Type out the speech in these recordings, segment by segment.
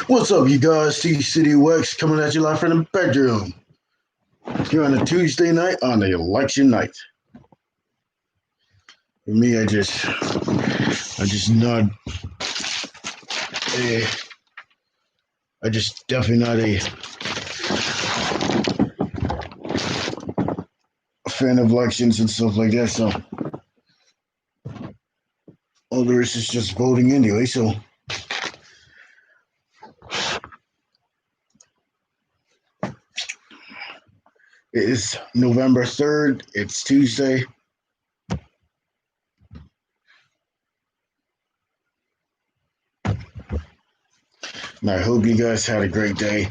What's up, you guys? C City Wax coming at you live from the bedroom here on a Tuesday night on the election night. For me, I just not a, I just definitely not a fan of elections and stuff like that. So all there is just voting anyway. So it is November 3rd. It's Tuesday. And I hope you guys had a great day.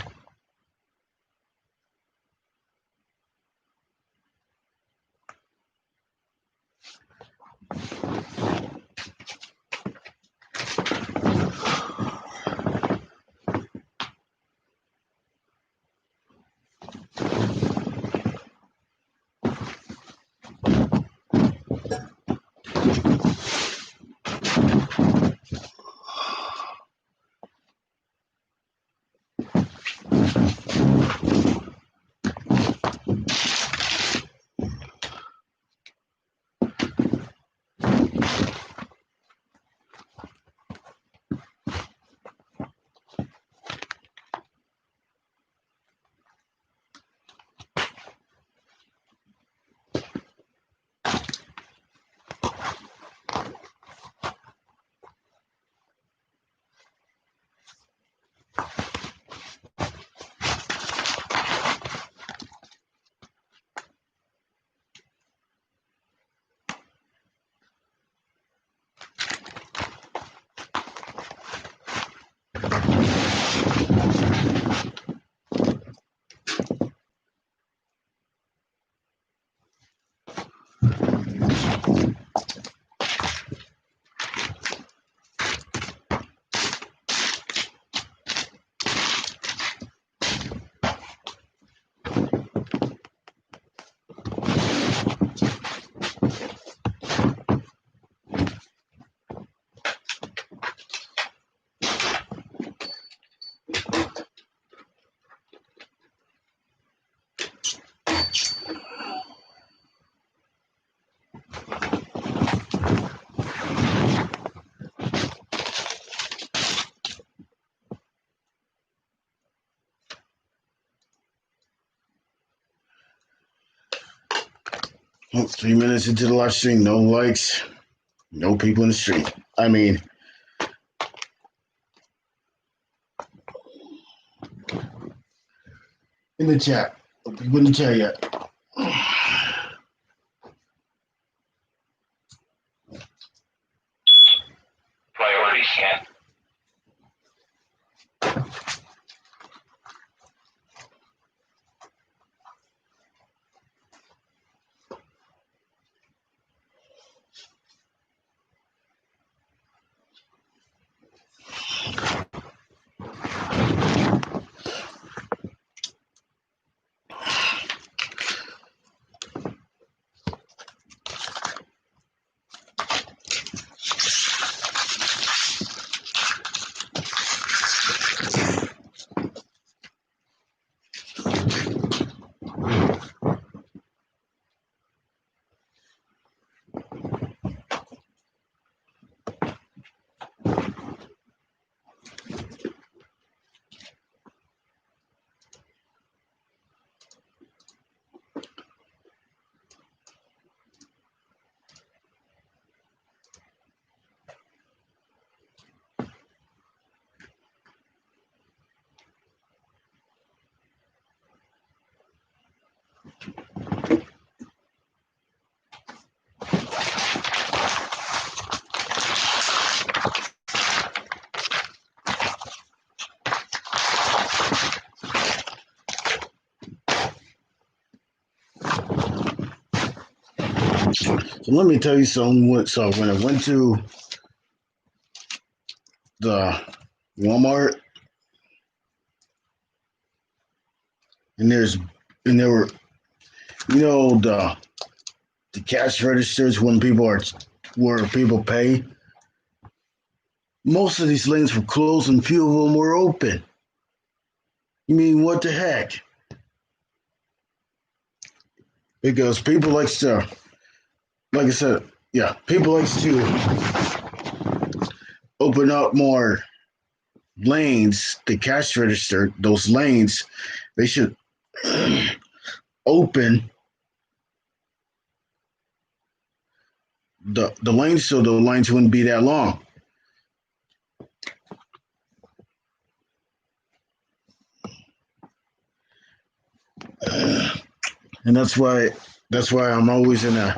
Oh, 3 minutes into the live stream, no likes, no people in the street. I mean, in the chat. No people in the chat yet. Priority scan. So let me tell you something. So when I went to the Walmart, and there were, the cash registers when people are where people pay, Most of these lanes were closed and few of them were open. You mean what the heck? Because people likes to, like I said, yeah, people likes to open up more lanes, the cash register, those lanes, they should open the lanes so the lines wouldn't be that long. And that's why I'm always in a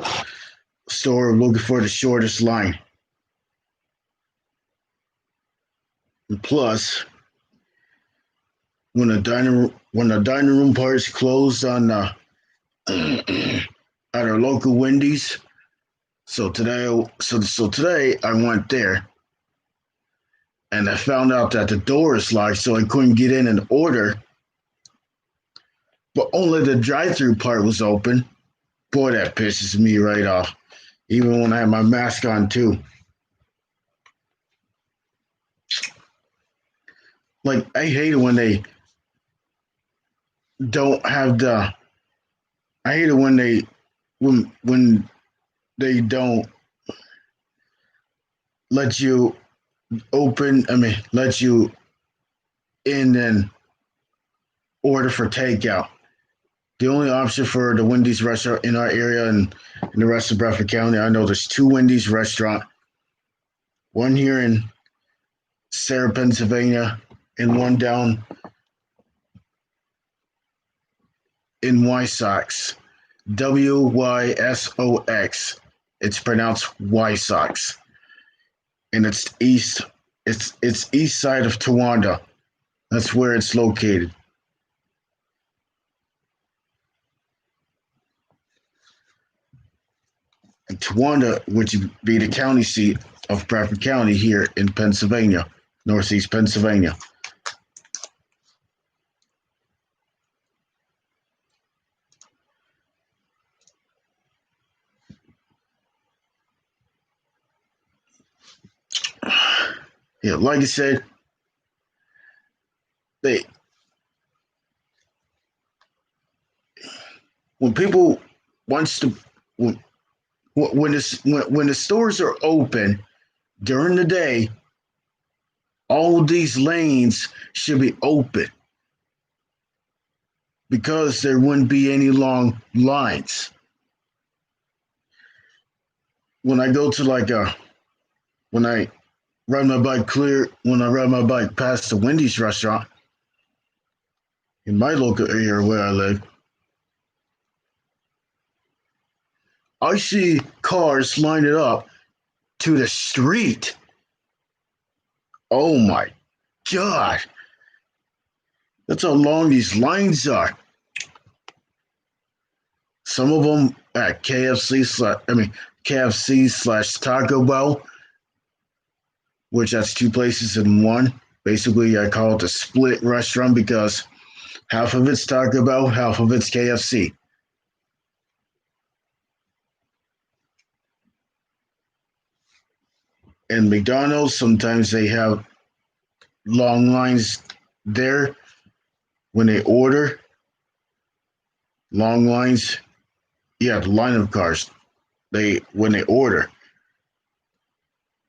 store looking for the shortest line. And plus, when the dining room part is closed on at our local Wendy's, so today I went there and I found out that the door is locked, so I couldn't get in and order. But only the drive-through part was open. Boy, that pisses me right off. Even when I have my mask on too. Like I hate it when they don't have the. I hate it when they don't let you open. I mean, let you in and order for takeout. The only option for the Wendy's restaurant in our area and in the rest of Bradford County, I know there's two Wendy's restaurant, one here in Sarah, Pennsylvania, and one down in Wysox, Wysox. It's pronounced Wysox, and it's east. It's east side of Towanda. That's where it's located. And Towanda, which would be the county seat of Bradford County here in Pennsylvania, northeast Pennsylvania. Yeah, like I said, they when people wants to when the stores are open during the day, all of these lanes should be open because there wouldn't be any long lines. When I go to when I when I ride my bike past the Wendy's restaurant in my local area where I live, I see cars lined up to the street. Oh my God. That's how long these lines are. Some of them at KFC/Taco Bell, which that's two places in one. Basically, I call it a split restaurant because half of it's Taco Bell, half of it's KFC. And McDonald's, sometimes they have long lines there when they order. Long lines, yeah, the line of cars. When they order,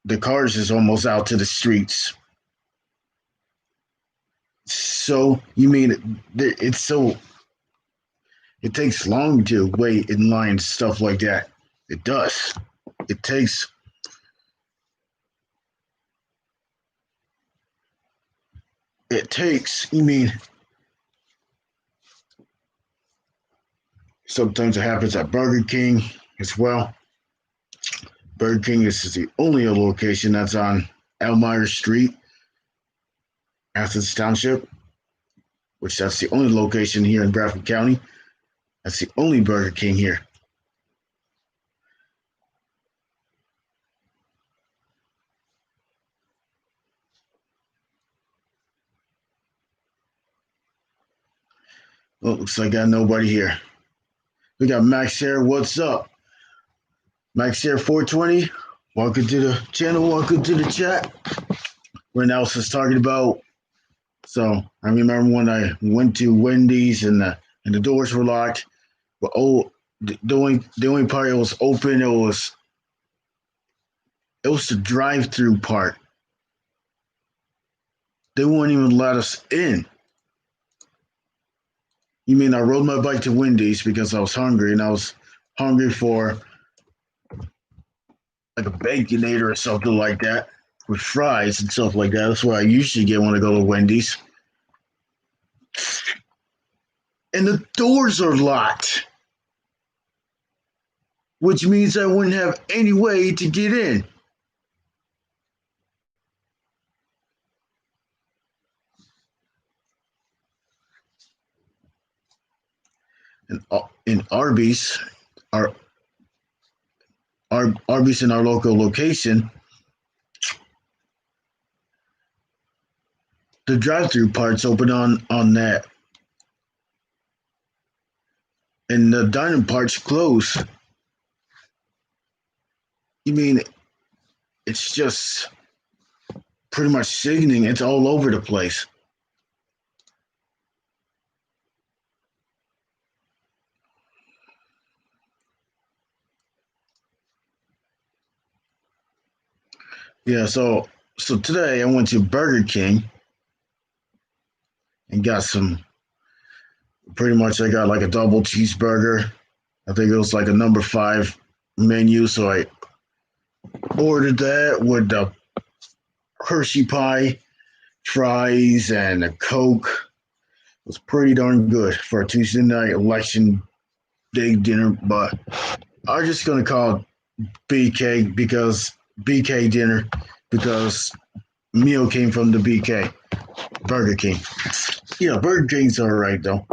the cars is almost out to the streets. So you mean it takes long to wait in line, stuff like that. It does. It takes you mean sometimes it happens at Burger King as well. Burger King is the only location that's on Elmira Street, Athens Township, which that's the only location here in Bradford County. That's the only Burger King here. Well, looks like I got nobody here. We got Max here. What's up? Max here 420. Welcome to the channel. Welcome to the chat. when else was talking about. So I remember when I went to Wendy's and the doors were locked. But the only part it was open, it was the drive-through part. They wouldn't even let us in. You mean I rode my bike to Wendy's because I was hungry and I was hungry for like a baconator or something like that with fries and stuff like that. That's what I usually get when I go to Wendy's. And the doors are locked, which means I wouldn't have any way to get in. And in Arby's, our Arby's in our local location, the drive-through part's open on that, and the dining part's closed. You mean it's just pretty much sickening? It's all over the place. Yeah, so today I went to Burger King and got some. Pretty much, I got like a double cheeseburger. I think it was like a number five menu, so I ordered that with the Hershey pie, fries, and a Coke. It was pretty darn good for a Tuesday night election day dinner, but I'm just gonna call it BK dinner because meal came from the BK Burger King. Yeah, Burger King's all right though.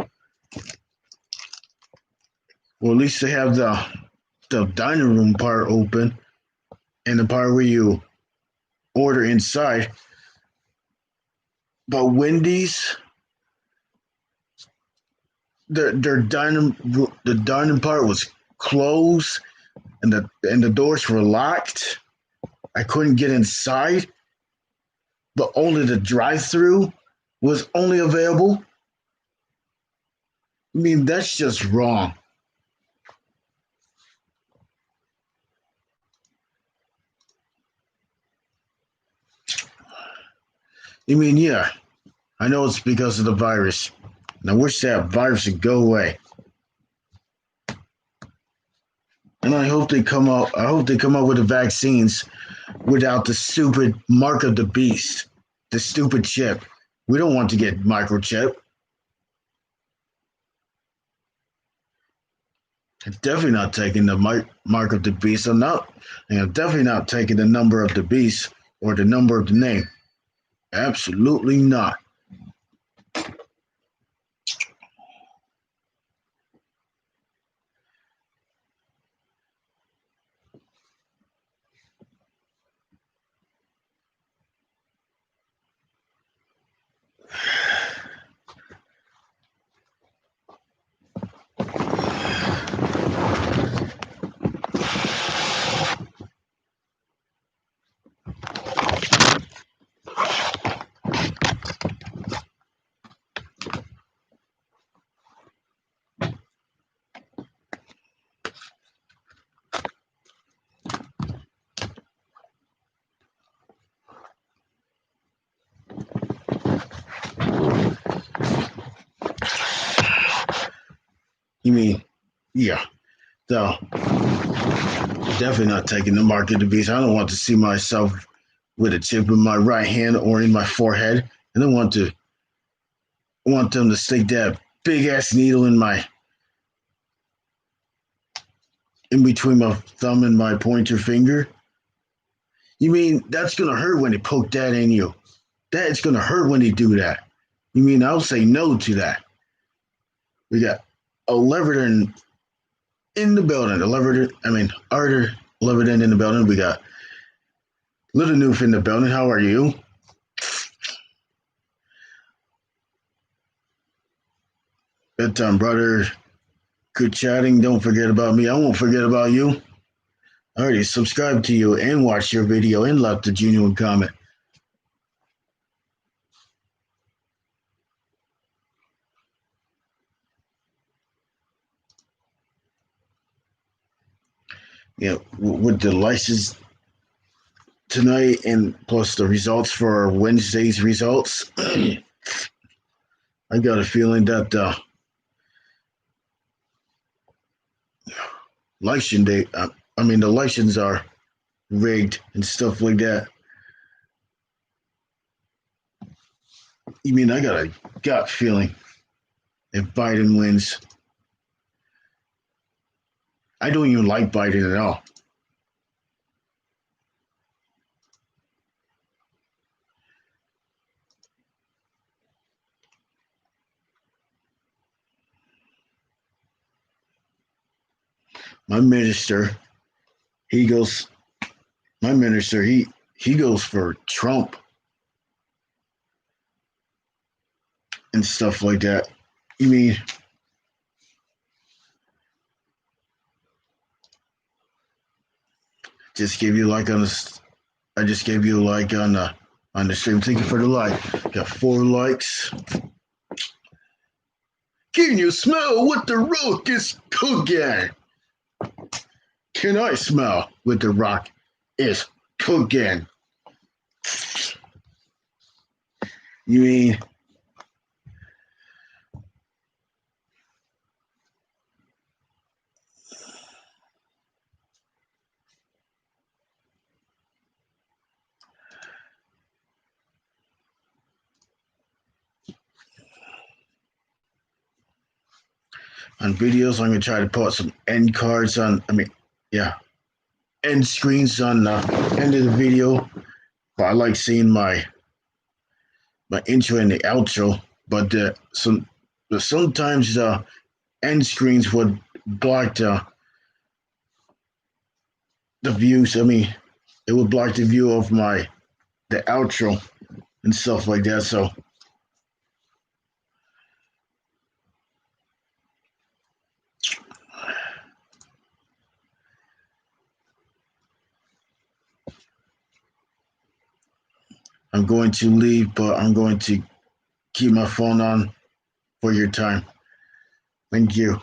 Well, at least they have the dining room part open and the part where you order inside. But Wendy's, their dining part was closed and the doors were locked. I couldn't get inside, but only the drive-through was only available. I mean, that's just wrong. I mean, yeah, I know it's because of the virus. And I wish that virus would go away. And I hope they come out. I hope they come up with the vaccines without the stupid mark of the beast, the stupid chip. We don't want to get microchip. I'm definitely not taking the mark of the beast. I'm definitely not taking the number of the beast or the number of the name. Absolutely not. You mean, yeah. So definitely not taking the mark of the beast. I don't want to see myself with a chip in my right hand or in my forehead. I don't want them to stick that big ass needle in between my thumb and my pointer finger. You mean that's gonna hurt when they poke that in you? That's gonna hurt when they do that. You mean I'll say no to that? We got a Leverton in the building. Arthur Leverton in the building. We got Little Noof in the building. How are you? Good time, brother. Good chatting. Don't forget about me. I won't forget about you. Alrighty, subscribe to you and watch your video and left a genuine comment. with the license tonight and plus the results for Wednesday's results, I got a feeling that the election day, the elections are rigged and stuff like that. I got a gut feeling if Biden wins. I don't even like Biden at all. My minister, he goes. My minister, he goes for Trump and stuff like that. You mean just give you like on the I just gave you like on the stream. Thank you for the like. Got 4 likes. Can you smell what the rock is cooking? Can I smell what the rock is cooking? You mean on videos? I'm gonna try to put some end cards on. End screens on the end of the video. But I like seeing my intro and the outro. But sometimes the end screens would block the views. It would block the view of the outro and stuff like that. So I'm going to leave, but I'm going to keep my phone on for your time. Thank you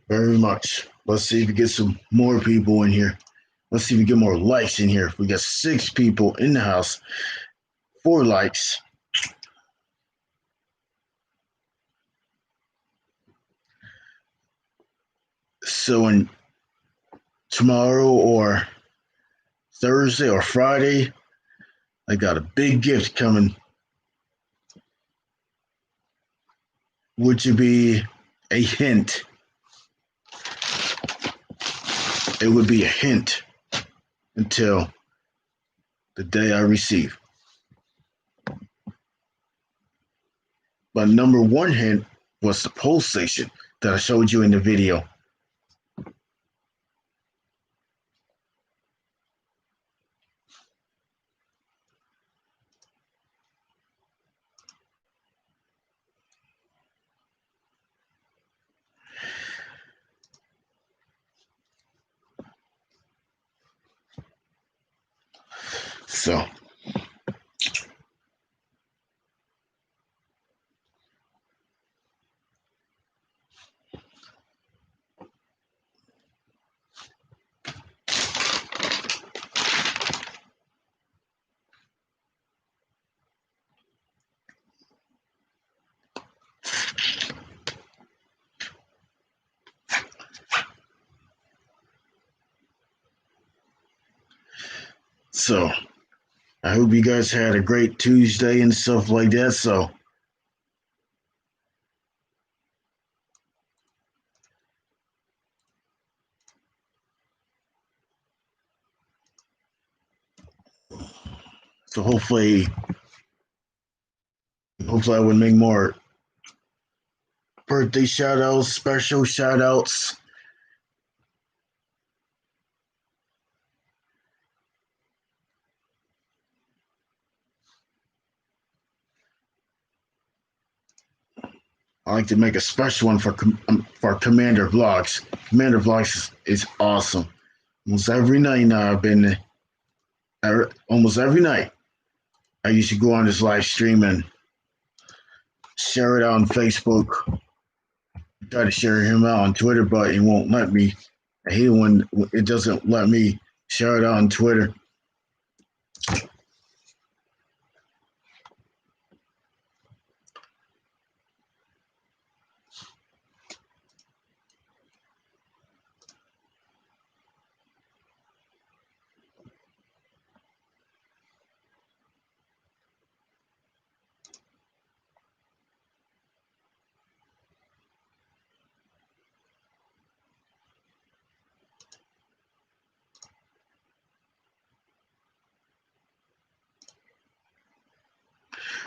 very much. Let's see if we get some more people in here. Let's see if we get more likes in here. We got 6 people in the house, 4 likes. So in tomorrow or Thursday or Friday, I got a big gift coming, which would be a hint. It would be a hint until the day I receive. But number 1 hint was the poll station that I showed you in the video. So So I hope you guys had a great Tuesday and stuff like that. So hopefully I would make more birthday shout outs, special shout outs. I like to make a special one for Commander Vlogs. Commander Vlogs is awesome. Almost every night now almost every night I used to go on this live stream and share it out on Facebook. Try to share him out on Twitter, but it won't let me. I hate it when it doesn't let me share it on Twitter.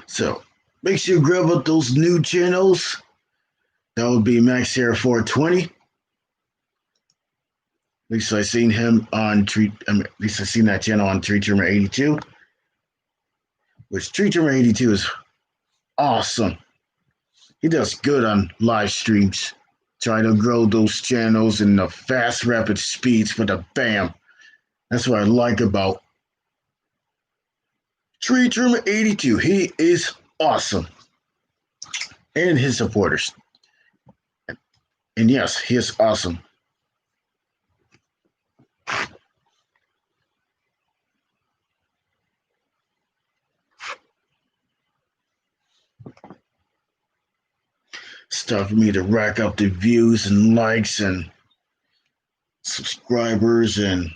So make sure you grab up those new channels. That would be Max Air 420. At least I seen him on at least I seen that channel on Tree Trimmer 82. Which Tree Trimmer 82 is awesome. He does good on live streams. Try to grow those channels in the fast, rapid speeds for the bam. That's what I like about Tree Trimmer 82. He is awesome. And his supporters. And yes, he is awesome. It's time for me to rack up the views and likes and subscribers, and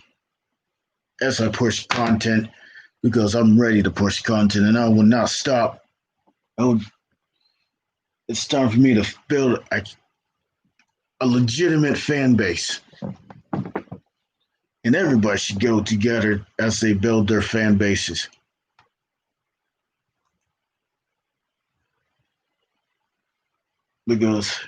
as I push content, because I'm ready to push content and I will not stop. It's time for me to build a legitimate fan base. And everybody should go together as they build their fan bases. Because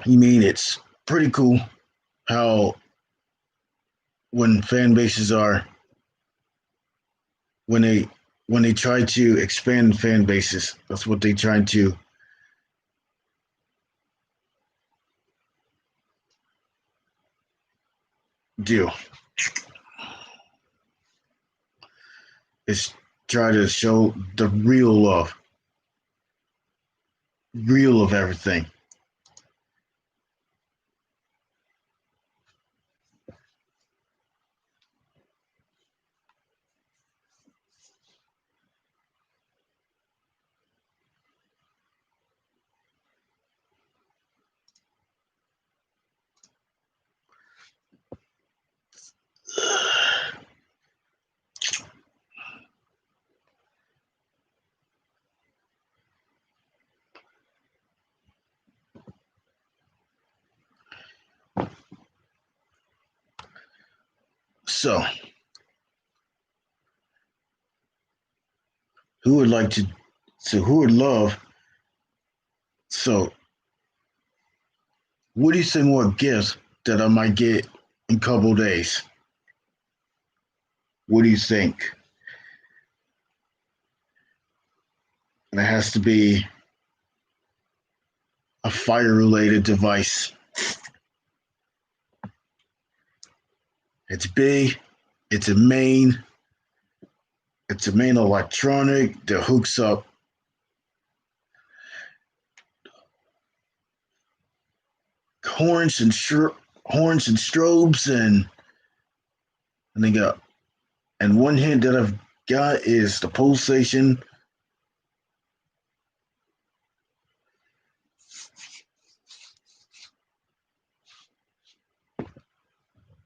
it's pretty cool how when fan bases are when they try to expand fan bases, that's what they try to do. Is try to show the real of everything. So, who would like to? So, who would love? So, what do you think? What gifts that I might get in a couple days? What do you think? And it has to be a fire-related device. It's big. It's a main. It's a main electronic that hooks up horns and strobes, and they got, and one hint that I've got is the pulsation.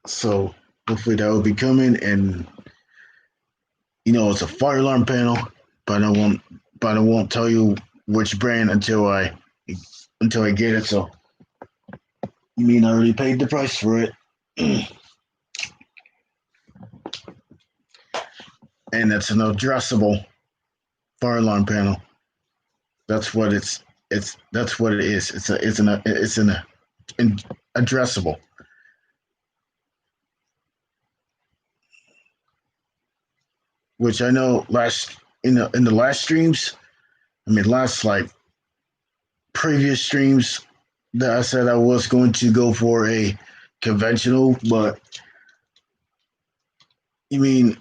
So hopefully that will be coming, and it's a fire alarm panel, but I won't tell you which brand until I get it. So you mean I already paid the price for it? And it's an addressable fire alarm panel. That's what that's what it is. It's an addressable. Which I know in the last streams, last like previous streams that I said I was going to go for a conventional, but you mean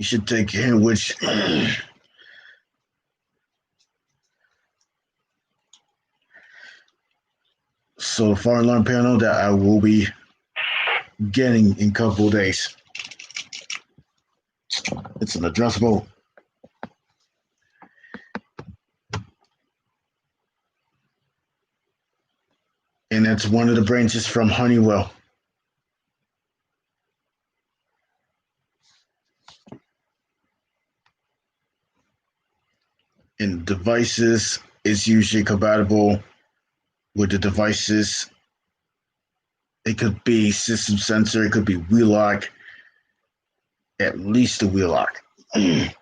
you should take a hint which so the fire alarm panel that I will be getting in a couple of days. It's an adjustable. And it's one of the branches from Honeywell. And devices is usually compatible with the devices. It could be system sensor, it could be wheel lock, at least a wheel lock. And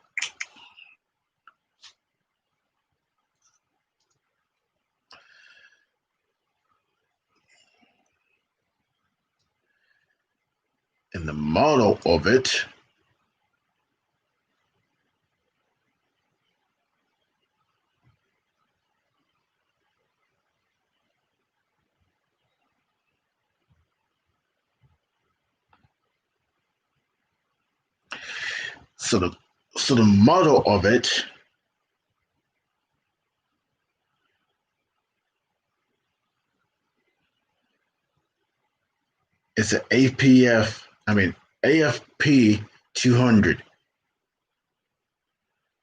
the model of it so the model of it is an AFP 200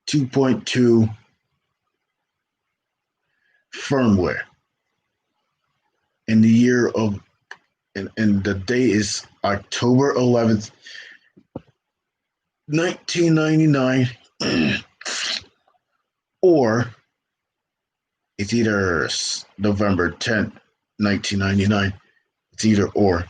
2.2 firmware. In the year of and the day is October 11th, 1999, or it's either November 10th, 1999. It's either or.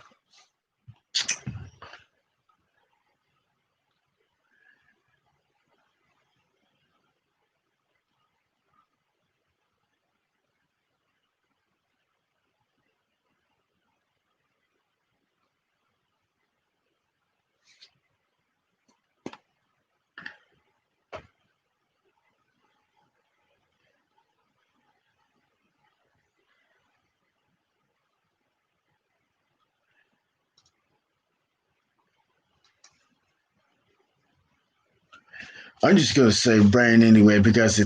I'm just gonna say brand anyway because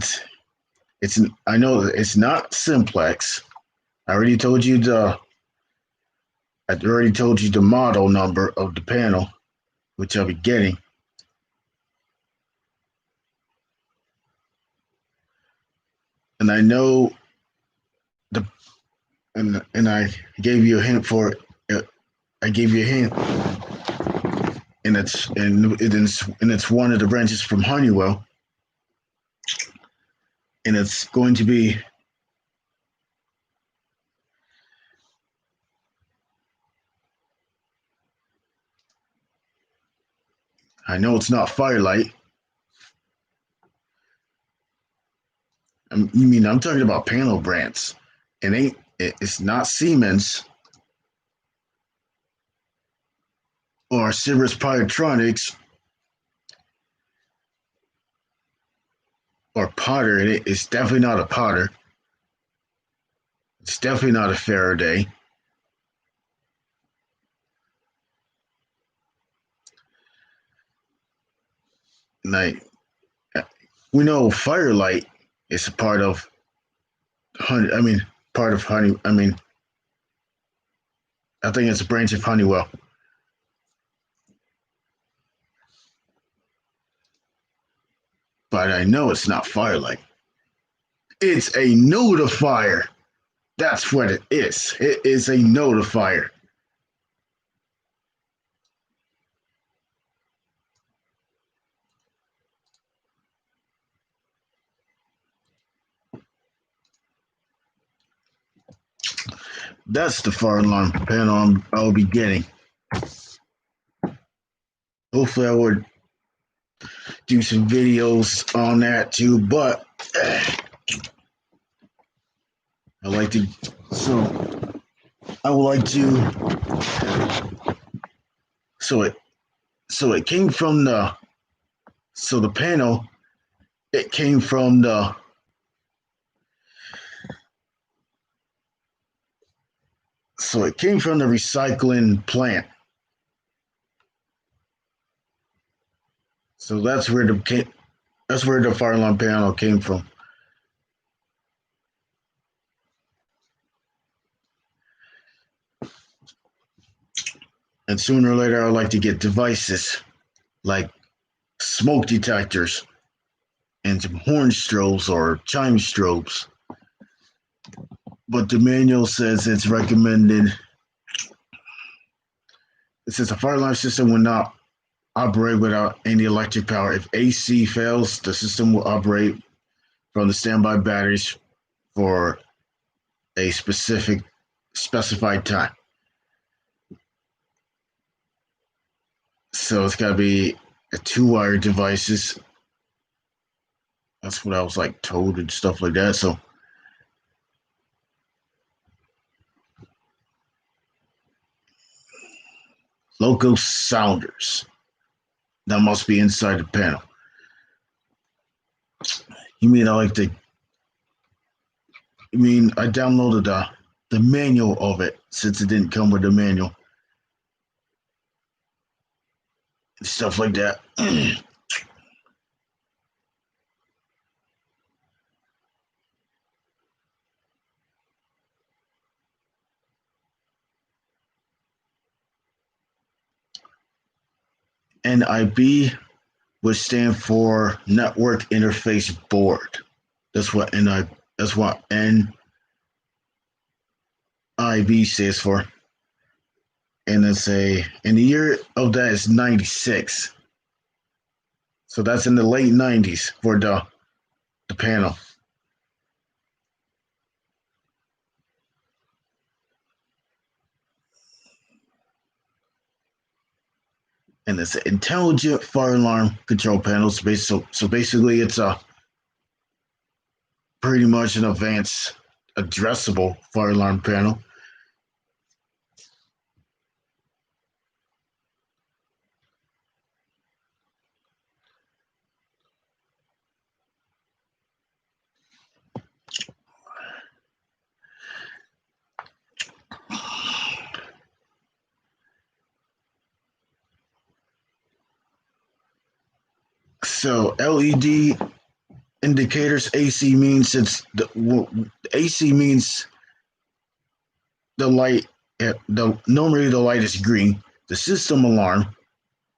I know that it's not simplex. I already told you the model number of the panel, which I'll be getting. And I know the and I gave you a hint for it. I gave you a hint, and it's one of the branches from Honeywell, and it's going to be I know it's not Firelight. You mean I'm talking about panel brands? It's not Siemens or Sirius Pyotronics or Potter. It's definitely not a Potter. It's definitely not a Faraday. Like we know Firelight is a part of part of Honey. I think it's a branch of Honeywell. But I know it's not Firelight. It's a notifier. That's what it is. It is a notifier. That's the fire alarm panel I'll be getting. Hopefully, I would do some videos on that too, but I like to. So I would like to. So it came from the panel. It came from the. So it came from the recycling plant. So that's where the fire alarm panel came from. And sooner or later, I would like to get devices like smoke detectors and some horn strobes or chime strobes. But the manual says it's recommended. It says a fire alarm system will not operate without any electric power. If AC fails, the system will operate from the standby batteries for a specified time. So it's got to be a two-wire devices. That's what I was like told and stuff like that. So local sounders that must be inside the panel. You mean I like the? I mean I downloaded the manual of it since it didn't come with the manual and stuff like that. NIB would stand for Network Interface Board. That's what NI. That's what NIB stands for. And and the year of that is 96. So that's in the late 90s for the panel. And it's an intelligent fire alarm control panel. So basically, it's a pretty much an advanced addressable fire alarm panel. So LED indicators. AC means AC means the light. Normally the light is green. The system alarm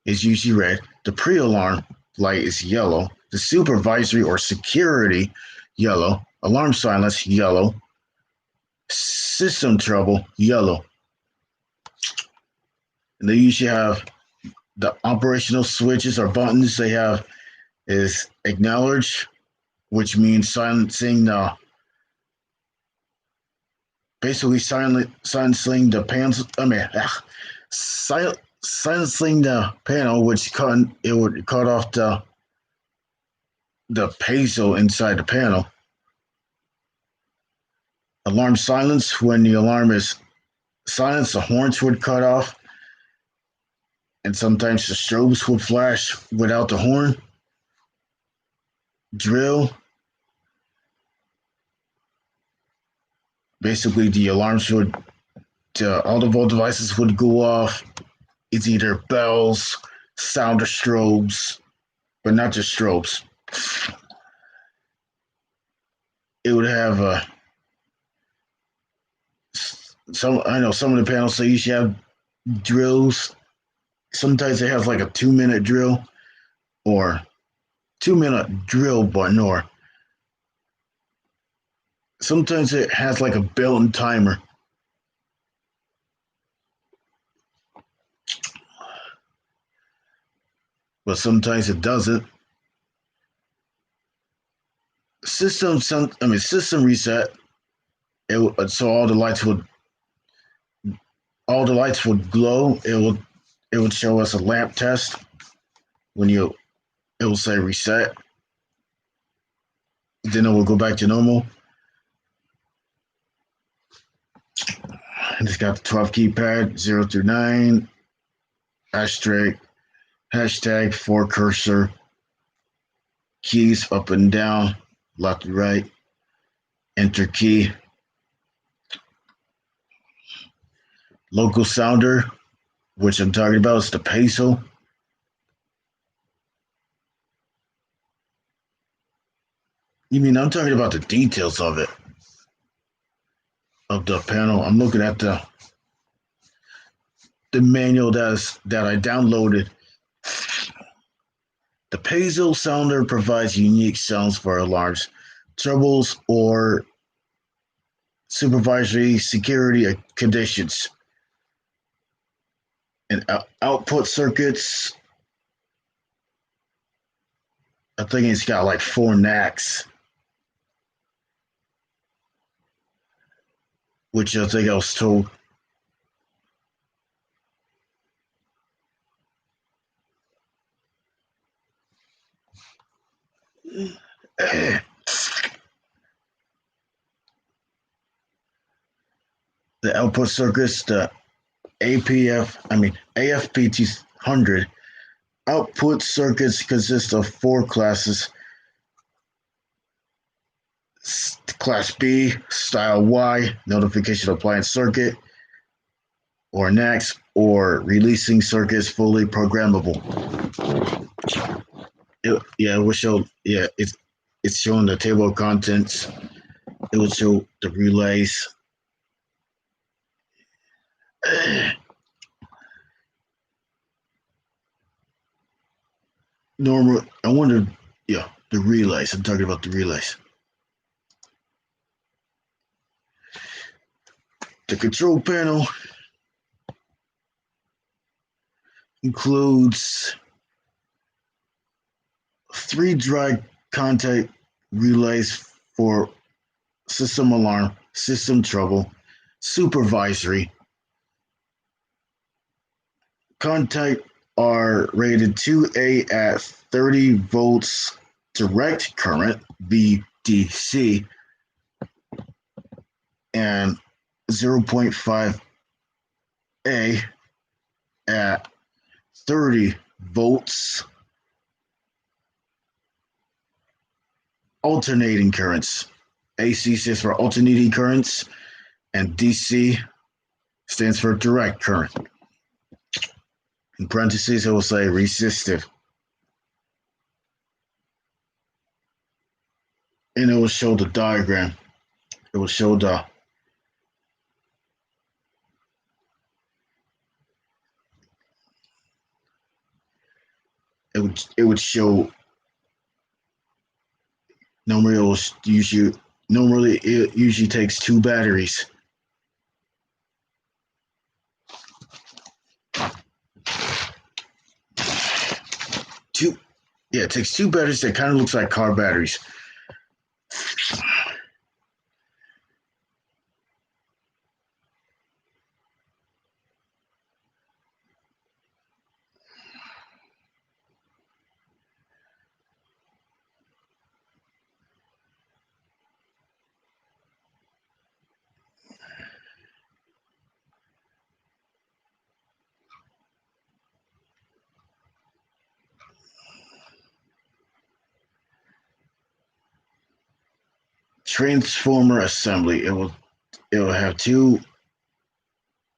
is usually red. The pre-alarm light is yellow. The supervisory or security yellow. Alarm silence yellow. System trouble yellow. And they usually have the operational switches or buttons they have is acknowledge, which means silencing the basically silencing the panels. Silencing the panel, which would cut off the piezo inside the panel. Alarm silence, when the alarm is silenced, the horns would cut off, and sometimes the strobes would flash without the horn. Drill. Basically, the alarms all the volt devices would go off. It's either bells, sound or strobes, but not just strobes. It would have I know some of the panels, so you should have drills. Sometimes they have like a 2-minute drill or 2-minute drill button, or sometimes it has like a built-in timer. But sometimes it doesn't. System reset. So all the lights would glow. It would show us a lamp test when it will say reset. Then it will go back to normal. And it's got the 12 keypad, 0 through 9, hashtag 4 cursor, keys up and down, left and right, enter key, local sounder, which I'm talking about is the piezo. You mean I'm talking about the details of it, of the panel? I'm looking at the manual that I downloaded. The piezo sounder provides unique sounds for alarms, troubles, or supervisory security conditions. And output circuits, I think it's got like 4 NACs, which I think I was told. The output circuits, the AFPT 100 output circuits consist of 4 classes. Class B, style Y, notification appliance circuit, or NACS, or releasing circuits fully programmable. It will show, it's showing the table of contents. It will show the relays. Normal, I wonder, the relays. I'm talking about the relays. The control panel includes 3 dry contact relays for system alarm, system trouble, supervisory. Contact are rated 2A at 30 volts direct current, VDC, and 0.5A at 30 volts alternating currents. AC stands for alternating currents, and DC stands for direct current. In parentheses, it will say resistive. And it will show the diagram. It will show it would show normally it usually takes 2 batteries. It takes 2 batteries that kind of looks like car batteries. Transformer assembly. It will have 2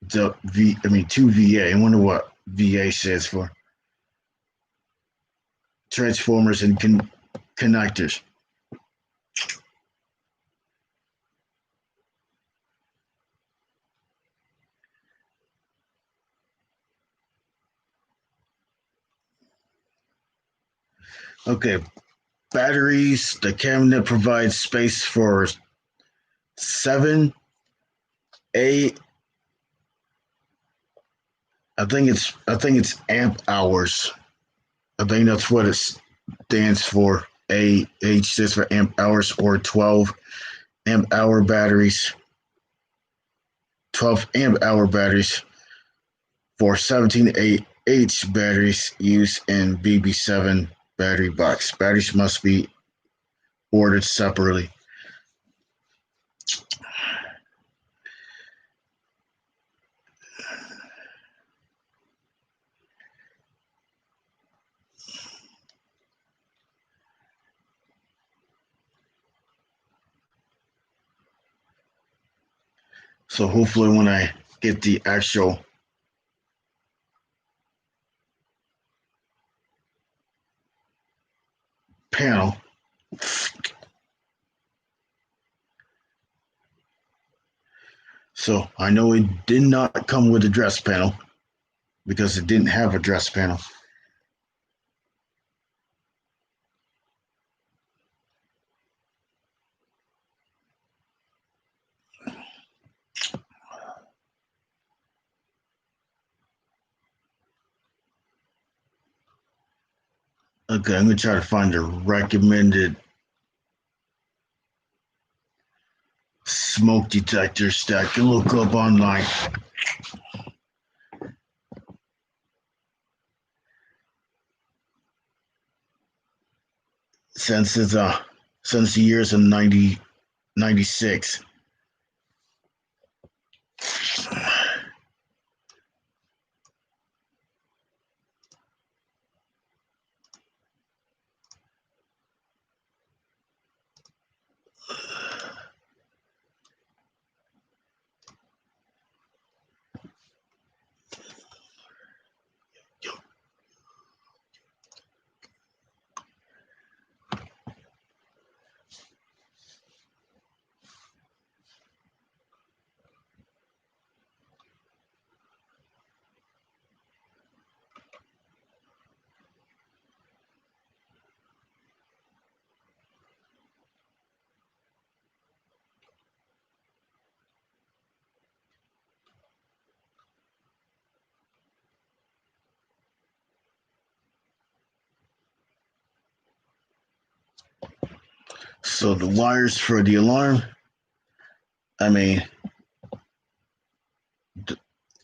VA. I wonder what VA stands for. Transformers and connectors. Okay, batteries. The cabinet provides space for 7, 8. I think it's amp hours. I think that's what it stands for. AH stands for amp hours, or 12 amp hour batteries. 12 amp hour batteries for 17AH batteries used in BB7 battery box. Batteries must be ordered separately. So hopefully when I get the actual panel, So I know it did not come with a dress panel because it didn't have a dress panel. Okay, I'm gonna try to find a recommended smoke detectors that I can look up online. Since it's since the years of 96. So the wires for the alarm, I mean,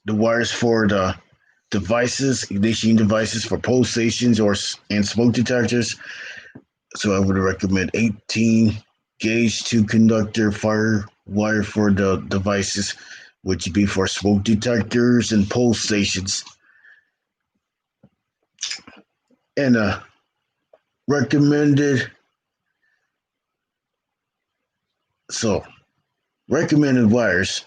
the wires for the devices, ignition devices for pole stations and smoke detectors. So I would recommend 18 gauge two conductor fire wire for the devices, which would be for smoke detectors and pole stations. And recommended, so recommended wires,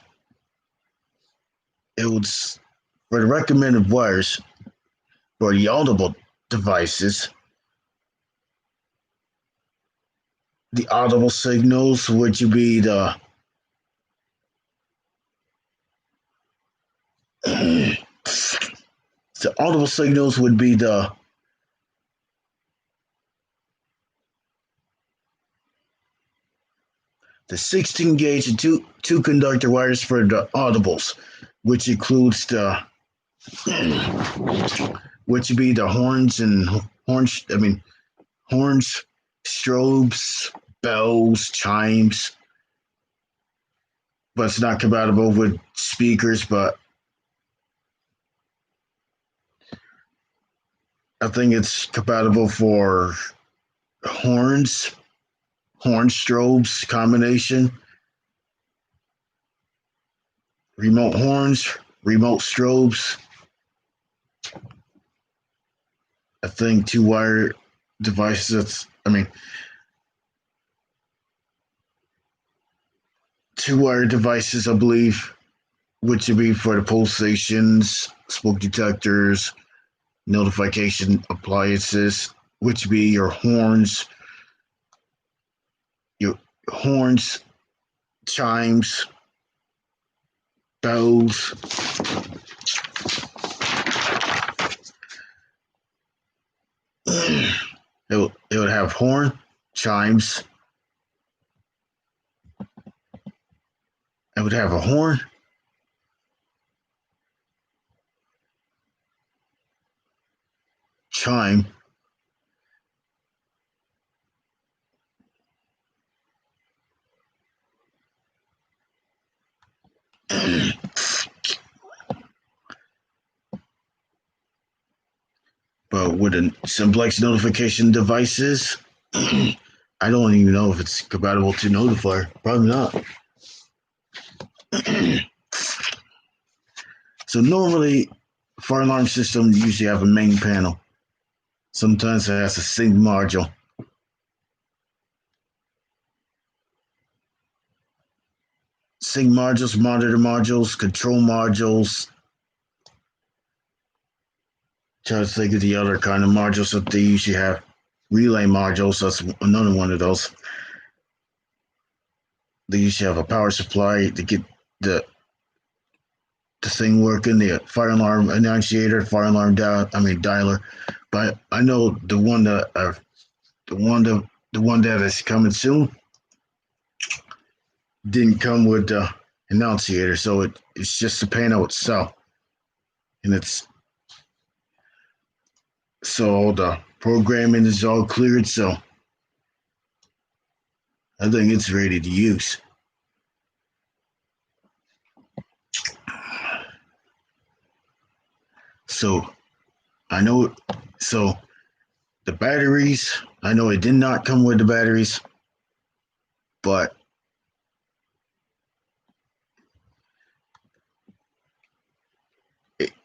it would, for the recommended wires for the audible devices, the audible signals, which would be the audible signals would be the 16 gauge and two conductor wires for the audibles, which includes the which would be the horns and horns, strobes, bells, chimes, but it's not compatible with speakers. But I think it's compatible for horns, horn strobes combination, remote horns, remote strobes. I think two wire devices. Two wire devices, I believe, which would be for the pole stations, smoke detectors, notification appliances, which would be your horns, chimes, bells. It would have horn, chimes. It would have a horn, chime, but with a simplex notification devices, I don't even know if it's compatible to Notifier. Probably not. So normally, fire alarm systems usually have a main panel. Sometimes it has a sync module. Sync modules, monitor modules, control modules. Try to think of the other kind of modules that they usually have. Relay modules, that's another one of those. They usually have a power supply to get the the thing working, the fire alarm annunciator, fire alarm dialer. But I know the one that is coming soon didn't come with the annunciator, so it's just the panel itself, and it's so the programming is all cleared, so I think it's ready to use. So I know, so the batteries, I know it did not come with the batteries, but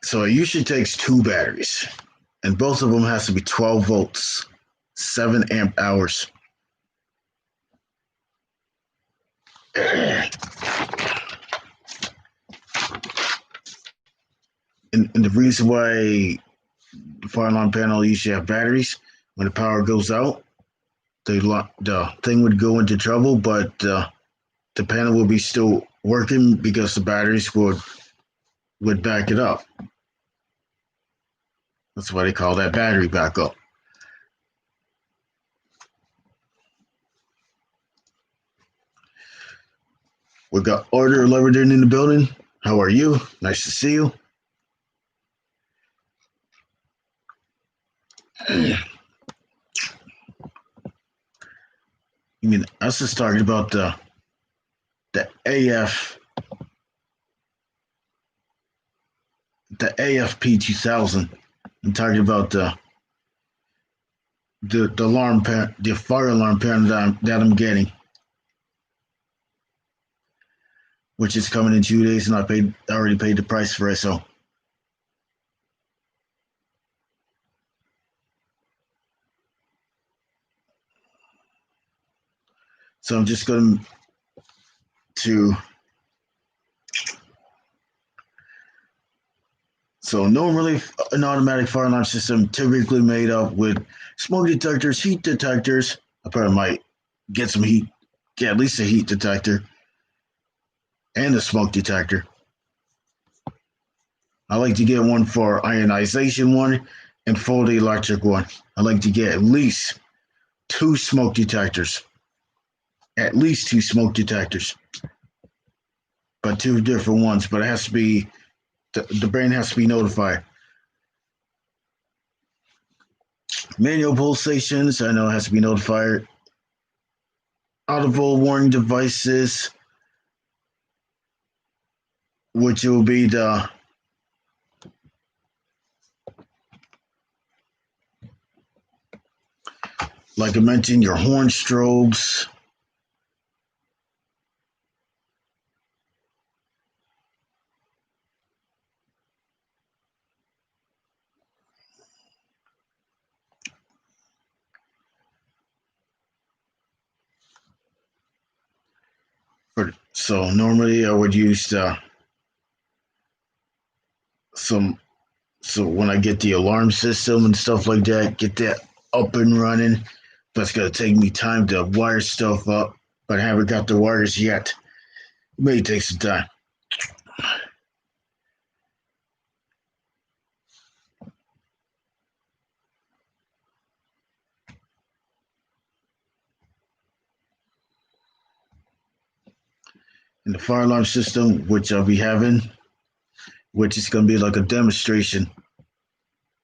so it usually takes two batteries, and both of them has to be 12 volts, 7 amp hours. And the reason why the fire alarm panel usually have batteries, when the power goes out, the thing would go into trouble, but the panel will be still working because the batteries would back it up. That's why they call that battery backup. We got Order Leverton in the building. How are you? Nice to see you. I mean, I was just talking about the AF the AFP 2000. I'm talking about the alarm the fire alarm panel that I'm getting, which is coming in 2 days, and I already paid the price for it. So I'm just going to. So normally, an automatic fire alarm system typically made up with smoke detectors, heat detectors. I probably might get some heat, get at least a heat detector and a smoke detector. I like to get one for ionization one and for the electric one. I like to get at least two smoke detectors. At least two smoke detectors. But two different ones. But it has to be the brain has to be notified. Manual pulsations, I know it has to be notified. Audible warning devices, which will be like I mentioned, your horn strobes. So normally I would use some. So when I get the alarm system and stuff like that, get that up and running. That's gonna take me time to wire stuff up, but I haven't got the wires yet. It may take some time. And the fire alarm system, which I'll be having, which is going to be like a demonstration,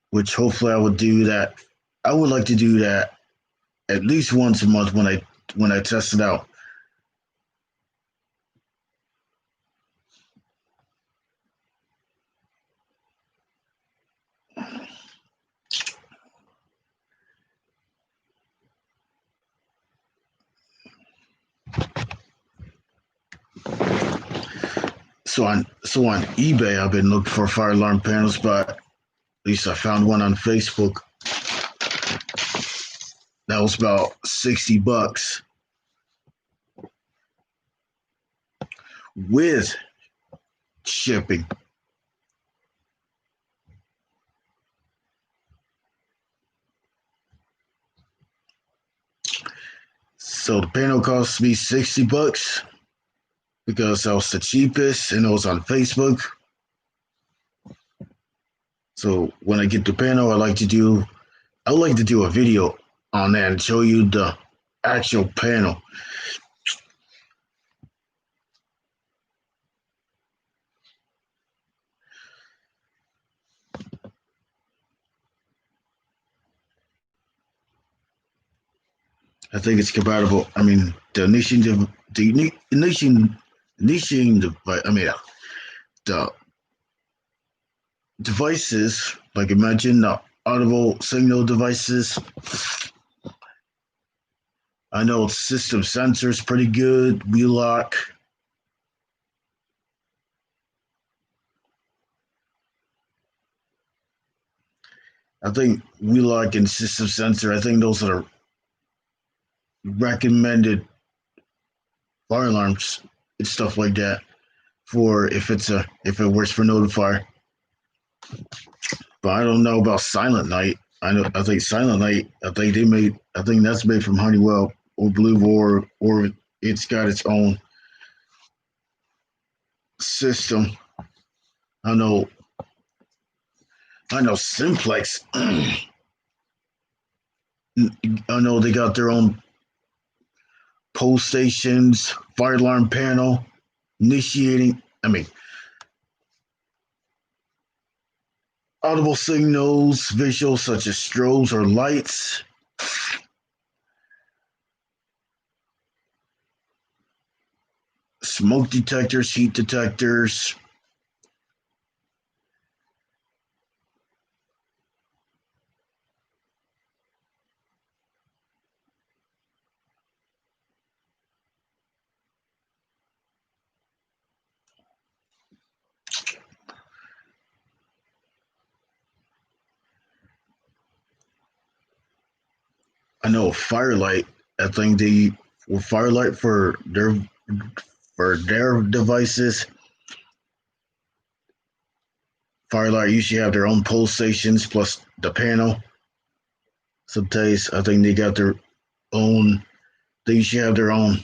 which hopefully I would do that. I would like to do that at least once a month when I test it out. So on eBay, I've been looking for fire alarm panels, but at least I found one on Facebook. That was about $60 with shipping. So the panel cost me $60 because that was the cheapest and it was on Facebook. So when I get the panel, I like to do a video on that and show you the actual panel. I think it's compatible. I mean, the niching I mean, the devices, like I mentioned, the audible signal devices. I know system sensors pretty good. Wheelock. I think Wheelock and system sensor. I think those are recommended fire alarms and stuff like that for if it works for notifier. But I don't know about Silent Night. I think Silent Night. I think that's made from Honeywell or Blue or it's got its own system. I know I know Simplex. I know they got their own pole stations, fire alarm panel, initiating. I mean, audible signals, visuals such as strobes or lights. Smoke detectors, heat detectors. I know Firelight. I think they for Firelight for their devices. Firelight usually have their own pole stations plus the panel. Sometimes I think they got their own. They usually have their own.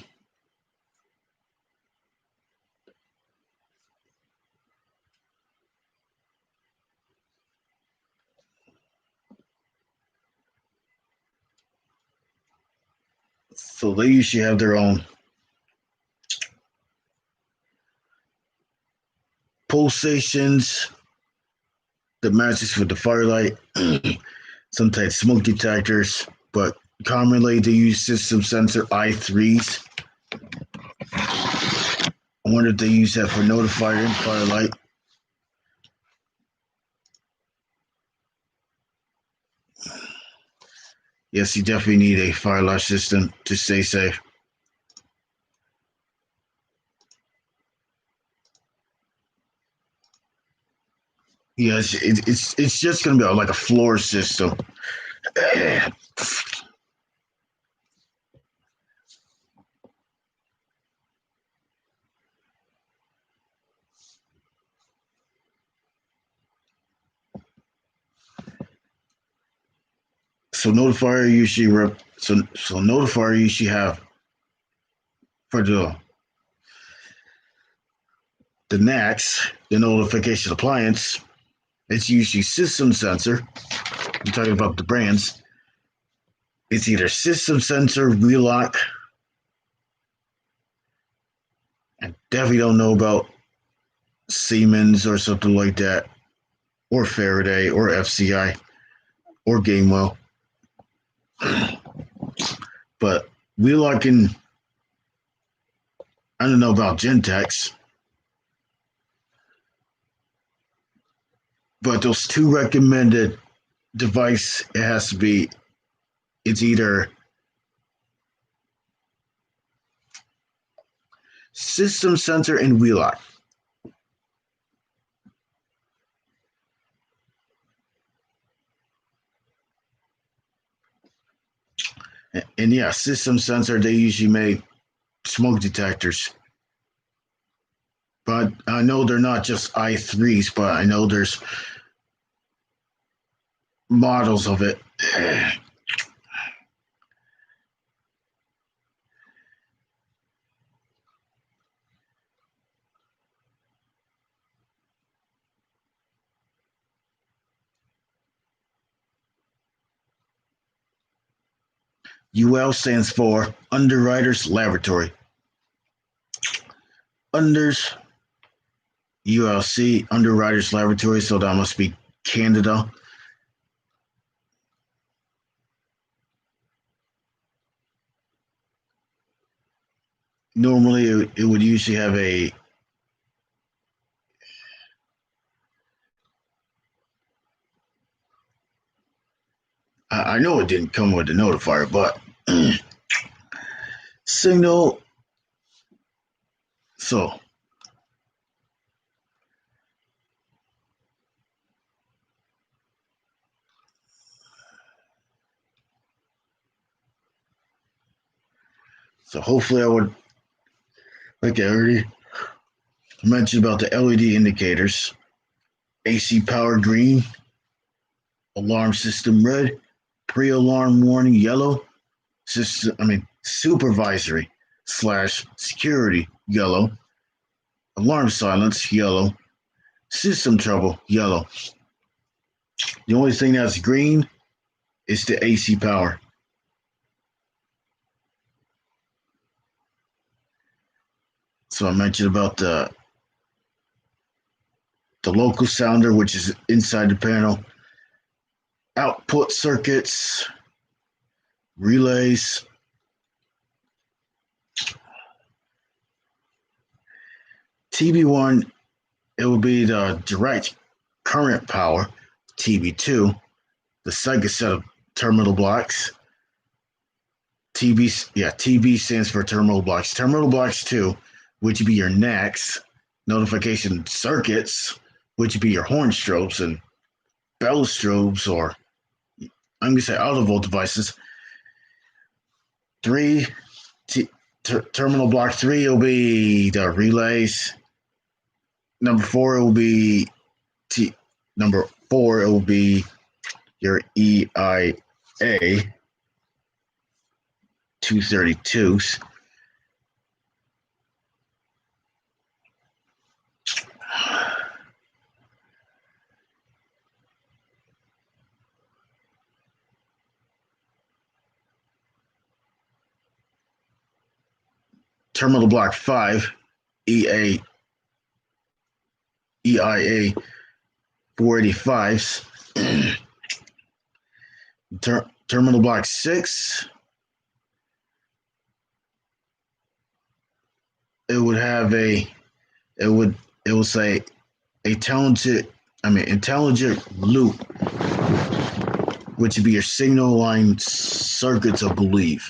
So they usually have their own pole stations. The matches for the Firelight. Sometimes smoke detectors, but commonly they use system sensor I3s. I wonder if they use that for notifier and Firelight. Yes, you definitely need a fire alarm system to stay safe. Yes, it's just gonna be like a floor system. So notifier usually so notifier usually have for the NACS, the notification appliance. It's usually system sensor. I'm talking about the brands. It's either system sensor, Wheelock. I definitely don't know about Siemens or something like that, or Faraday, or FCI, or Gamewell. But Wheelock and I don't know about Gentex, but those two recommended device, it has to be, it's either system sensor and Wheelock. And yeah, system sensor, they usually make smoke detectors. But I know they're not just I3s, but I know there's models of it. UL stands for Underwriters Laboratory. Unders, ULC, Underwriters Laboratory, so that must be Canada. Normally, it would usually have a I know it didn't come with the notifier, but signal. So hopefully I would, like I already mentioned about the LED indicators, AC power green, alarm system red, pre-alarm warning yellow, supervisory / security yellow, alarm silence yellow, system trouble yellow. The only thing that's green is the AC power. So I mentioned about the local sounder, which is inside the panel, output circuits, relays, TB1, it will be the direct current power. TB2, the second set of terminal blocks. TB stands for terminal blocks. Terminal blocks 2, which would be your NACs, notification circuits, which would be your horn strobes and bell strobes, or I'm going to say auto volt devices. Terminal block 3 will be the relays. Number 4 will be your EIA 232s. Terminal block 5, EIA 485s. Terminal block 6, it will say intelligent loop, which would be your signal line circuits, I believe.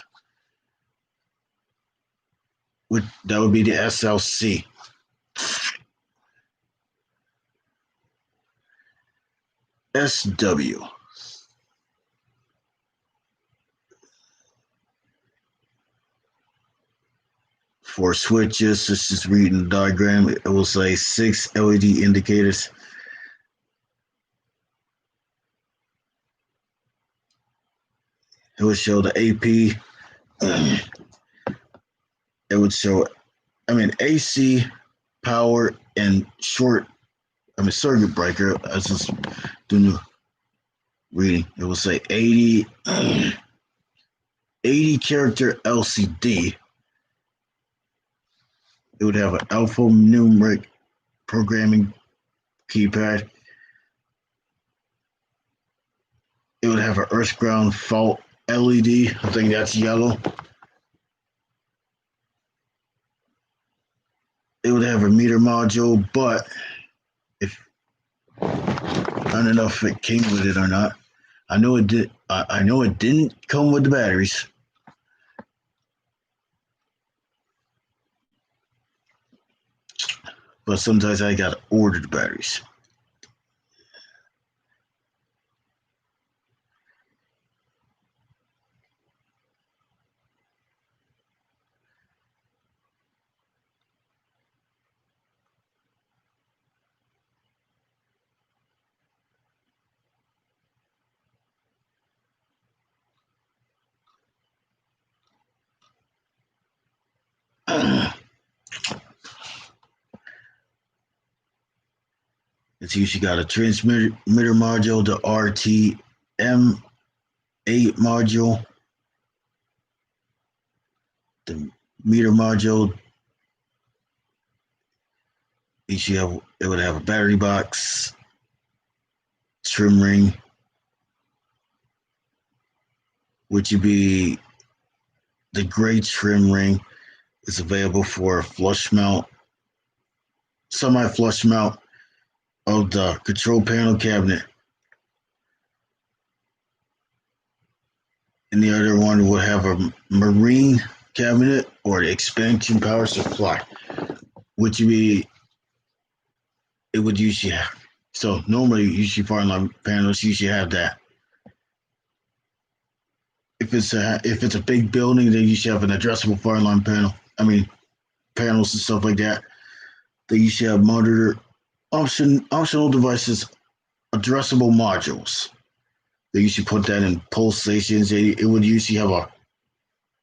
That would be the SLC. SW. For switches, this is reading the diagram. It will say 6 LED indicators. It would show the AP. It would show, AC, power, and circuit breaker. I was just doing the reading. It will say 80 character LCD. It would have an alphanumeric programming keypad. It would have an earth ground fault LED. I think that's yellow. It would have a meter module, but I don't know if it came with it or not. I know it did. I know it didn't come with the batteries. But sometimes I gotta order the batteries. It's usually got a transmitter module, the RTM8 module. The meter module, it would have a battery box, trim ring, which would be the gray trim ring is available for a flush mount, semi-flush mount of the control panel cabinet. And the other one will have a marine cabinet or the expansion power supply, which would be, it would usually have. So normally, usually fire alarm panels usually have that. If it's a big building, they usually have an addressable fire alarm panel. I mean, panels and stuff like that. They usually have monitor optional devices, addressable modules. They usually put that in pole stations. It would usually have a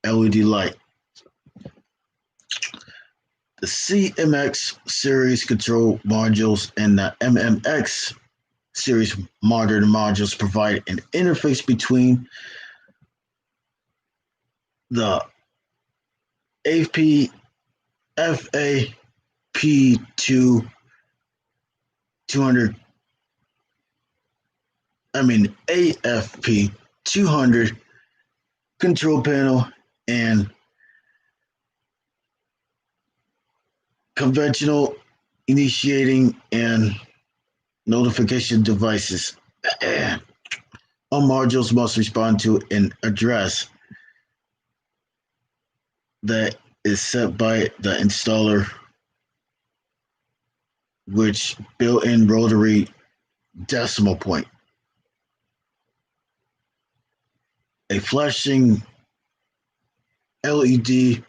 LED light. The CMX series control modules and the MMX series monitor modules provide an interface between the FAP2 200, AFP 200 control panel and conventional initiating and notification devices. All modules must respond to an address that is set by the installer, which built-in rotary decimal point. A flashing LED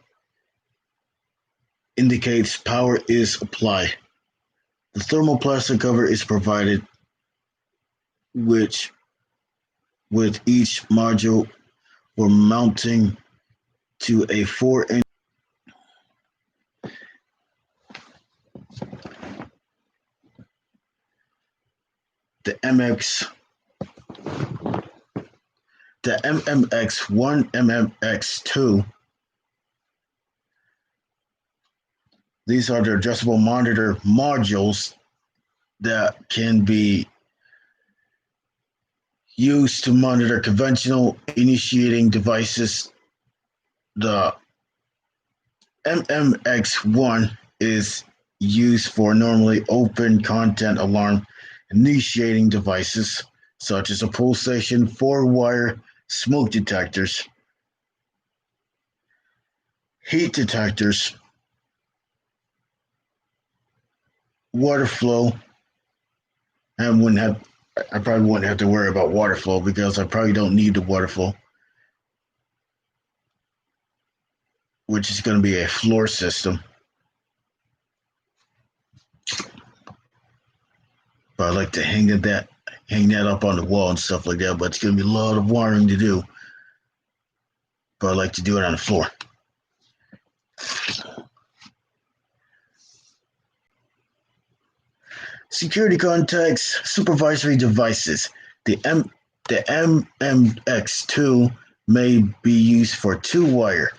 indicates power is applied. The thermoplastic cover is provided, which with each module for mounting to a 4-inch. The MMX1, MMX2. These are the adjustable monitor modules that can be used to monitor conventional initiating devices. The MMX1 is used for normally open content alarm initiating devices, such as a pull station, 4-wire smoke detectors, heat detectors, water flow. I probably wouldn't have to worry about water flow because I probably don't need the water flow, which is going to be a floor system. But I like to hang that up on the wall and stuff like that, but it's going to be a lot of wiring to do. But I like to do it on the floor. Security contacts, supervisory devices. The MMX2 may be used for 2-wire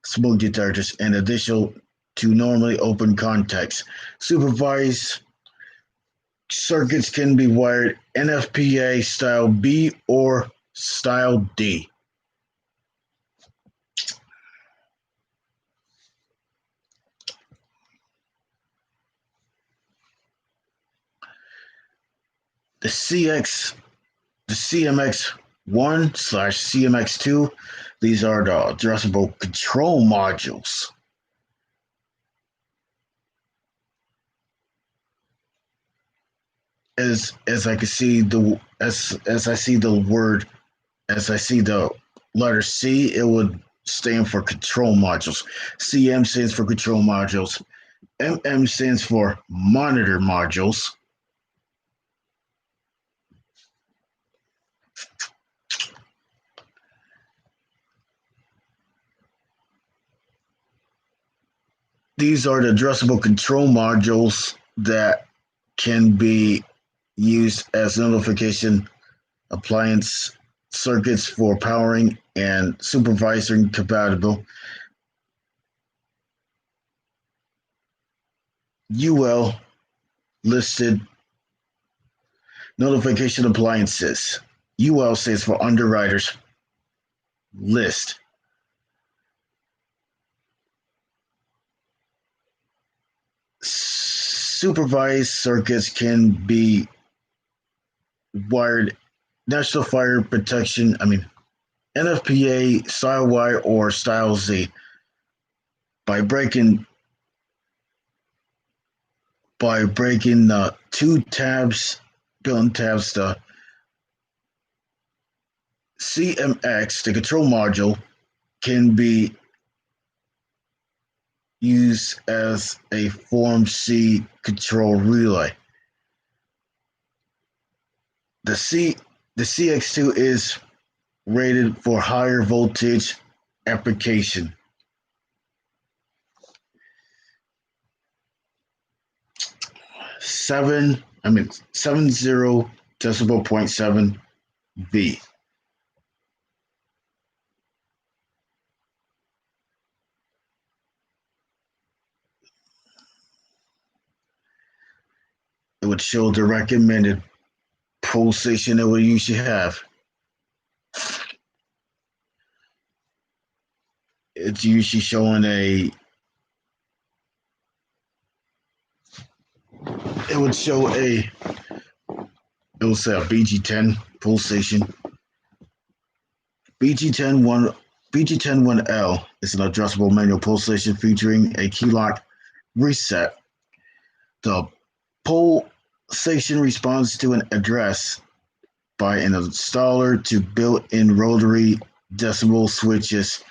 smoke detectors in addition to normally open contacts. Supervised circuits can be wired NFPA style B or style D. The CMX1/CMX2, these are the addressable control modules. As I can see as I see the letter C, it would stand for control modules. CM stands for control modules. MM stands for monitor modules. These are the addressable control modules that can be used as notification appliance circuits for powering and supervising compatible UL listed notification appliances. UL stands for underwriters list. Supervised circuits can be wired National Fire Protection, NFPA, Style Y, or Style Z by breaking the two tabs, built-in tabs. The CMX, the control module, can be used as a Form C control relay. The CX2 is rated for higher voltage application. Seven 70.7 V. It would show the recommended pulsation that we usually have. It's usually showing it will say a BG10 pulsation. BG101L is an adjustable manual pulsation featuring a key lock reset. The pulsation responds to an address by an installer to built-in rotary decimal switches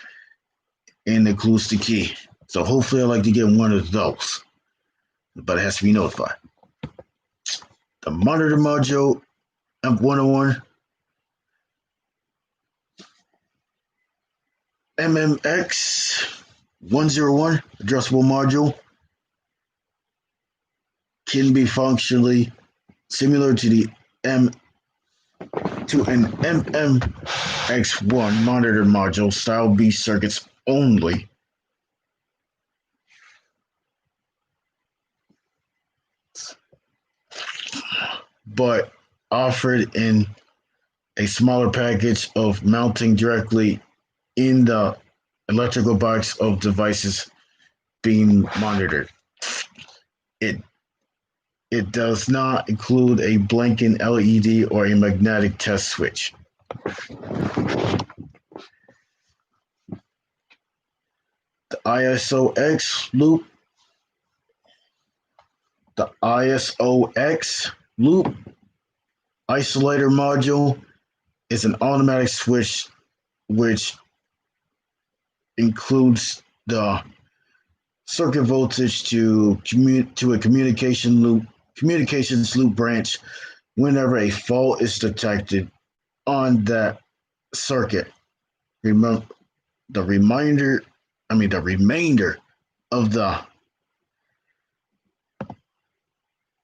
and includes the key. So hopefully I'd like to get one of those, but it has to be notified. The monitor module M101 MMX 101 addressable module can be functionally similar to an MMX1 monitor module style B circuits only. But offered in a smaller package of mounting directly in the electrical box of devices being monitored. It does not include a blinking LED or a magnetic test switch. The ISOX loop. The ISOX loop isolator module is an automatic switch which includes the circuit voltage to a communications loop branch whenever a fault is detected on that circuit. Remember, the remainder of the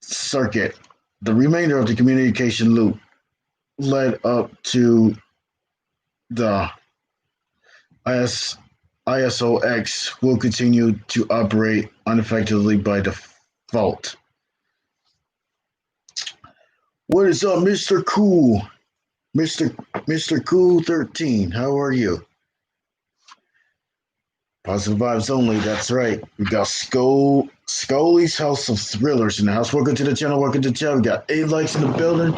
circuit, the remainder of the communication loop led up to the ISOX will continue to operate unaffectedly by default. What is up, Mr. Cool? Mr. Cool 13, how are you? Positive vibes only, that's right. We got Scully's House of Thrillers in the house. Welcome to the channel, welcome to the channel. We got 8 likes in the building.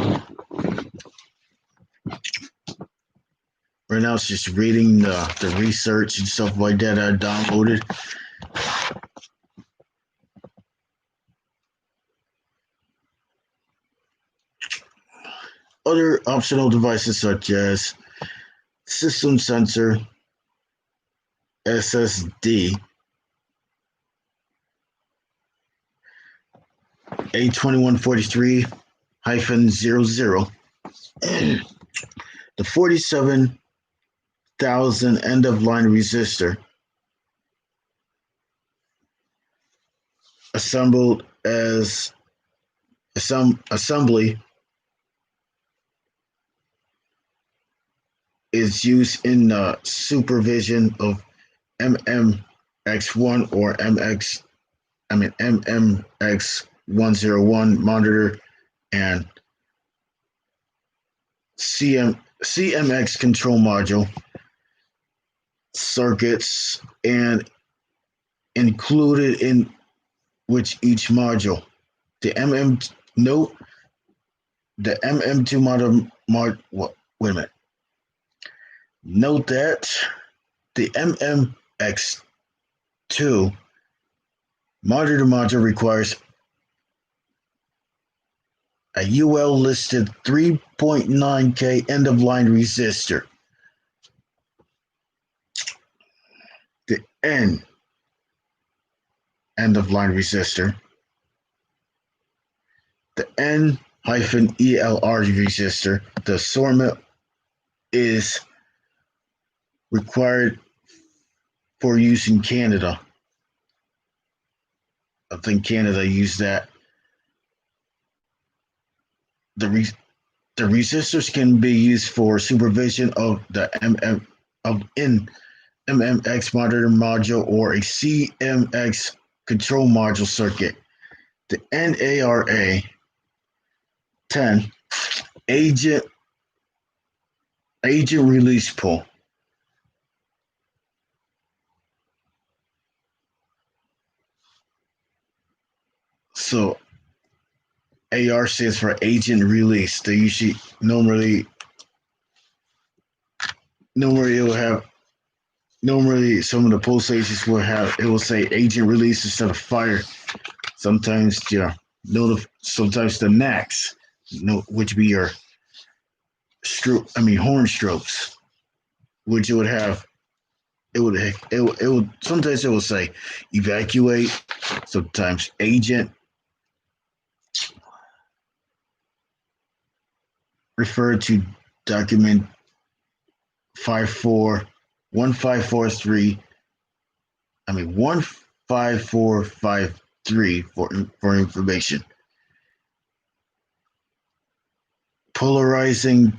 Right now it's just reading the research and stuff like that I downloaded. Other optional devices such as system sensor, SSD, A2143-00, the 47,000 end-of-line resistor, assembled as assembly is used in the supervision of MMX1 or MMX101 monitor and CMX control module circuits and included in which each module. The note the MM2 wait a minute. Note that the MMX2 monitor module requires a UL listed 3.9K end of line resistor. The end of line resistor. The N-ELR resistor. The assortment is required for use in Canada. I think Canada used that. The resistors can be used for supervision of the MMX monitor module or a CMX control module circuit. The NARA 10 agent release pull. So AR stands for agent release. They usually normally some of the pull stations will say agent release instead of fire. Sometimes sometimes the NACs, which be your horn strokes, which it would sometimes it will say evacuate, sometimes agent, refer to document 15453 for information. Polarizing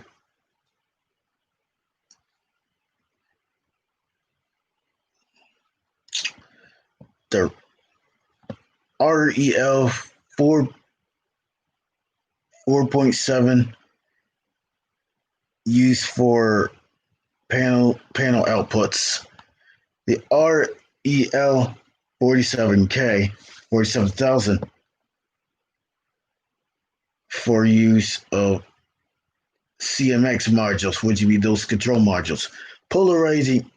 the REL 4.7 used for panel outputs. The REL 47,000 for use of CMX modules, which would be those control modules. Polarizing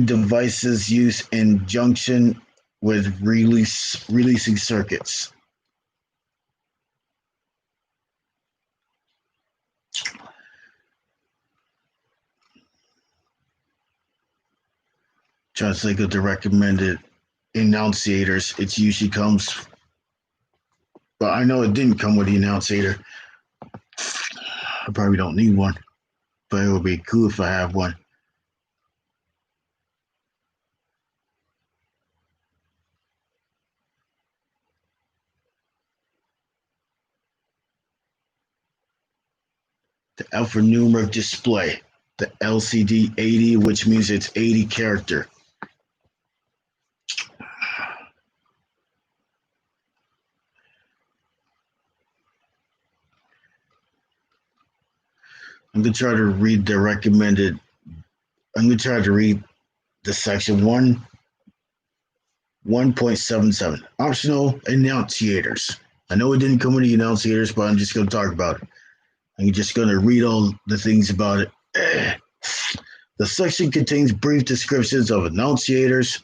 devices used in junction with releasing circuits. Trying to think of the recommended enunciators. It usually comes, but I know it didn't come with the enunciator. I probably don't need one, but it would be cool if I have one. The alphanumeric display, the LCD 80, which means it's 80 character. I'm going to try to read the recommended. I'm going to try to read the section 1.77. Optional enunciators. I know it didn't come with the enunciators, but I'm just going to talk about it. I'm just going to read all the things about it. The section contains brief descriptions of enunciators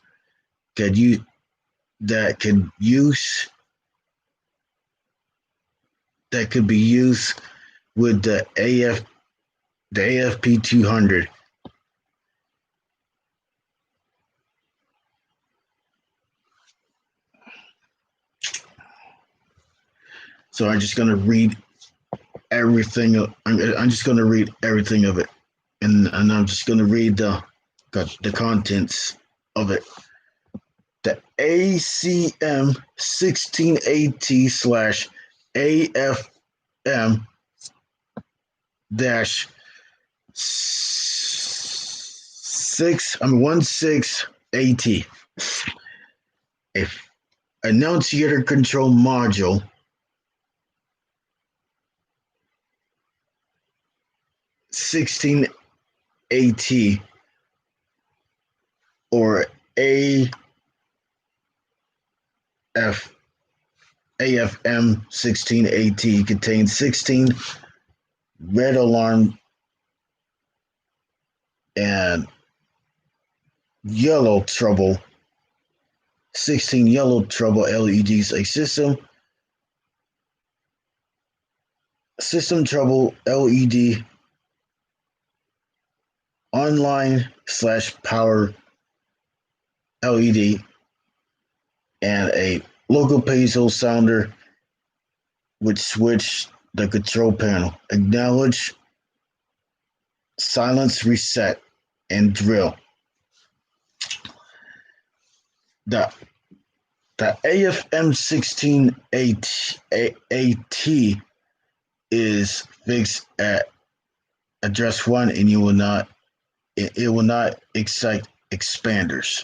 that could be used with the AFP 200. So I'm just going to read everything. I'm just going to read everything of it, and I'm just going to read the contents of it. The ACM 16AT/AFM 16AT, a annunciator control module, 16AT, or AF AFM 16AT contains 16 red alarm and yellow trouble 16 yellow trouble LEDs. A system trouble LED online / power LED, and a local piezo sounder which switch the control panel. Acknowledge, silence, reset, and drill. The AFM 16AT is fixed at address 1, and it will not excite expanders.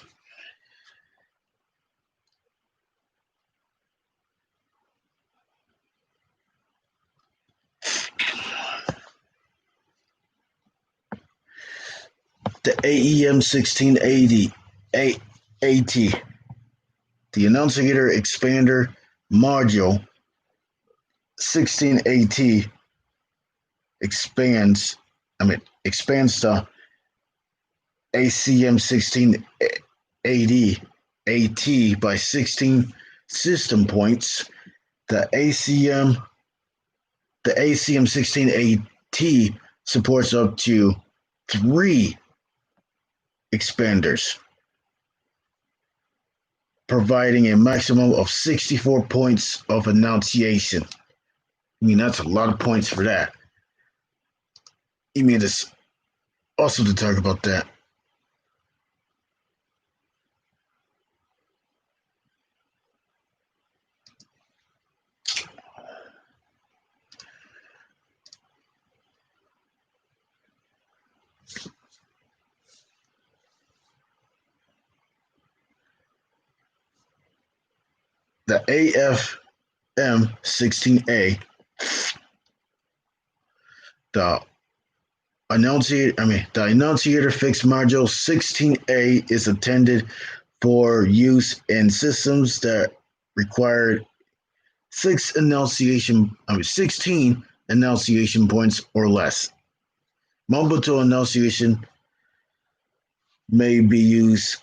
The AEM 1680 AT, the annunciator expander module 16AT expands the ACM 1680 AT by 16 system points. The ACM 16 AT supports up to 3 expanders, providing a maximum of 64 points of annunciation. I mean, that's a lot of points for that. You mean it's awesome to talk about that. The AFM 16A, the annunciator fixed module 16A is intended for use in systems that require 16 annunciation points or less. Multiple annunciation may be used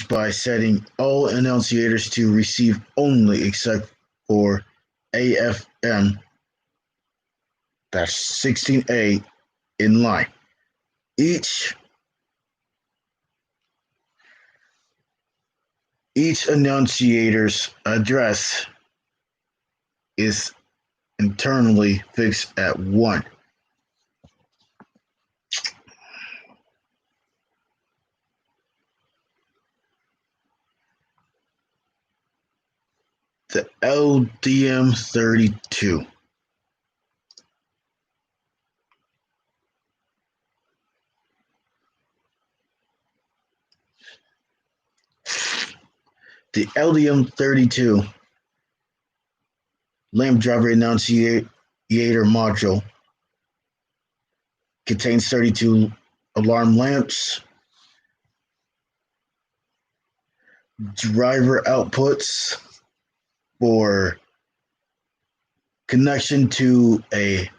by setting all annunciators to receive only except for AFM, that's 16A, in line. Each annunciator's address is internally fixed at 1. The LDM 32. The LDM 32 lamp driver annunciator module contains 32 alarm lamps, driver outputs for connection to a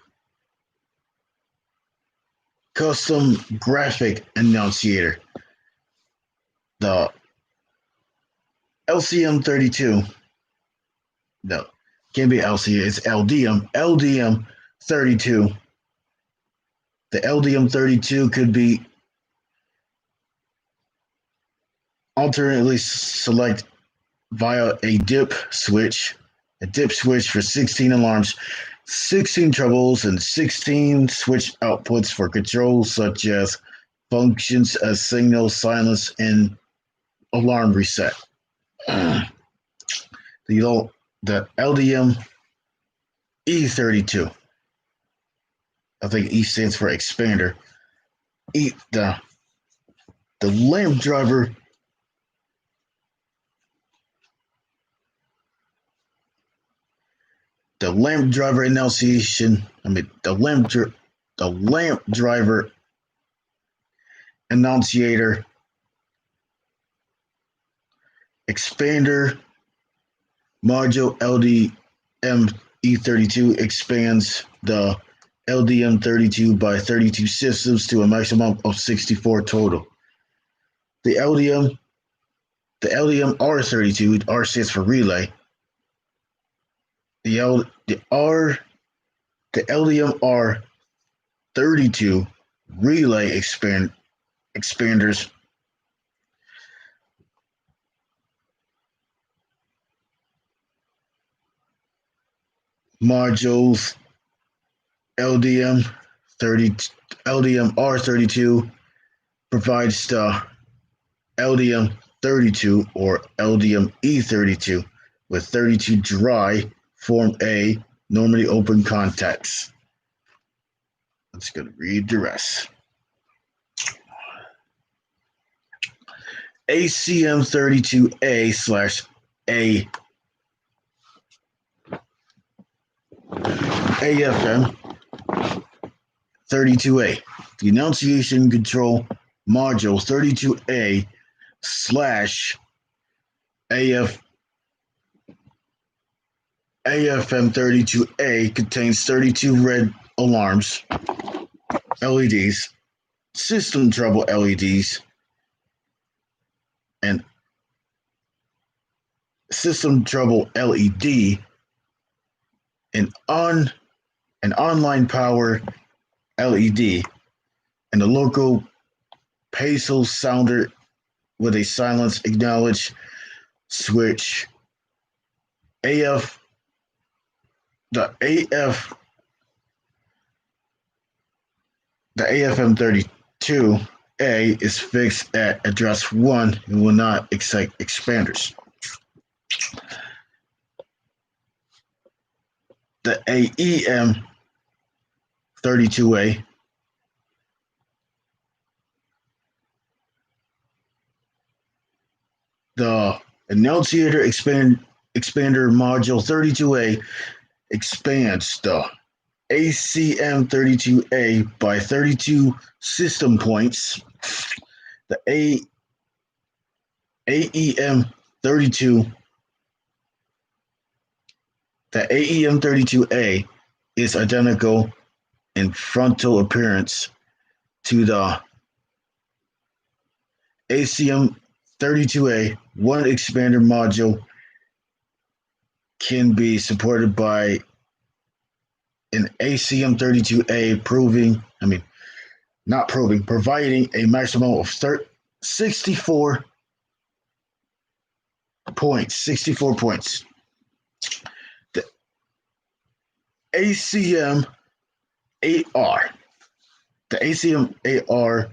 custom graphic annunciator. The LCM 32, no, can't be LCM, it's LDM 32. The LDM 32 could be alternately select via a dip switch for 16 alarms, 16 troubles, and 16 switch outputs for controls such as functions as signal, silence, and alarm reset. The LDM E32 I think E stands for expander. The lamp driver. The lamp driver enunciation. The lamp driver enunciator expander module LDM E32 expands the LDM32 by 32 systems to a maximum of 64 total. The LDM R32, R stands for relay. The LDM R32 relay expanders modules LDM R32 provides the LDM 32 or LDM E32 with 32 dry form A normally open contacts. I'm just going to read the rest. ACM32A/A AFM 32A. The Enunciation Control Module 32A slash AFM 32A contains 32 red alarms, LEDs, system trouble LEDs, and system trouble LED, an online power LED, and a local PASO sounder with a silence acknowledge switch. The AFM 32A is fixed at address 1 and will not excite expanders. The AEM 32A the Annunciator Expander Module 32A expands the ACM 32A by 32 system points. The AEM 32 The AEM 32A is identical in frontal appearance to the ACM 32A. One expander module can be supported by an ACM 32A providing a maximum of 64 points. 64 points. The ACM 8R. The ACM 8R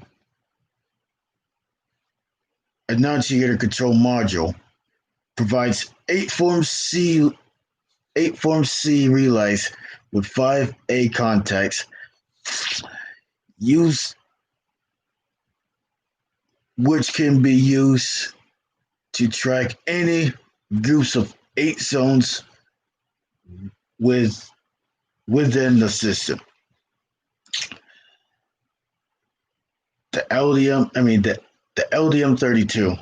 Annunciator Control Module provides 8 Form C relays with 5 A contacts which can be used to track any groups of 8 zones within the system. The LDM 32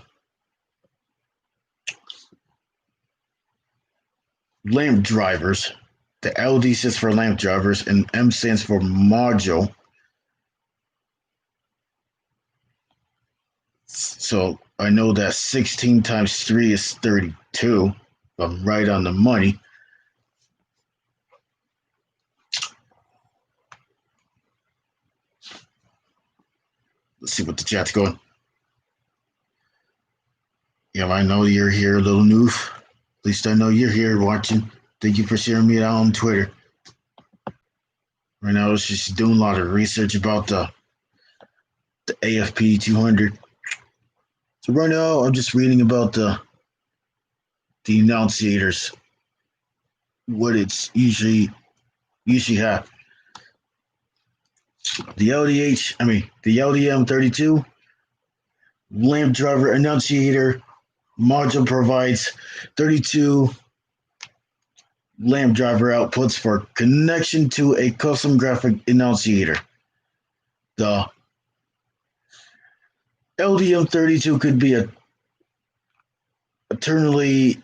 lamp drivers. The LD stands for lamp drivers and M stands for module. So I know that 16 times 3 is 32. I'm right on the money. Let's see what the chat's going. Yeah, I know you're here, little noof. At least I know you're here watching. Thank you for sharing me out on Twitter. Right now, I was just doing a lot of research about the AFP 200. So right now, I'm just reading about the enunciators, what it's usually have. The the LDM32 lamp driver annunciator module provides 32 lamp driver outputs for connection to a custom graphic annunciator. The LDM32 could be eternally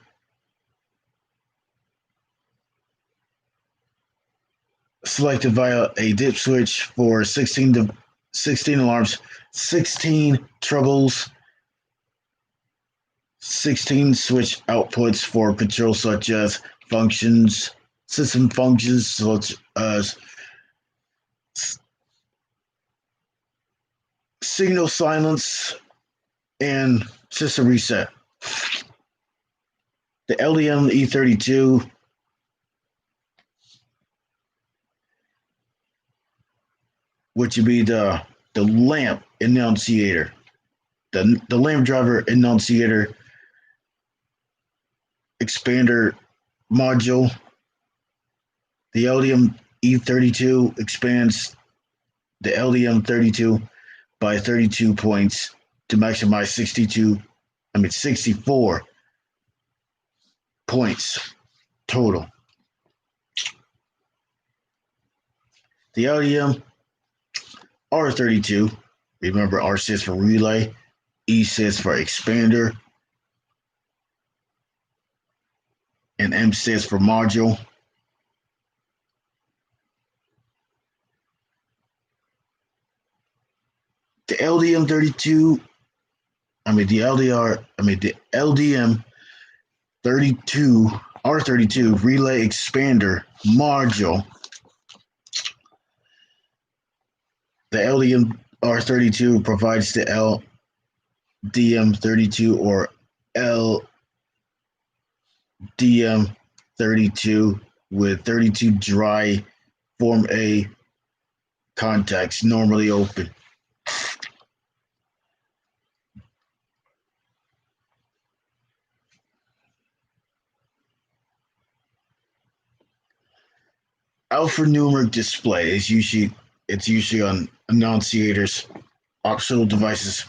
selected via a dip switch for 16 alarms, 16 trebles, 16 switch outputs for control such as system functions such as signal silence and system reset. The LDM E32 which would be the lamp annunciator, the lamp driver annunciator expander module. The LDM E32 expands the LDM32 by 32 points to maximize 64 points total. The LDM R32, remember R stands for relay, E stands for expander, and M stands for module. The LDM32, the LDM 32 R32 relay expander module. The LDM R32 provides the LDM32 or LDM32 with 32 dry Form A contacts normally open. Alphanumeric display is usually on annunciators, optional devices.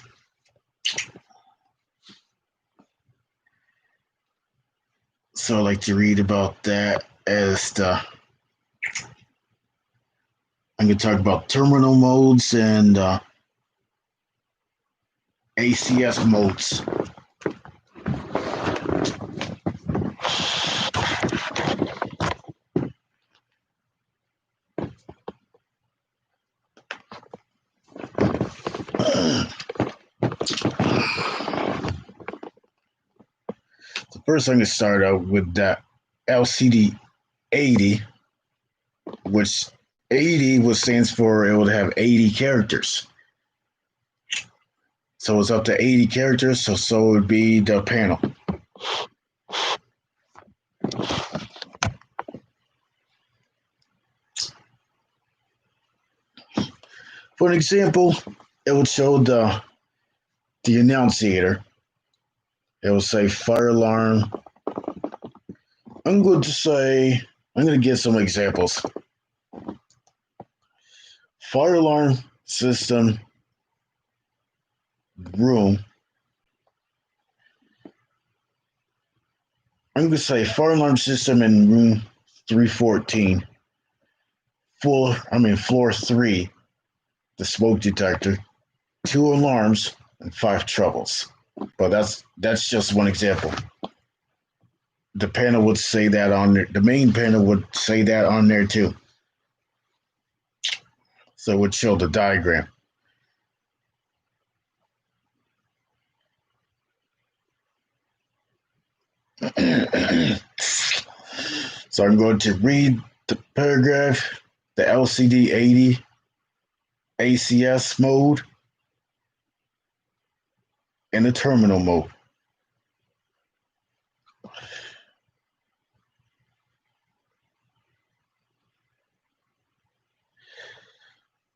So I like to read about that I'm going to talk about terminal modes and ACS modes. First, I'm going to start out with that LCD 80, which 80 stands for it would have 80 characters. So it's up to 80 characters, so it would be the panel. For an example, it would show the annunciator. It will say fire alarm. I'm going to give some examples. Fire alarm system room. I'm going to say fire alarm system in room 314. Floor 3, the smoke detector, 2 alarms, and 5 troubles. But that's just one example. The panel would say that on there. The main panel would say that on there too. So it would show the diagram. So I'm going to read the paragraph, the LCD 80 ACS mode, and the terminal mode.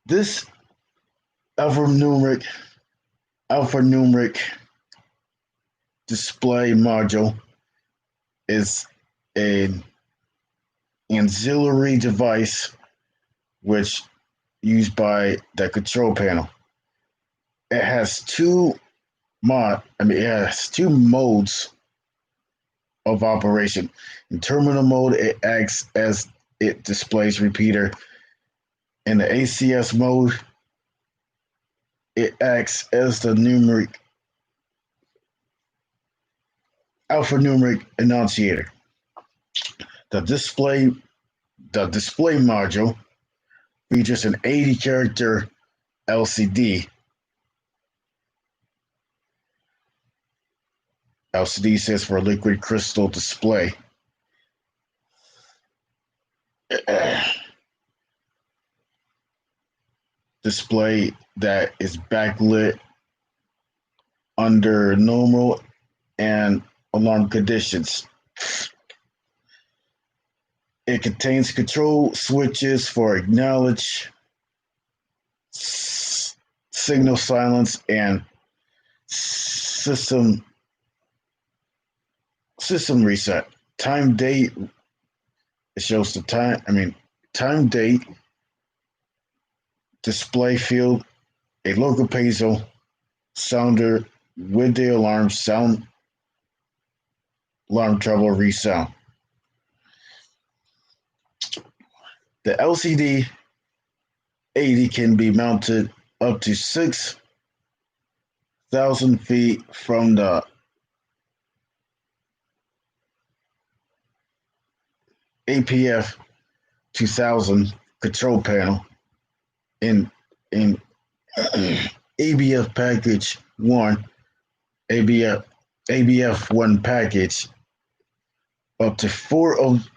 This alphanumeric display module is an auxiliary device which used by the control panel. It has it has two modes of operation. In terminal mode, it acts as it displays repeater. In the ACS mode, it acts as the alphanumeric annunciator. The display the display module features an 80 character LCD. LCD stands for liquid crystal display. Display that is backlit under normal and alarm conditions. It contains control switches for acknowledge, signal silence, and system reset. Time date. It shows the time. Time date. Display field. A local piezo sounder with the alarm sound. Alarm trouble resound. The LCD 80 can be mounted up to 6,000 feet from the APF 2000 control panel in ABF package 1, ABF 1 package. Up to four of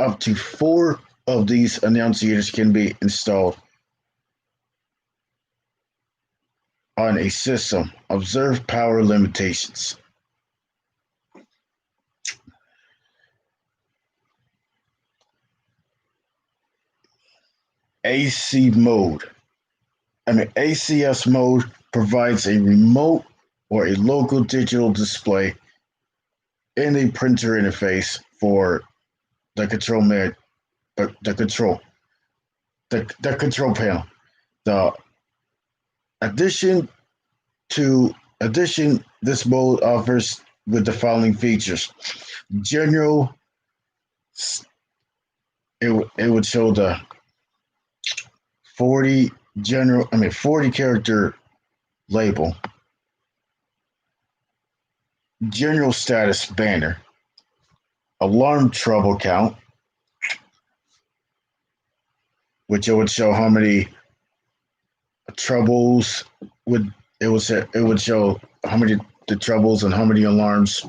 up to four of these annunciators can be installed on a system. Observe power limitations. AC mode. ACS mode provides a remote or a local digital display in a printer interface for the control the control panel. The addition, this mode offers with the following features. General, it would show the 40 character label. General status banner. Alarm trouble count, which it would show how many troubles it would show how many the troubles and how many alarms.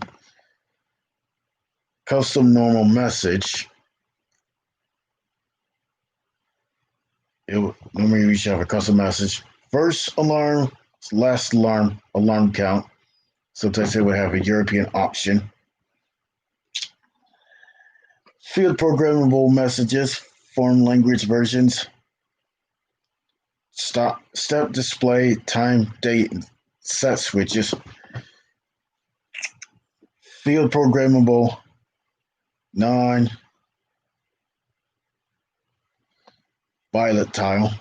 Custom normal message. Normally we should have a custom message. First alarm, last alarm, alarm count. Sometimes it would have a European option. Field programmable messages, foreign language versions. Step display, time, date, and set switches. Field programmable, non volatile.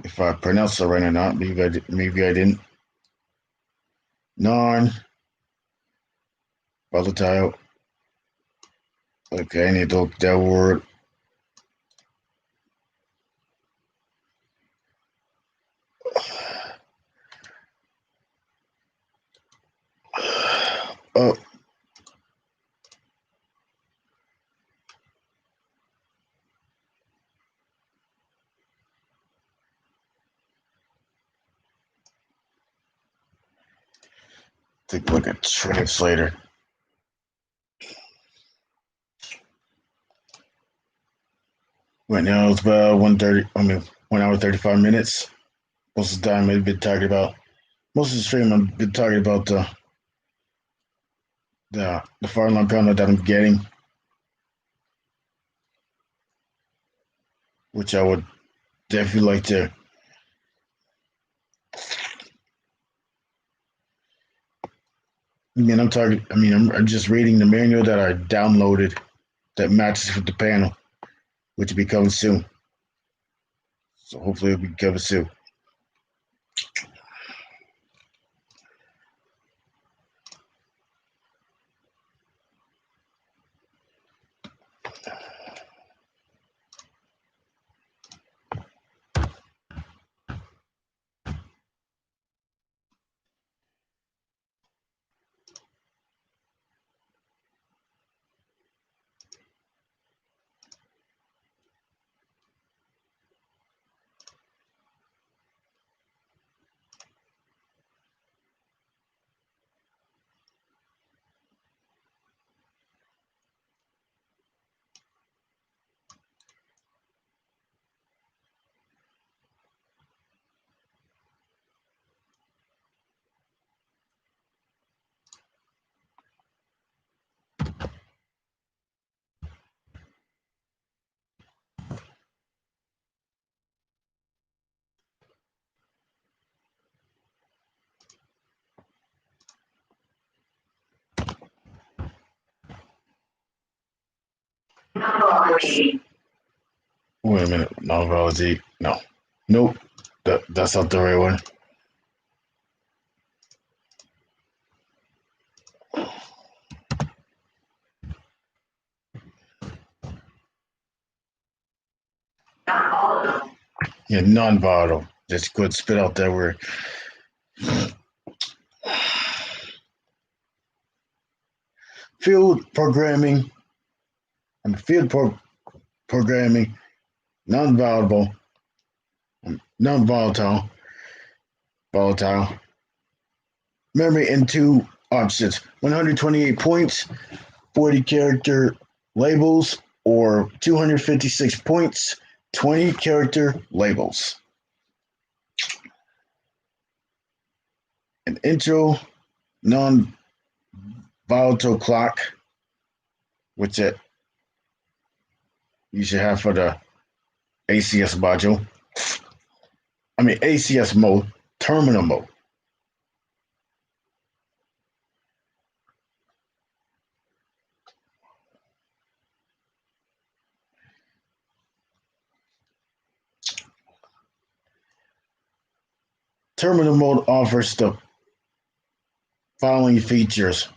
If I pronounced it right or not, maybe I didn't. Non volatile. Okay, I need to look that word. Oh. Take a look at translator. Right now it's about 1 hour 35 minutes. Most of the time I've been talking about most of the stream I've been talking about the fire alarm panel that I'm getting, which I would definitely like to I mean, I'm talking. I mean, I'm just reading the manual that I downloaded that matches with the panel, which will be coming soon. So hopefully it'll be coming soon. Wait a minute. Non-validity. No. Nope. That's not the right one. Yeah, non-volatile. Just go and spit out that word. Field programming. Programming. Non-volatile. Non-volatile. Volatile. Memory in two options: 128 points, 40 character labels, or 256 points, 20 character labels. An intro non volatile clock, which you should have for the ACS module. I mean, ACS mode, terminal mode. Terminal mode offers the following features: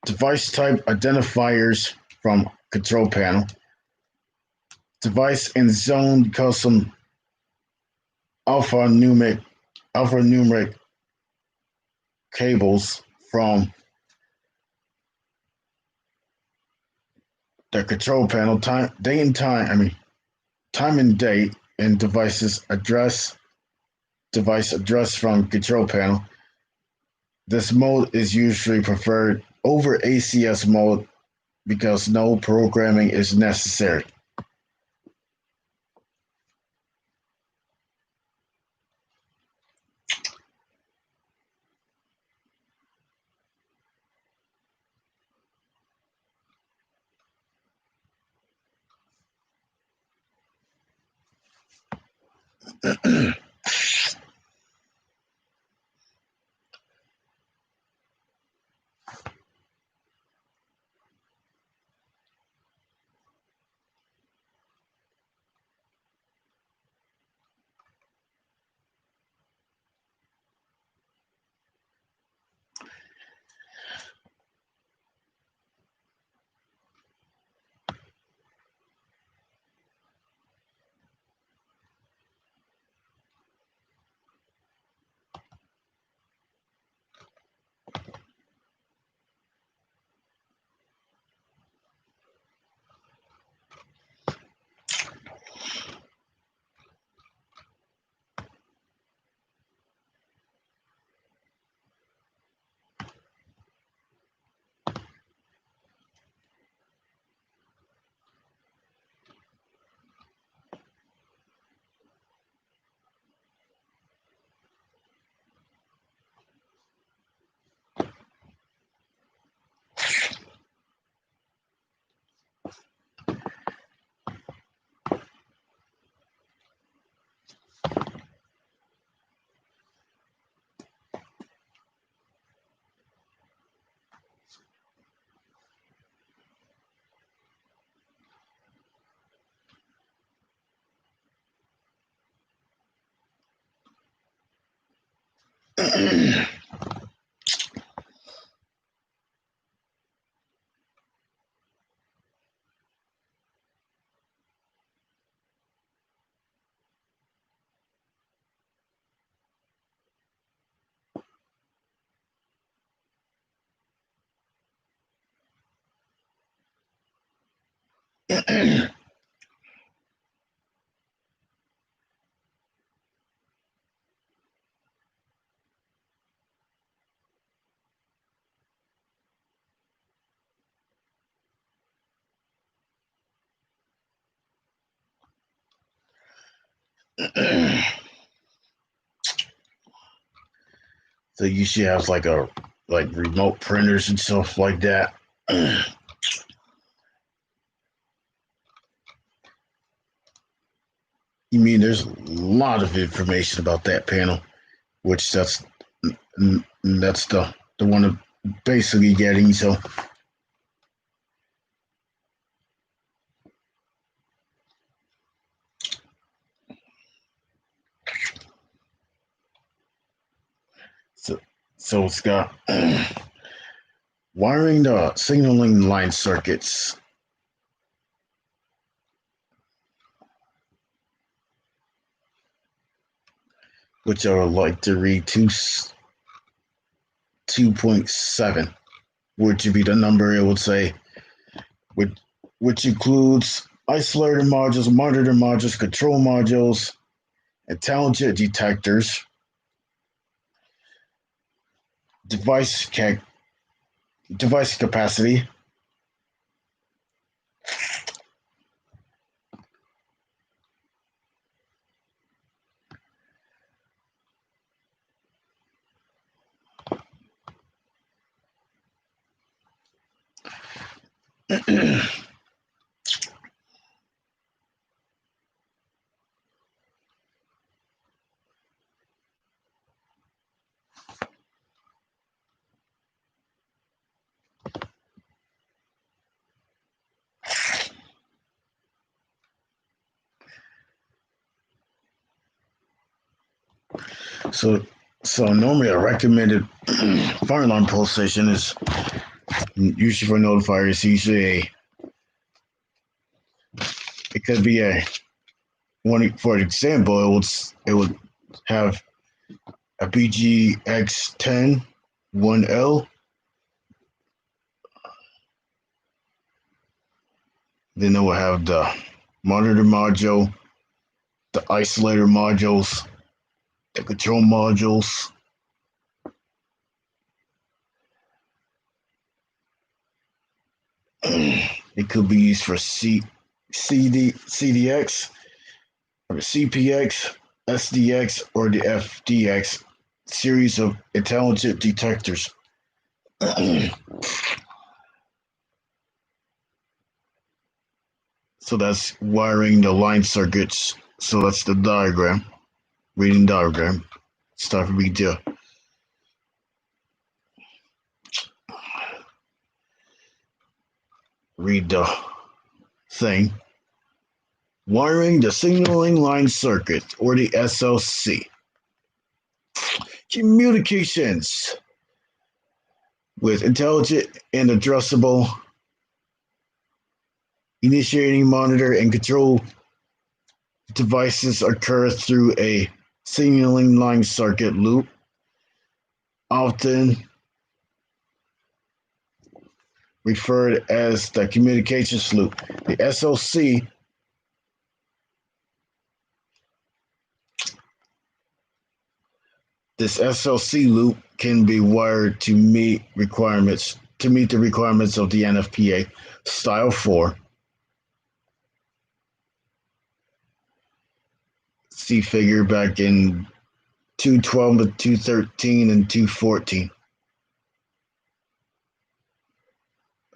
device type identifiers from control panel, device and zone custom alphanumeric cables from the control panel, time and date, and device address from control panel. This mode is usually preferred over ACS mode because no programming is necessary. So you should have like remote printers and stuff like that. You mean there's a lot of information about that panel, which that's the one I'm basically getting. So so it's got wiring the signaling line circuits, which are like to read 2.7, which would be the number it would say, which, which includes isolator modules, monitor modules, control modules, intelligent detectors, device device capacity, so so normally a recommended fire alarm pulsation is usually for notifiers. Usually it could be a one. For example, it would have a BGX10 1L. Then it will have the monitor module, the isolator modules, the control modules. It could be used for CDX, or the CPX, SDX, or the FDX series of intelligent detectors. So that's wiring the line circuits. So that's the diagram, reading diagram. Start to read the thing. Wiring the signaling line circuit, or the SLC. Communications with intelligent and addressable initiating, monitor, and control devices occur through a signaling line circuit loop, often referred as the communications loop. The SLC This SLC loop can be wired to meet the requirements of the NFPA Style 4. See figure back in 212 to 213 and 214.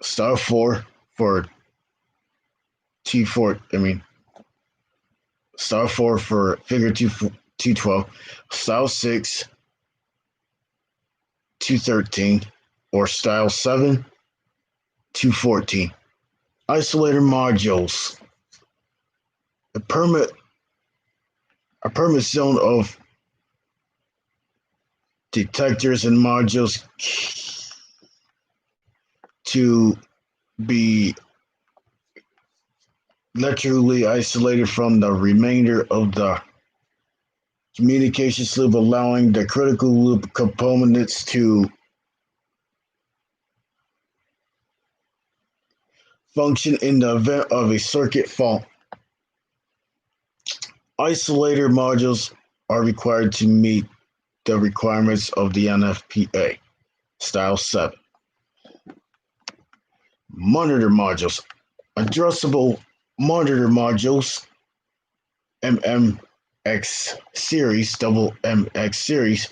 Style 4 for T4, Style 4 for figure 212, Style 6, 213, or Style 7, 214. Isolator modules. A permit zone of detectors and modules to be electrically isolated from the remainder of the communications loop, allowing the critical loop components to function in the event of a circuit fault. Isolator modules are required to meet the requirements of the NFPA Style 7. Monitor modules. Addressable monitor modules, MMX series, double MX series,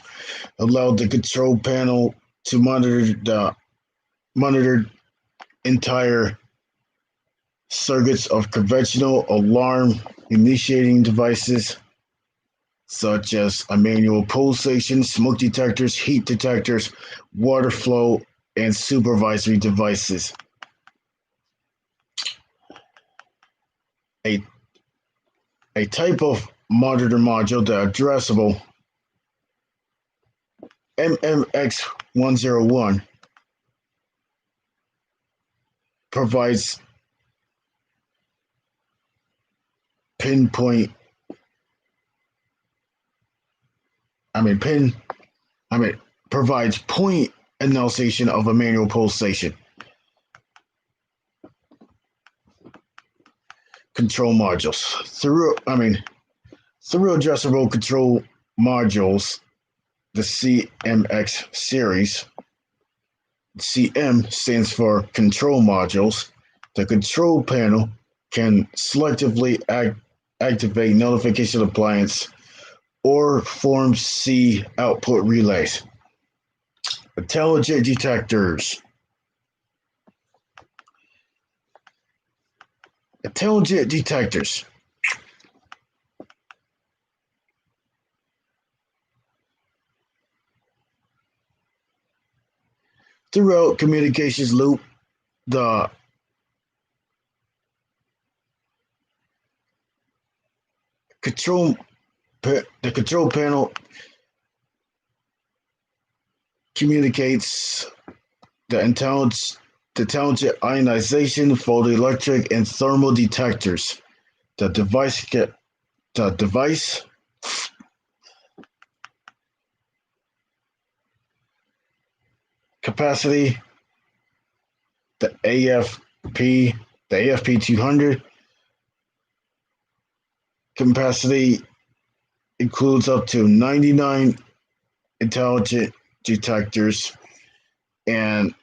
allow the control panel to monitor entire circuits of conventional alarm initiating devices such as a manual pull station, smoke detectors, heat detectors, water flow, and supervisory devices. A type of monitor module, the addressable MMX101, provides pinpoint provides point annulation of a manual pull station. Control modules. Through addressable control modules, the CMX series, CM stands for control modules. The control panel can selectively activate notification appliance or form C output relays. Intelligent detectors. Intelligent detectors. Throughout communications loop, the control panel communicates the intelligent ionization, photoelectric, and thermal detectors. The device capacity, the AFP 200 capacity includes up to 99 intelligent detectors and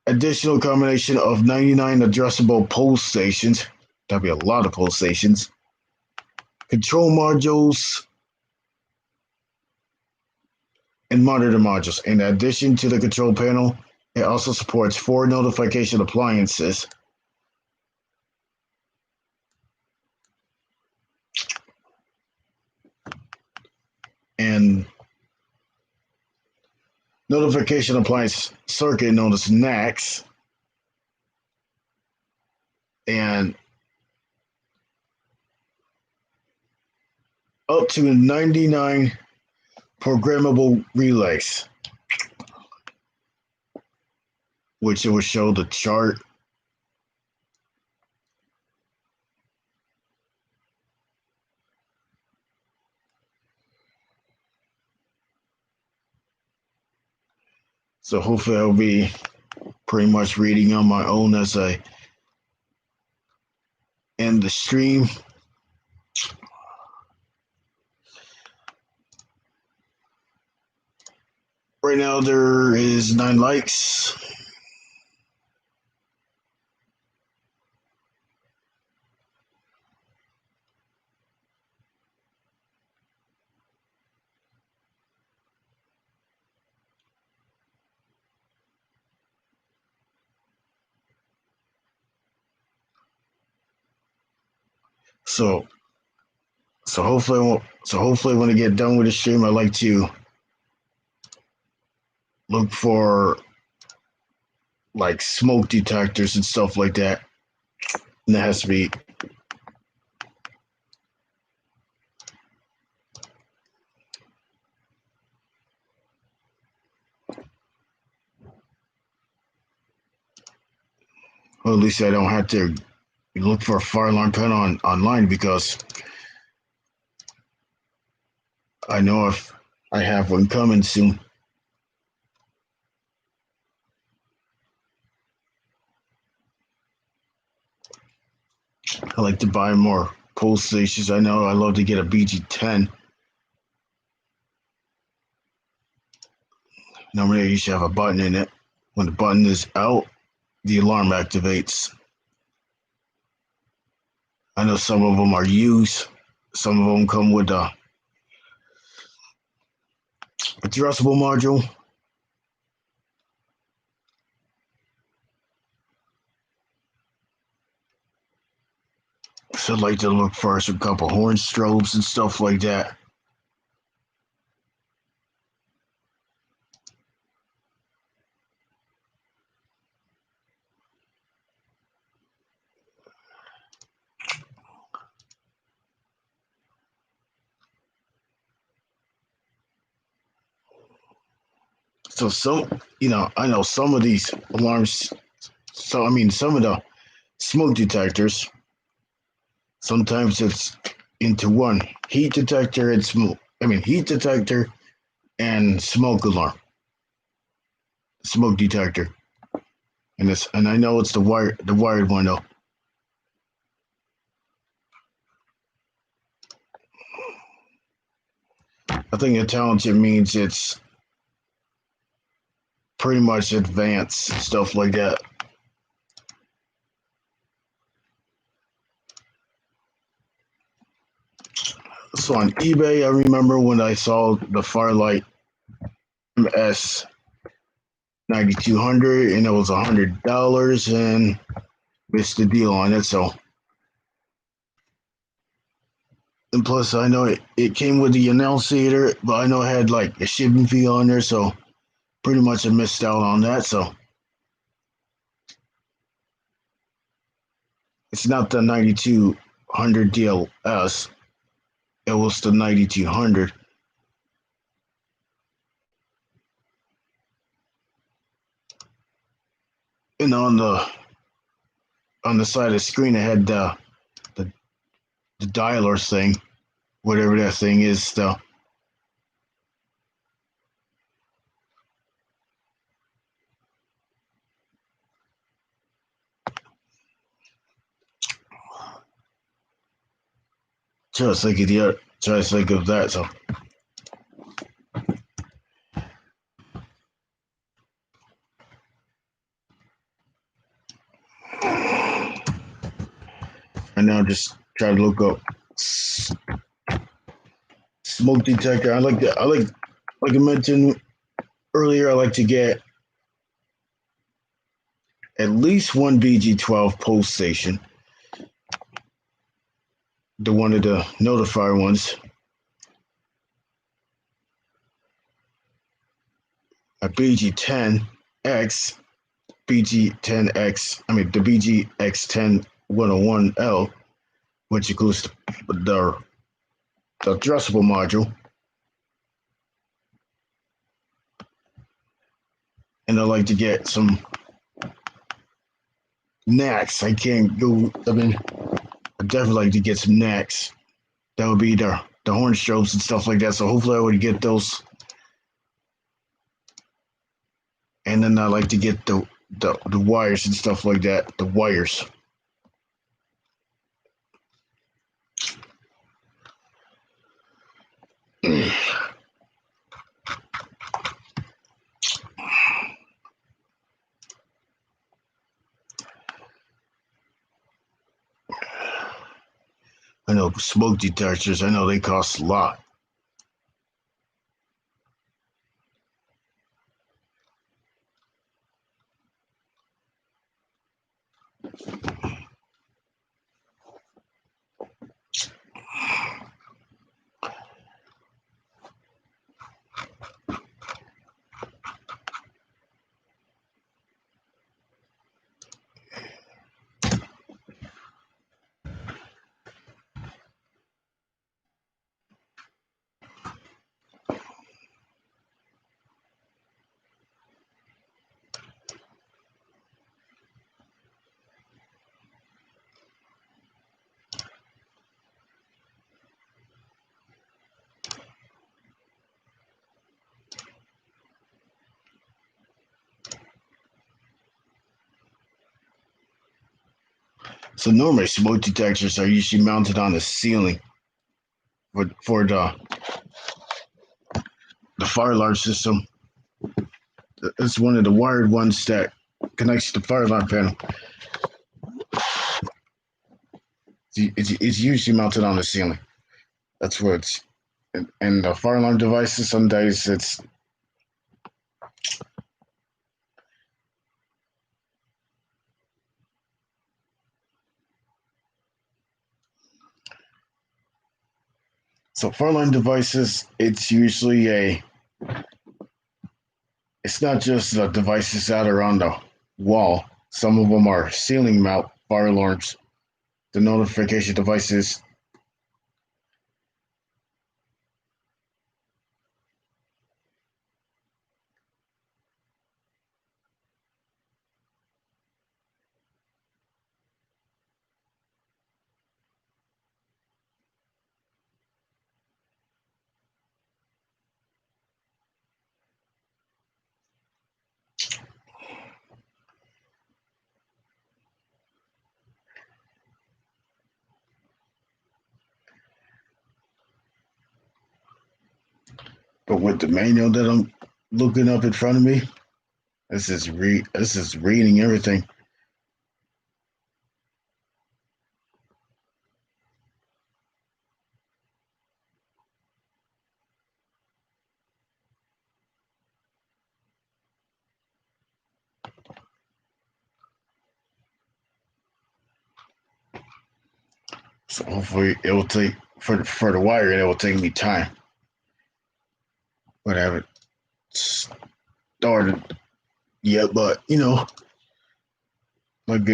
additional combination of 99 addressable pull stations. That'd be a lot of pull stations. Control modules and monitor modules. In addition to the control panel, it also supports 4 notification appliances. And notification appliance circuit known as NACS. And up to 99 programmable relays, which it will show the chart. So hopefully I'll be pretty much reading on my own as I end the stream. Right now there is 9 likes. So hopefully when I get done with the stream, I like to look for like smoke detectors and stuff like that. And that has to be Well, at least I don't have to look for a fire alarm pen online because I know if I have one coming soon. I like to buy more pull stations. I know I love to get a BG10. Normally, you should have a button in it. When the button is out, the alarm activates. I know some of them are used. Some of them come with a addressable module. So I like to look for a couple horn strobes and stuff like that. So I know some of these alarms. So I mean, some of the smoke detectors. Sometimes it's into one heat detector and smoke. I mean, heat detector and smoke alarm, smoke detector, and I know it's the wired one though. I think intelligent means it's pretty much advanced stuff like that. So on eBay, I remember when I saw the Firelight MS 9200 and it was $100 and missed the deal on it. So, and plus I know it came with the annunciator, but I know it had like a shipping fee on there. So pretty much I missed out on that. So it's not the 9200 DLS. It was the 9200. And on the side of the screen, it had the, the dialer thing, whatever that thing is. Just think of try to think of that. So I now just try to look up smoke detector. I like that. Like I mentioned earlier. I like to get at least one BG12 post station. The one of the notifier ones. A BG10X, BG10X. I mean the BGX10 101L, which includes the addressable module. And I like to get some NACs. I can't go. I mean, I definitely like to get some NACs. That would be the horn strobes and stuff like that. So hopefully I would get those. And then I like to get the wires and stuff like that. The wires. I know smoke detectors. I know they cost a lot. So normally smoke detectors are usually mounted on the ceiling for the fire alarm system. It's one of the wired ones that connects to the fire alarm panel. It's usually mounted on the ceiling. That's where it's. And the fire alarm devices, some days it's. So fire alarm devices, it's usually a. It's not just the devices that are on the wall. Some of them are ceiling mount fire alarms. The notification devices. But with the manual that I'm looking up in front of me, this is reading everything. So hopefully it will take for the wiring. It will take me time, but I haven't started yet. But like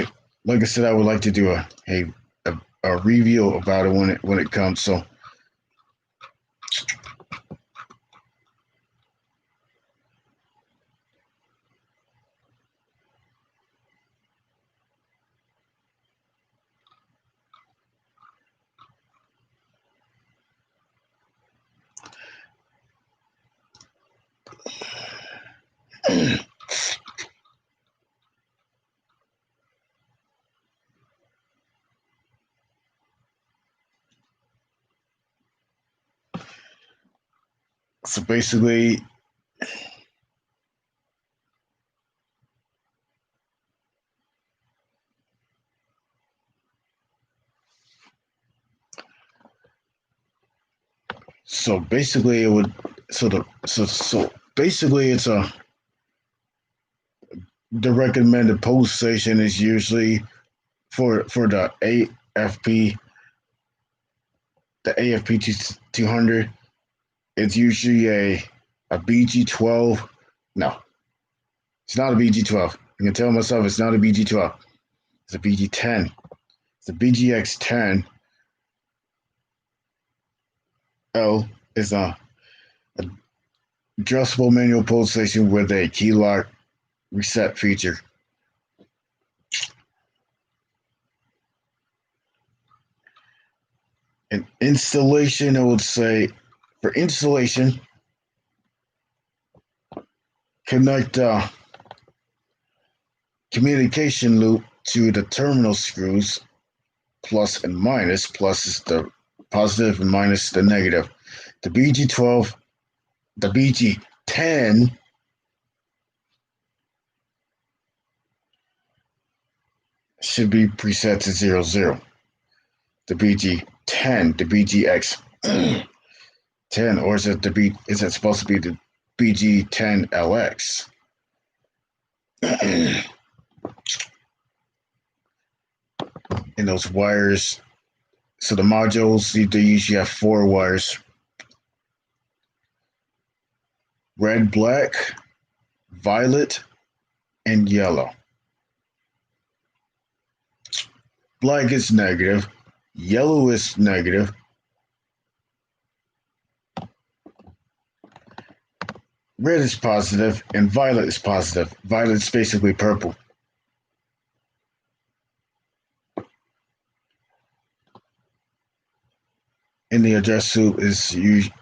like I said, I would like to do a review about it when it comes. So so basically, so basically it would so basically it's a the recommended pole station is usually for the AFP the AFP 200. It's usually a BG12. No, it's not a BG12. I can tell myself it's not a BG12. It's a BG10. It's a BGX10. L is a adjustable manual pole station with a key lock reset feature. And installation, I would say, for installation, connect communication loop to the terminal screws, plus and minus. Plus is the positive and minus the negative. The BG12, the BG10 should be preset to 00. The BG10, the BGX 10, or is it is it supposed to be the BG10LX? And those wires, so the modules, they usually have 4 wires: red, black, violet, and yellow. Black is negative, yellow is negative, red is positive, and violet is positive. Violet is basically purple. And the address loop is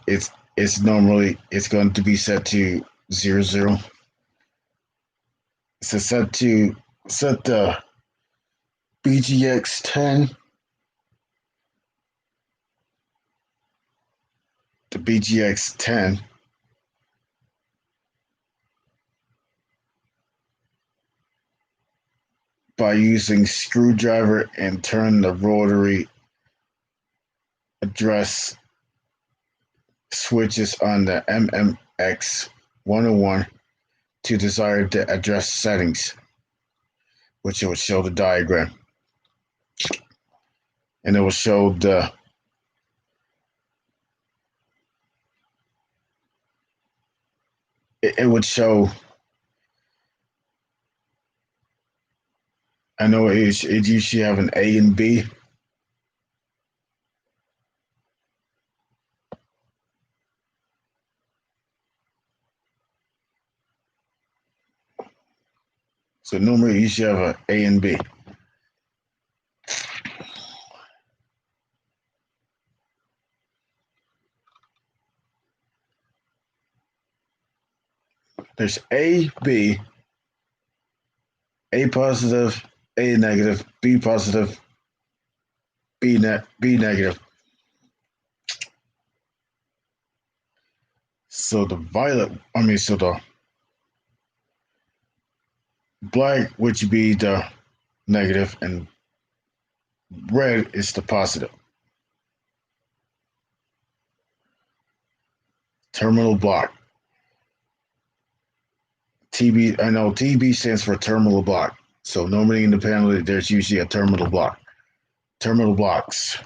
it's normally it's going to be set to 00. So set the BGX10, the BGX10 by using screwdriver and turn the rotary address switches on the MMX 101 to desired address settings, which it will show the diagram. And it will show it would show, I know it usually have an A and B. So normally you should have an A and B. There's A, B, A positive, A negative, B positive, B negative. So the black would be the negative and red is the positive. Terminal block. TB, I know TB stands for terminal block. So normally in the panel, there's usually a terminal block. Terminal blocks.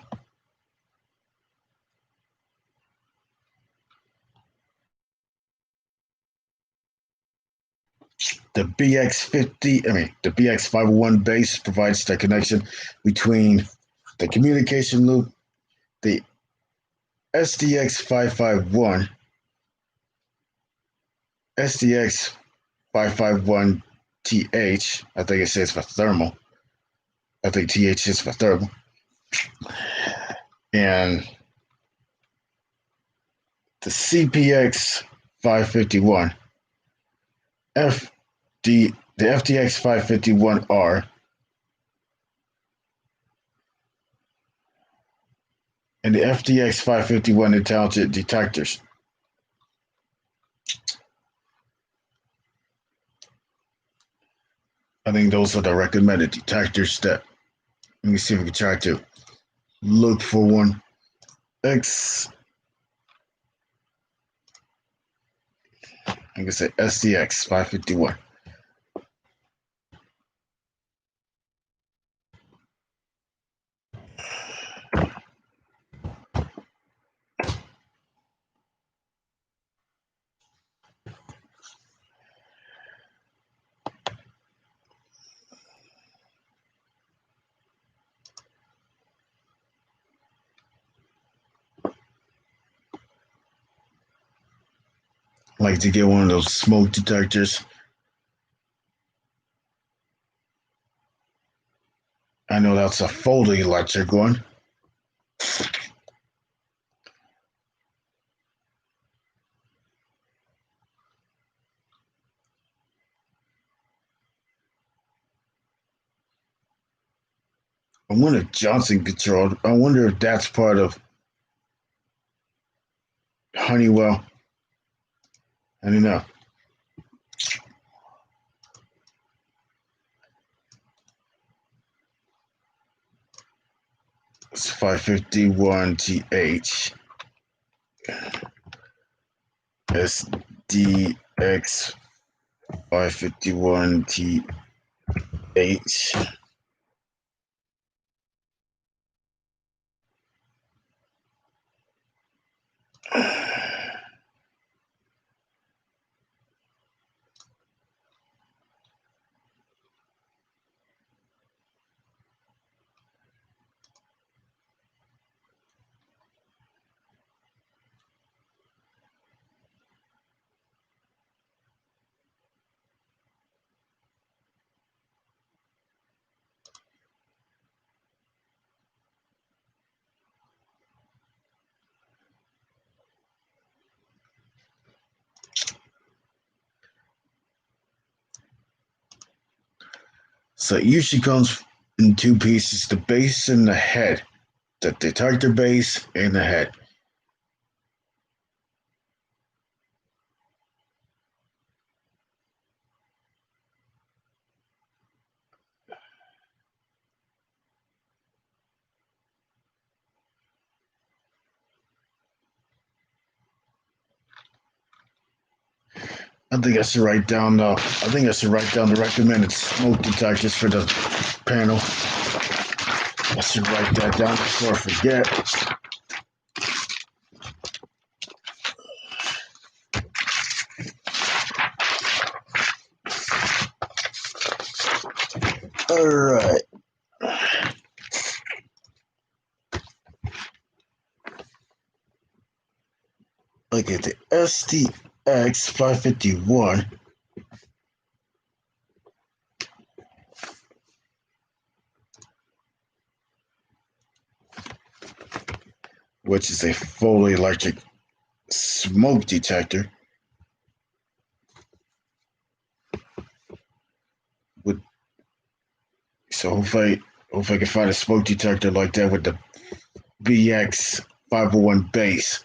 The the BX501 base provides the connection between the communication loop, the SDX551, SDX551TH, I think it says for thermal. I think TH is for thermal. And the CPX 551, the FDX 551R, and the FDX 551 intelligent detectors. I think those are the recommended detectors that, let me see if we can try to look for one. I can say SDX 551. Like to get one of those smoke detectors. I know that's a photoelectric one. I wonder if Johnson controlled. I wonder if that's part of Honeywell. I don't know. It's 551TH. SDX 551TH. So it usually comes in two pieces: the base and the head. The detector base and the head. I think I should write down the. I think I should write down the recommended smoke detectors for the panel. I should write that down before I forget. All right. Look at the SDX 551. Which is a fully electric smoke detector with so hopefully I can find a smoke detector like that with the BX 501 base.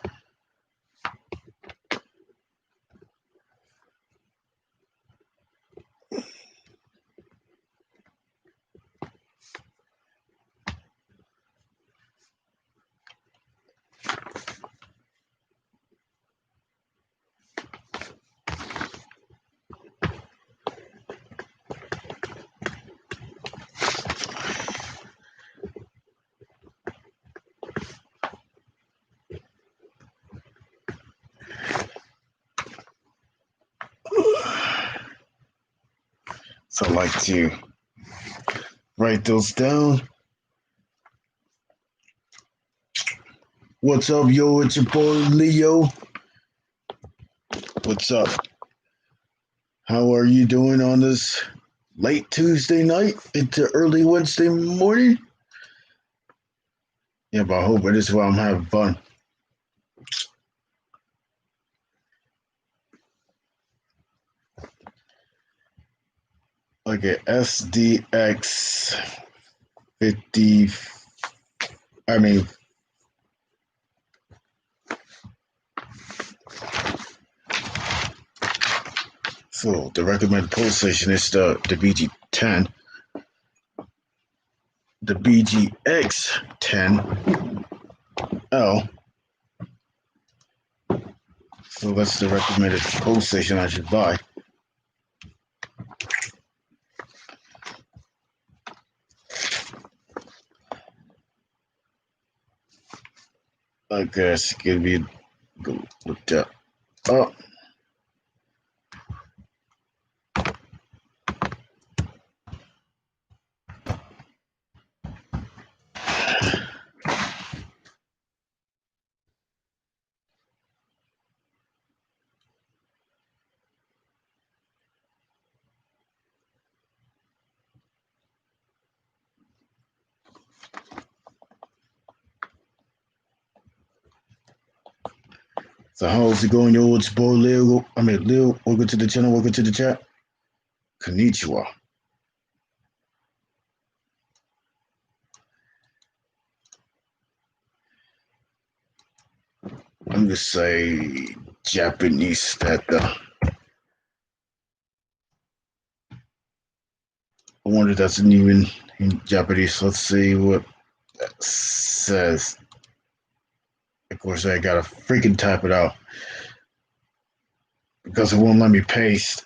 So I like to write those down. What's up, yo? It's your boy Leo. What's up? How are you doing on this late Tuesday night into early Wednesday morning? Yeah, but I hope it is while I'm having fun. Like an SDX 50. I mean, so the recommended pulse station is the BG10. The BGX10L. So that's the recommended pulse station I should buy. I guess give me go look that up. So how's it going, yo? It's boy Leo. Leo. Welcome to the channel. Welcome to the chat. Konnichiwa. I'm gonna say Japanese that I wonder if that's even in Japanese. Let's see what that says. Of course, I gotta freaking type it out because it won't let me paste.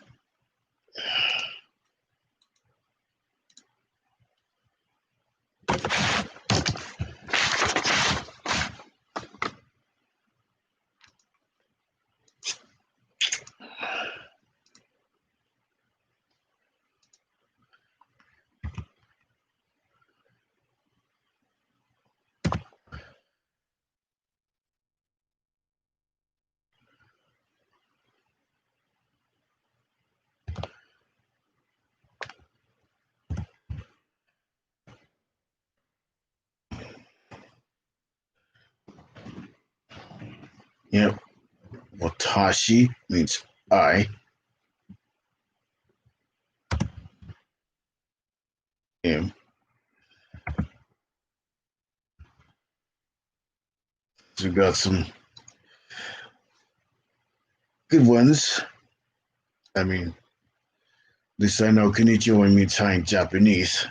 Yep. Watashi means I am. We got some good ones. I mean, at least I know konnichiwa means hi in Japanese.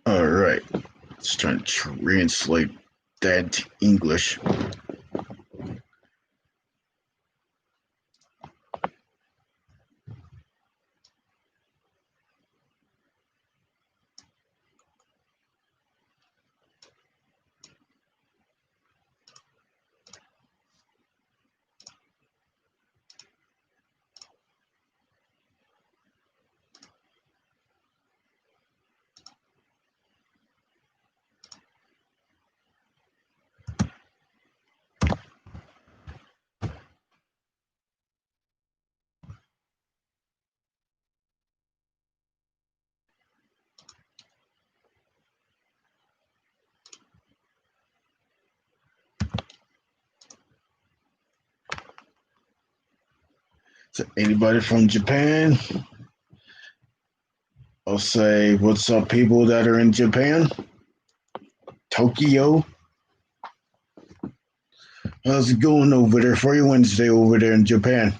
All right, let's try and translate that to English. So anybody from Japan? I'll say, what's up, people that are in Japan? Tokyo? How's it going over there for your Wednesday over there in Japan?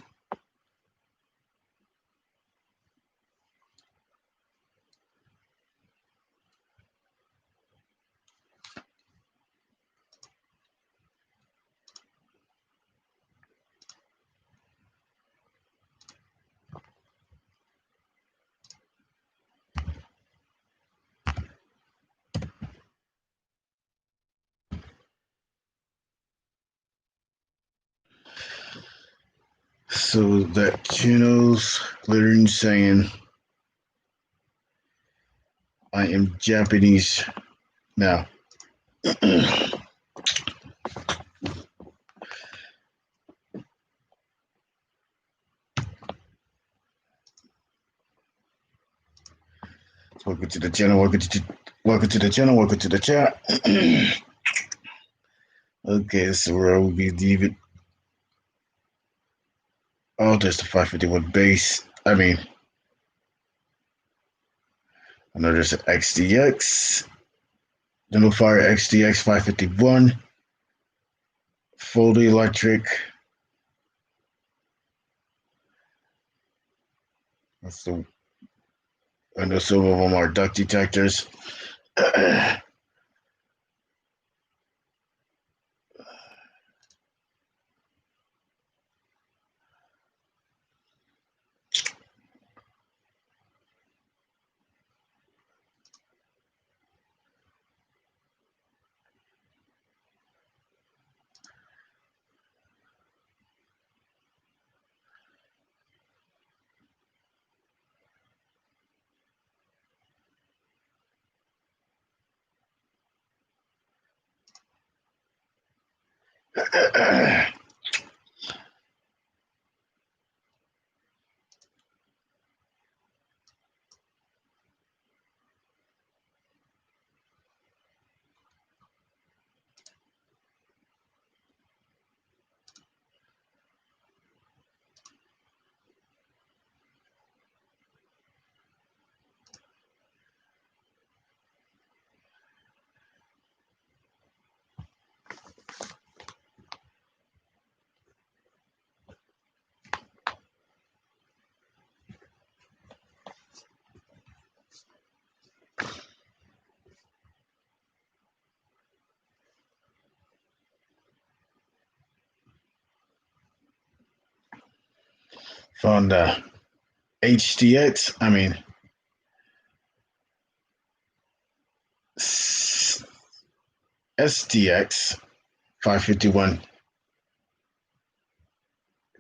So that channel's literally saying, I am Japanese now. Welcome to the channel. Welcome to the channel. Welcome to the chat. Okay, so where will be leaving? Oh, there's the 551 base. I mean, I know there's an XDX. The no fire XDX 551. Fully electric. That's the. I know some of them are duct detectors. Found HDX, SDX 551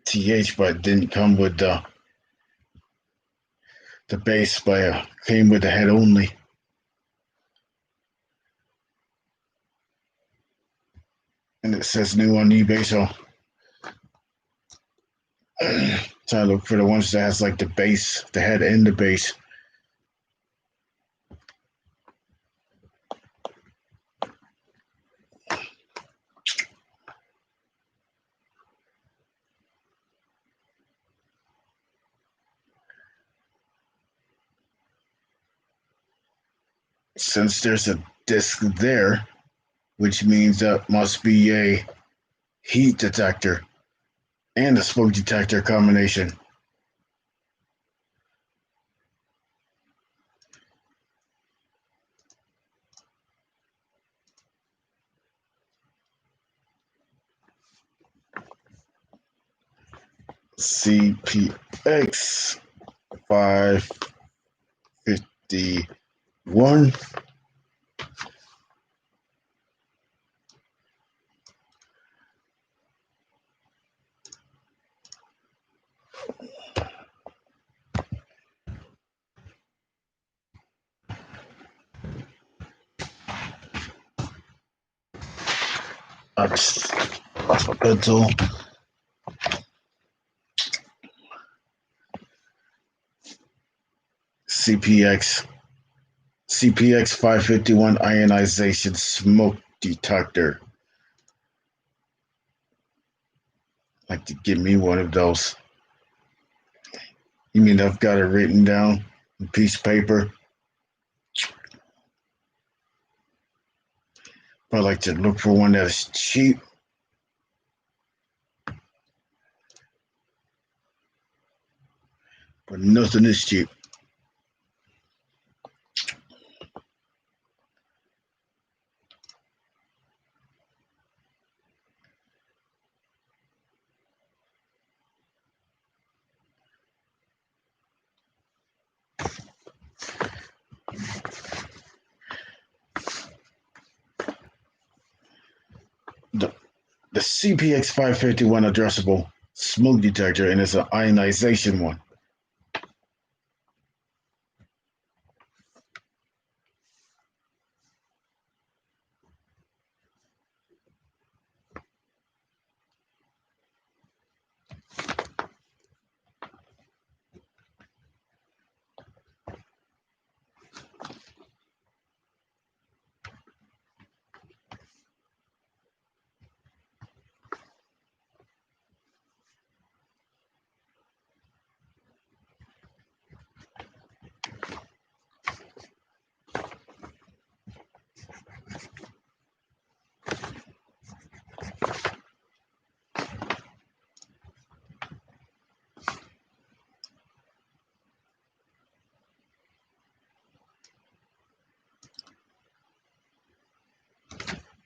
TH, but didn't come with the base, but came with the head only. And it says new on eBay, so try to look for the ones that has like the base, the head and the base. Since there's a disc there, which means that must be a heat detector and a smoke detector combination. CPX 551. Occidental. CPX 551 ionization smoke detector. Like to give me one of those. You mean I've got it written down on a piece of paper? But I like to look for one that is cheap. But nothing is cheap. The CPX 551 addressable smoke detector, and it's an ionization one.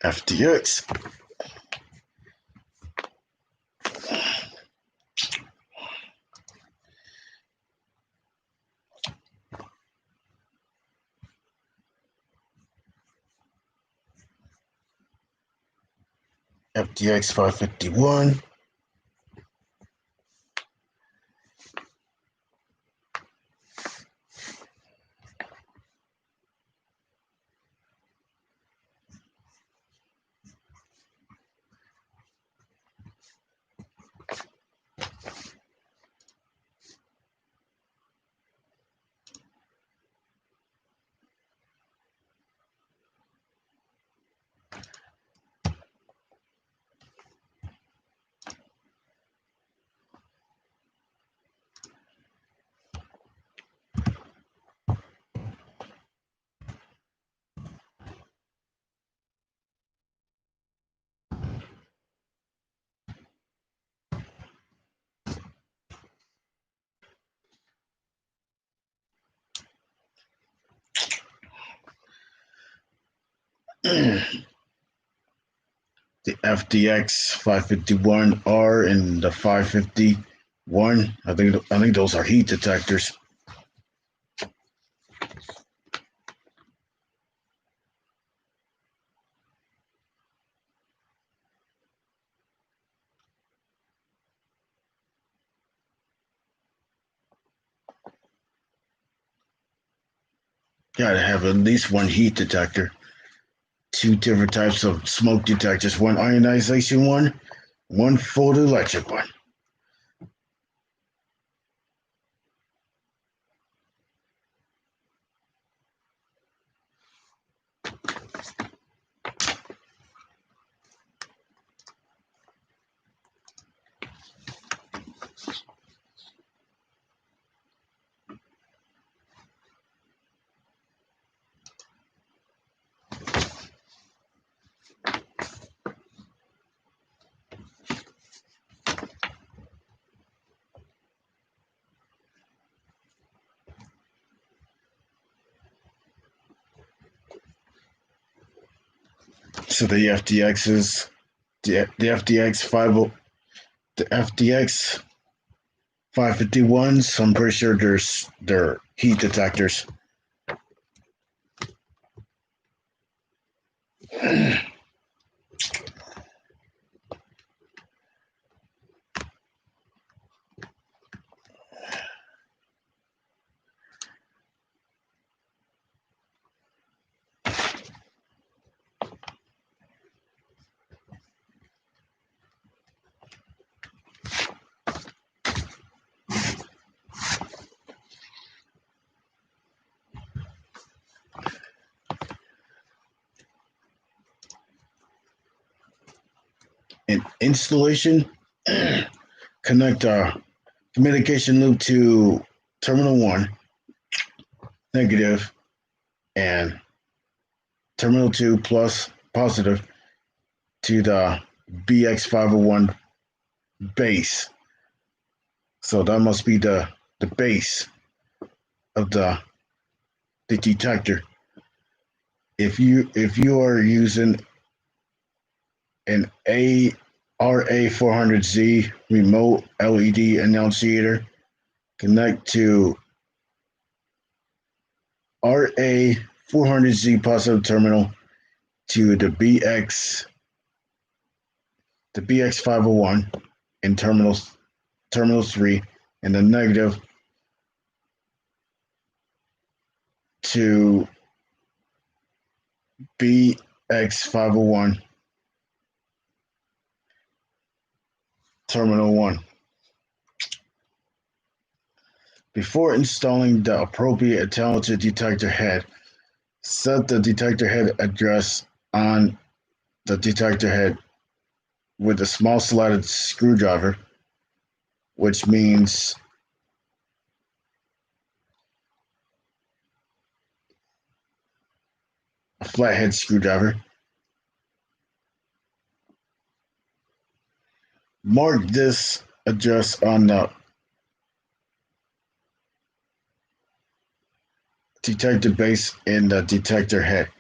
FDX. FDX 551. The FDX 551R and the 550 One, I think those are heat detectors. Gotta have at least one heat detector. Two different types of smoke detectors. One ionization one photoelectric one. So the FDXs, the FDX 50, the FDX 551s. I'm pretty sure they're heat detectors. In installation, connect a communication loop to terminal one, negative, and terminal two plus positive to the BX501 base. So that must be the base of the detector. If you are using an RA400Z remote LED annunciator, connect to RA400Z positive terminal to the BX501 in terminal 3, and the negative to BX501 terminal 1. Before installing the appropriate intelligent detector head, set the detector head address on the detector head with a small slotted screwdriver, which means a flathead screwdriver. Mark this address on the detector base in the detector head,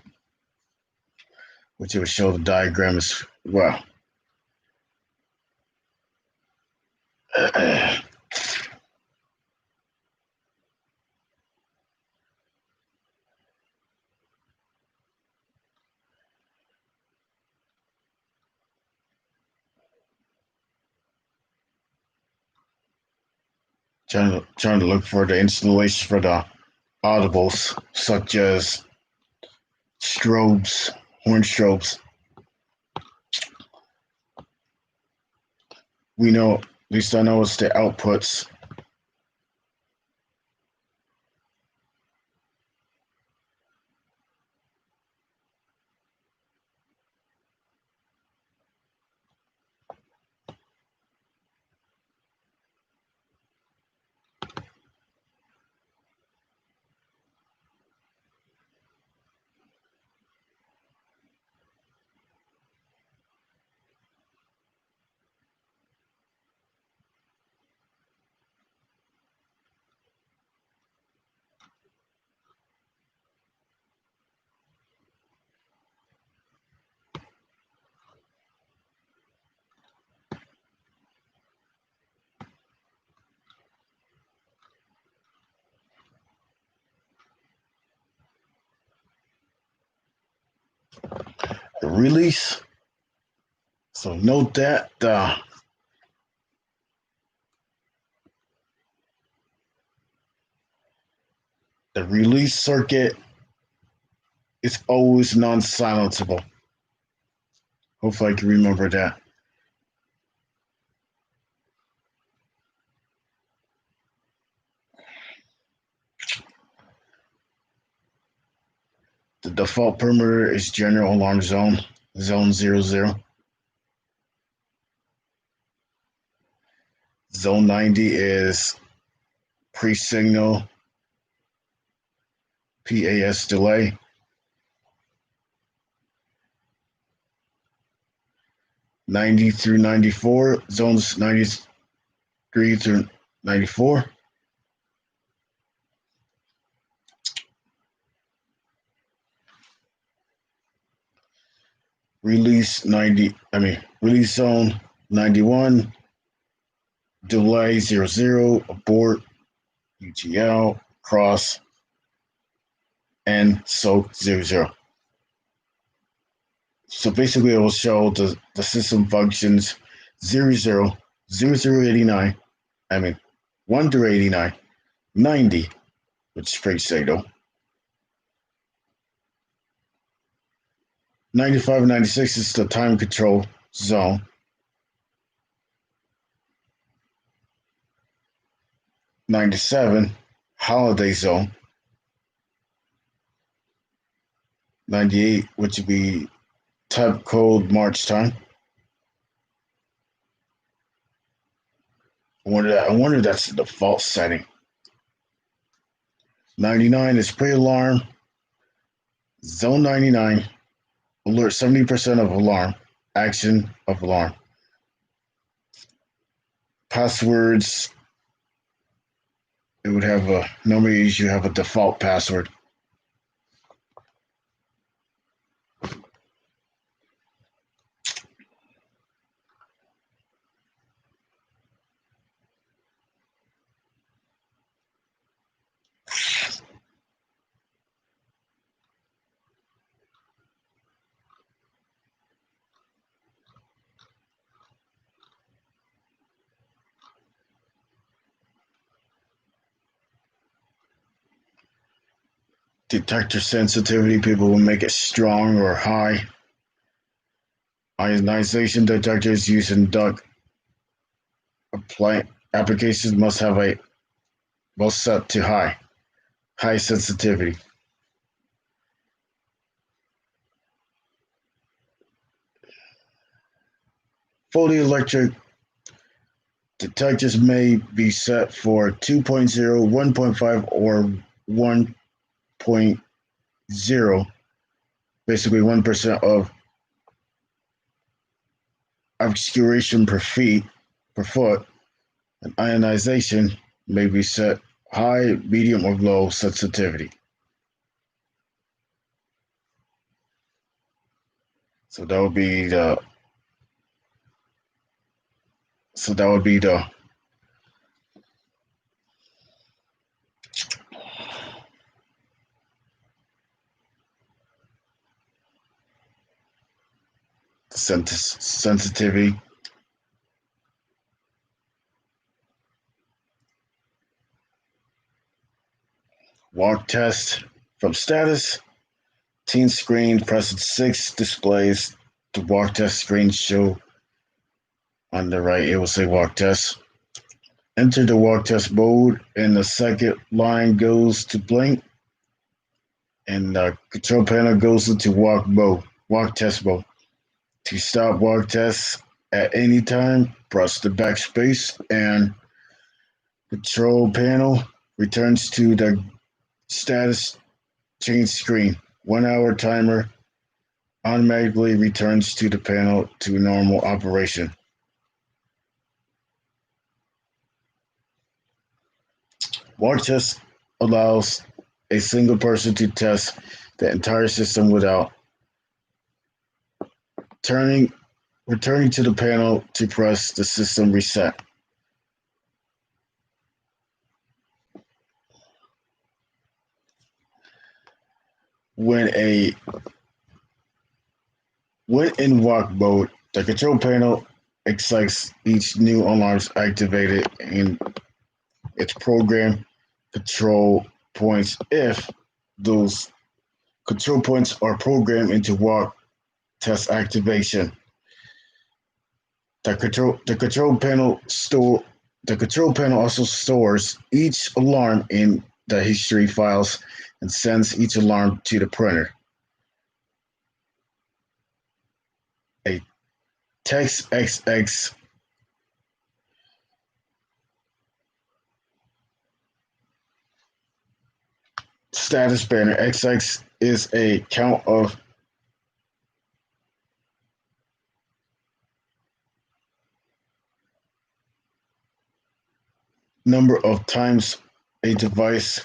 which it will show the diagram as well. Trying to look for the installation for the audibles, such as strobes, horn strobes. We know, at least I know it's the outputs. release. So note that the release circuit is always non-silenceable. Hopefully I can remember that. The default perimeter is general alarm zone, zone 00. Zone 90 is pre-signal PAS delay. '90 through '94, zones '93 through '94. Release zone 91, delay 00, abort, UTL, cross, and soak 00. So basically, it will show the system functions 00, 0089, 1 through 89, 90, which is straight signal, 95 and 96 is the time control zone. 97, holiday zone. 98, which would be type code March time. I wonder if that's the default setting. 99 is pre-alarm. Zone 99, alert 70% of alarm, action of alarm. Passwords, it would have normally you have a default password. Detector sensitivity, people will make it strong or high. Ionization detectors used in duct applications must set to high sensitivity. Photoelectric detectors may be set for 2.0, 1.5, or 1.0, basically 1% of obscuration per foot, and ionization may be set high, medium, or low sensitivity. So that would be the sensitivity. Walk test from status. Teen screen present 6 displays the walk test screen show on the right. It will say walk test. Enter the walk test mode, and the second line goes to blank, and the control panel goes into walk test mode. To stop walk test at any time, press the backspace, and control panel returns to the status change screen. 1 hour timer automatically returns to the panel to normal operation. Walk test allows a single person to test the entire system without returning to the panel to press the system reset. When a When in walk mode, the control panel excites each new alarms activated in its program control points if those control points are programmed into walk test activation. The control panel also stores each alarm in the history files and sends each alarm to the printer. A TextXX status banner XX is a count of number of times a device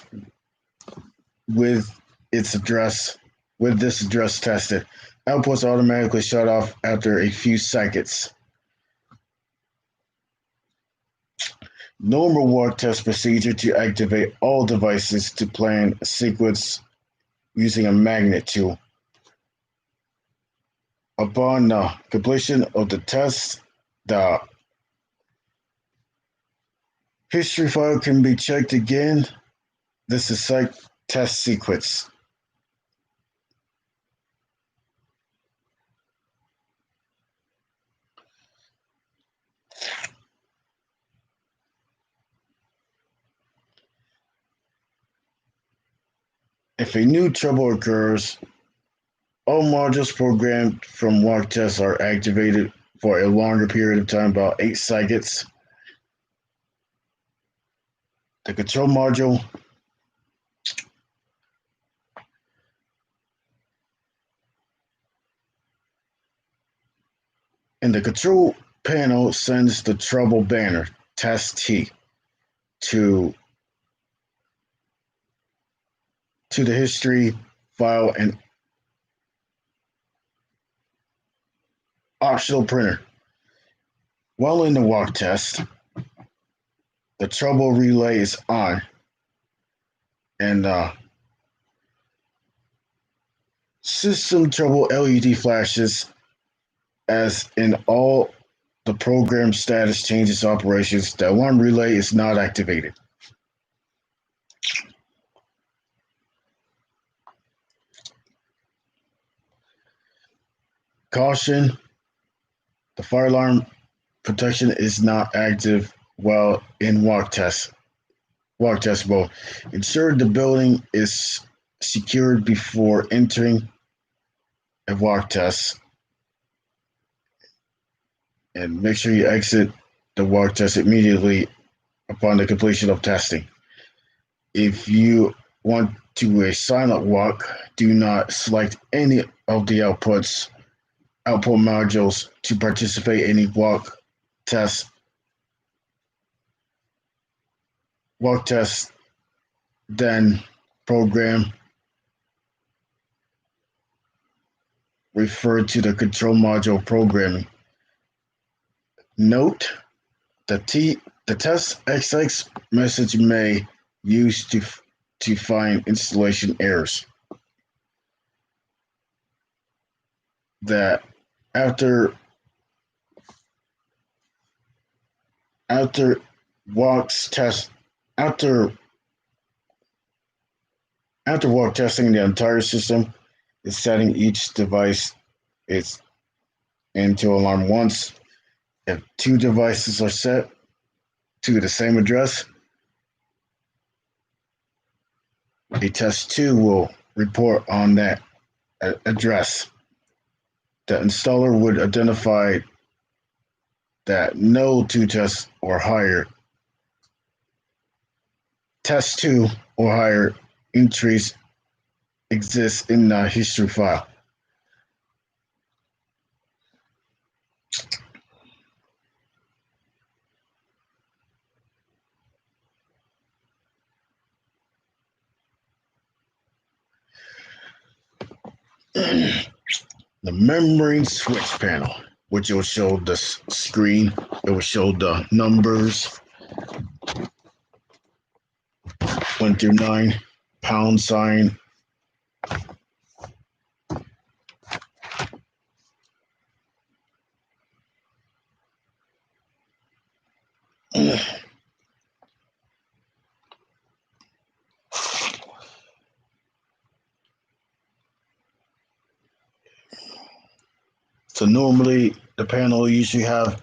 with its address with this address tested. Outputs automatically shut off after a few seconds. Normal walk test procedure to activate all devices to plan a sequence using a magnet tool. Upon the completion of the test, the history file can be checked again. This is site test sequence. If a new trouble occurs, all modules programmed from walk tests are activated for a longer period of time, about 8 seconds. The control module and the control panel sends the trouble banner test T to the history file and optional printer. While in the walk test, the trouble relay is on and system trouble LED flashes as in all the program status changes operations. The alarm relay is not activated. Caution, the fire alarm protection is not active while in walk test mode. Ensure the building is secured before entering a walk test, and make sure you exit the walk test immediately upon the completion of testing. If you want to do a silent walk, do not select any of the output modules to participate in a walk test. Then program refer to the control module programming. Note the test XX message may use to find installation errors. That after walk testing the entire system is setting each device into alarm once. If 2 devices are set to the same address, a test 2 will report on that address. The installer would identify that no 2 tests or higher test 2 or higher entries exist in the history file. The membrane switch panel, which will show the screen. It will show the numbers 1 through 9, pound sign, So normally the panel usually have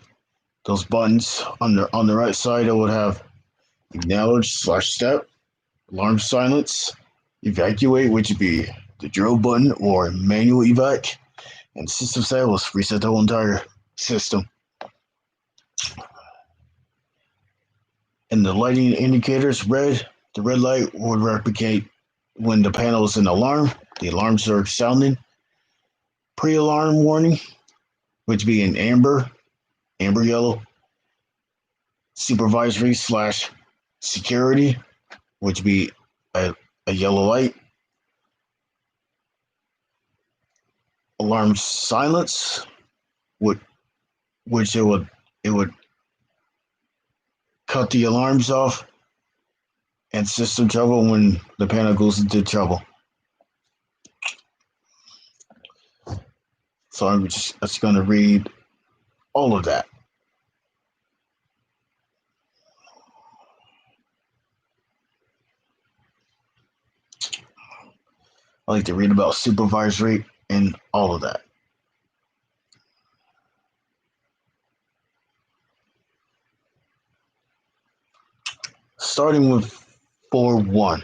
those buttons on the right side. It would have acknowledge/step, alarm silence, evacuate, which would be the drill button, or manual evac, and system status reset the whole entire system. And the lighting indicators red. The red light would replicate when the panel is in alarm. The alarms are sounding. Pre-alarm warning, which be in amber yellow. Supervisory/security, which be a yellow light. Alarm silence, which it would cut the alarms off, and system trouble when the panel goes into trouble. So I'm just going to read all of that. I like to read about supervisory and all of that. Starting with 4.1,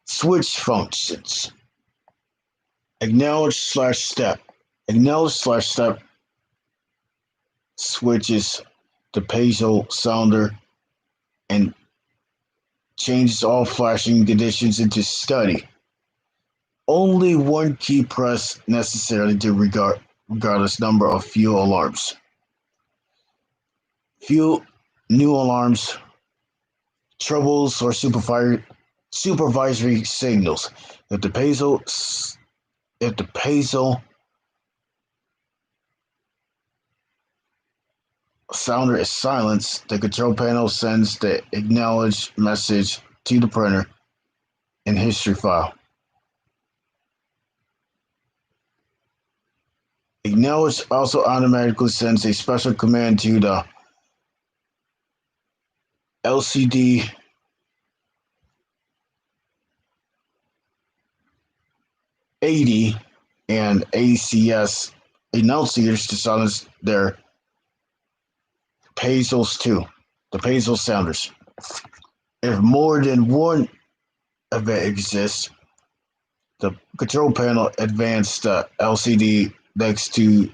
switch functions. Acknowledge/step. Acknowledge/step switches the piezo sounder and changes all flashing conditions into steady. Only one key press necessary to regardless number of fuel alarms. Fuel new alarms, troubles, or supervisory signals. If the piezo sounder is silenced, the control panel sends the acknowledge message to the printer in history file. Acknowledge also automatically sends a special command to the LCD AD and ACS annunciators to silence their piezos too, the piezo sounders. If more than one event exists, the control panel advances the LCD next to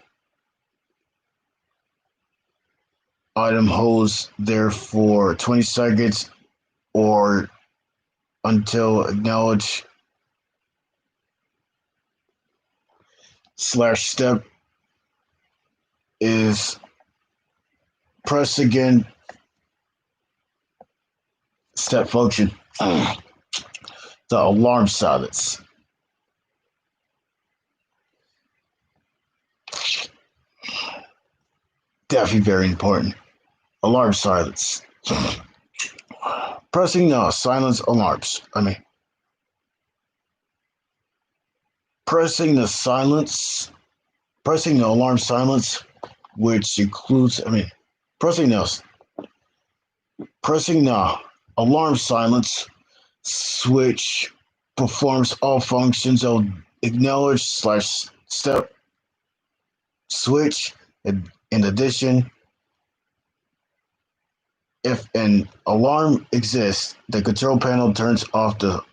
item holds there for 20 seconds or until acknowledge/step is pressed again. Step function. The alarm silence. Definitely very important. Alarm silence. Pressing silence alarms. Pressing the alarm silence, which includes, pressing the alarm silence switch performs all functions of acknowledge/step switch. In addition, if an alarm exists, the control panel turns off the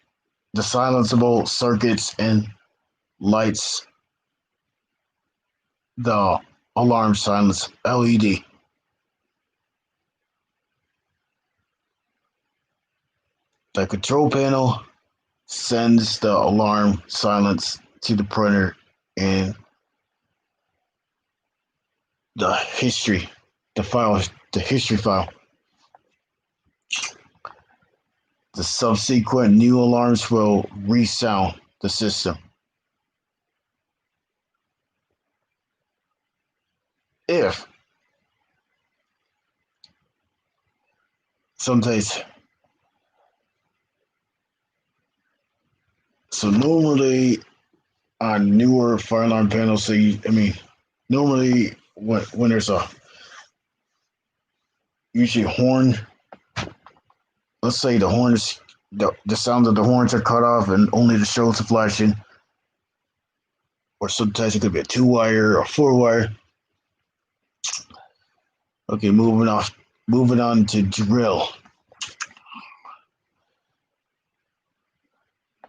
silenceable circuits and lights the alarm silence LED. The control panel sends the alarm silence to the printer in the history file. The subsequent new alarms will resound the system. If sometimes, so normally on newer fire alarm panels, normally when there's a usually horn let's say the horns, the sound of the horns are cut off and only the strobes are flashing, or sometimes it could be a 2 wire or 4 wire. Okay, moving on to drill.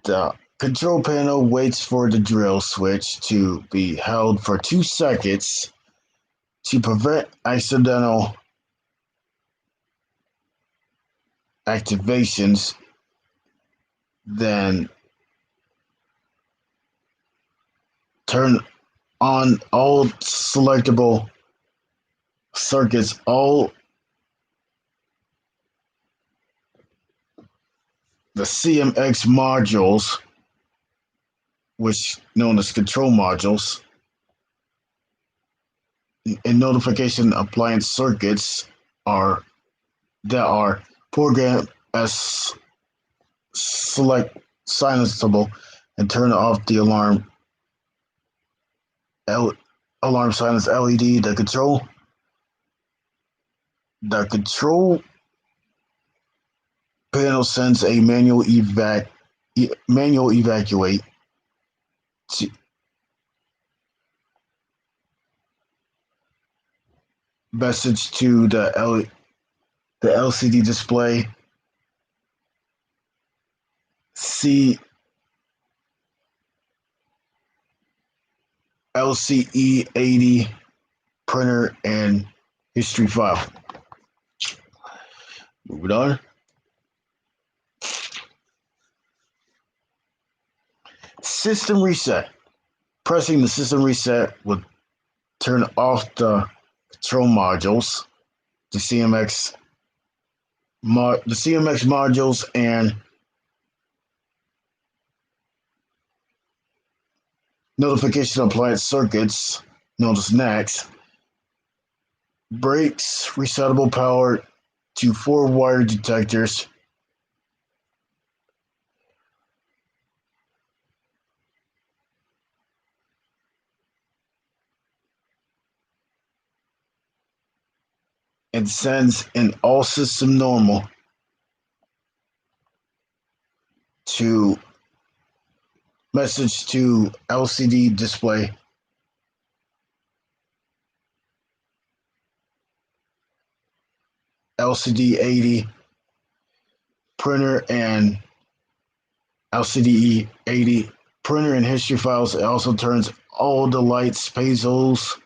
The control panel waits for the drill switch to be held for 2 seconds to prevent accidental activations. Then turn on all selectable circuits, all the CMX modules, which known as control modules, and notification appliance circuits are that are programmed as select silenceable and turn off the alarm silence LED. The control panel sends a manual evacuate to, message to the LCD display. See LCE 80 printer and history file. Moving on. System reset. Pressing the system reset would turn off the control modules, the CMX modules, and notification appliance circuits, known as NACs. Breaks resettable power to 4-wire detectors. And sends an all system normal to message to LCD display. LCD 80 printer and LCD 80 printer and history files. It also turns all the lights, pixels,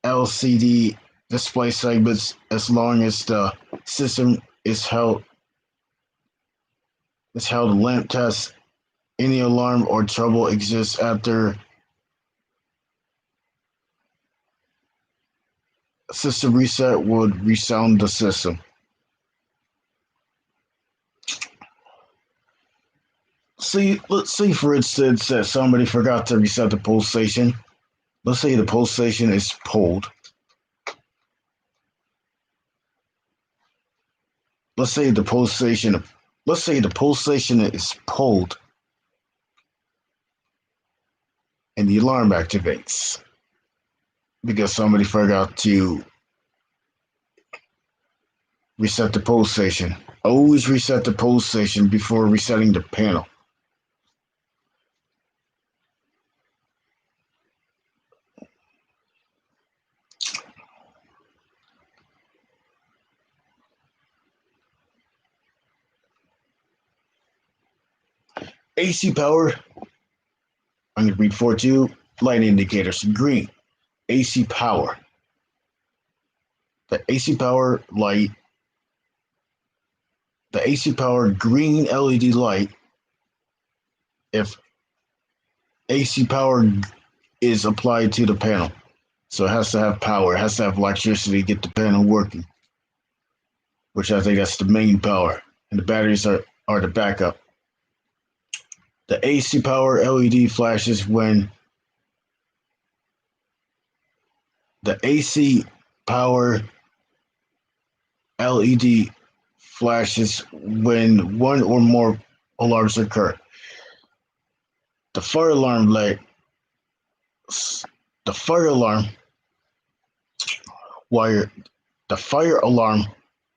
LCD display segments as long as the system is held lamp test. Any alarm or trouble exists after system reset would resound the system. Let's see for instance that somebody forgot to reset the pull station. Let's say the pull station is pulled. Let's say the pull station is pulled and the alarm activates because somebody forgot to reset the pull station. Always reset the pull station before resetting the panel. AC power, I'm going to read for you. Light indicators, green. AC power. The AC power light, the AC power green LED light, if AC power is applied to the panel. So it has to have power, it has to have electricity to get the panel working, which I think that's the main power. And the batteries are the backup. The AC power LED flashes when the AC power LED flashes when one or more alarms occur. The fire alarm light, the fire alarm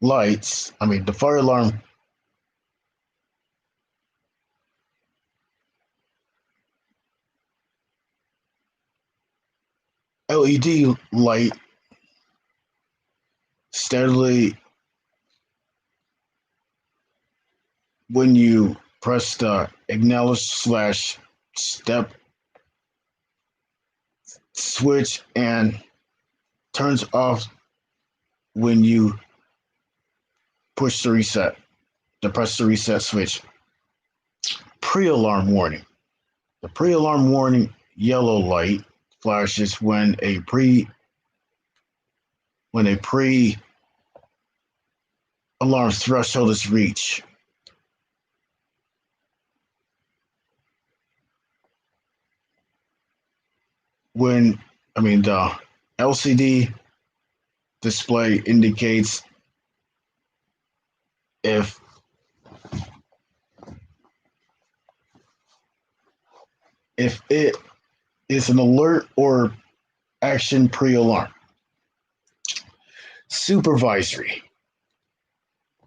lights, the fire alarm LED light steadily when you press the acknowledge slash step switch and turns off when you push the press the reset switch. Pre-alarm warning. The pre-alarm warning yellow light flashes when a pre alarm threshold is reached. When the LCD display indicates if it is an alert or action pre-alarm.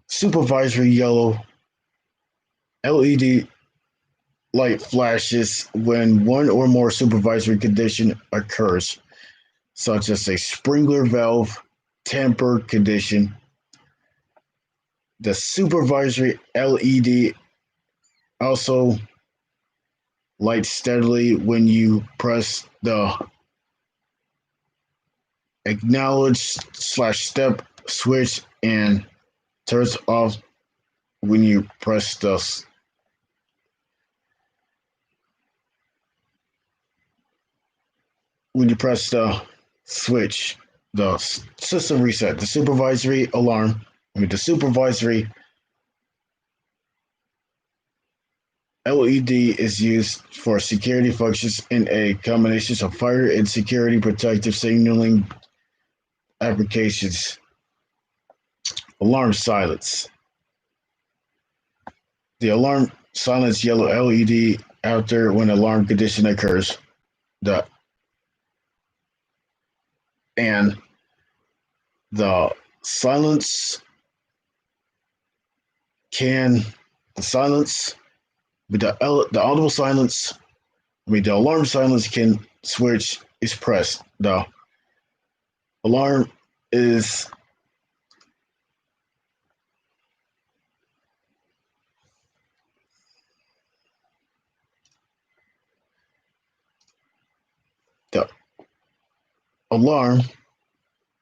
Supervisory yellow LED light flashes when one or more supervisory condition occurs, such as a sprinkler valve tamper condition. The supervisory LED also lights steadily when you press the acknowledge slash step switch and turns off when you press the switch, the system reset. The supervisory alarm, the supervisory LED is used for security functions in a combination of fire and security protective signaling applications. Alarm silence. The alarm silence yellow LED after when alarm condition occurs. The and the silence can the silence with the audible silence. The alarm silence can switch is pressed. The alarm is the alarm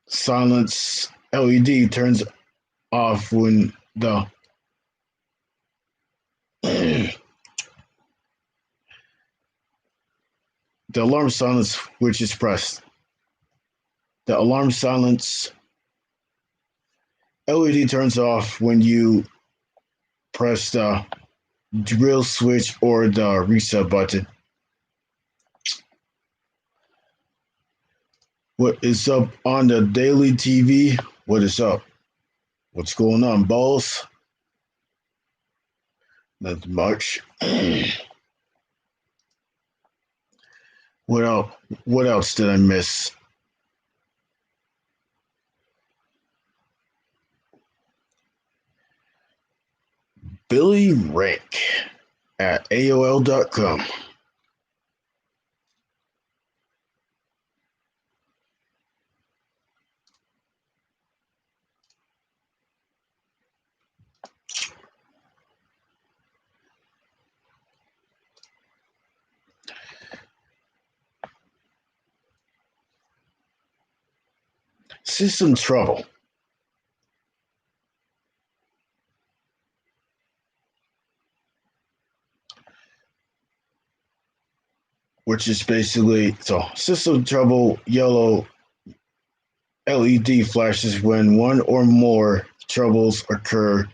silence LED turns off when the the alarm silence switch is pressed. The alarm silence LED turns off when you press the drill switch or the reset button. What is up on the daily TV? What is up? What's going on, balls? Nothing much. What else? What else did I miss? Billy Rank at AOL.com. System trouble. Which is basically system trouble yellow LED flashes when one or more troubles occurs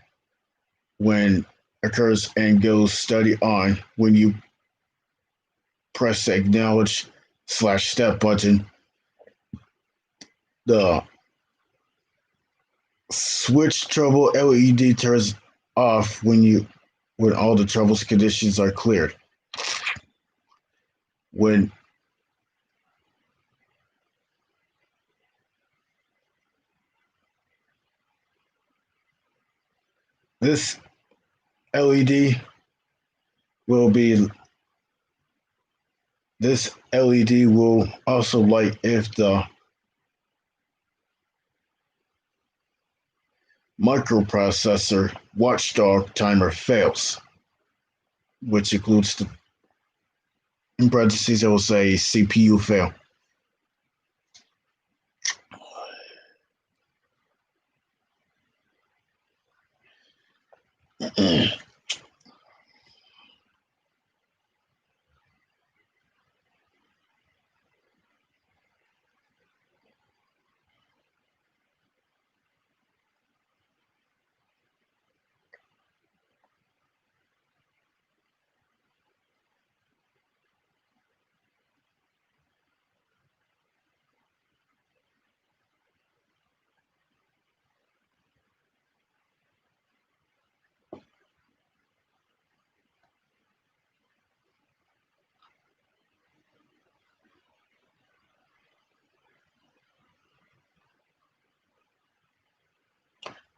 and goes steady on when you press the acknowledge slash step button. The switch trouble LED turns off when all the troubles conditions are cleared. When This LED will be this LED will also light if the microprocessor watchdog timer fails, which includes the in parentheses I will say CPU fail.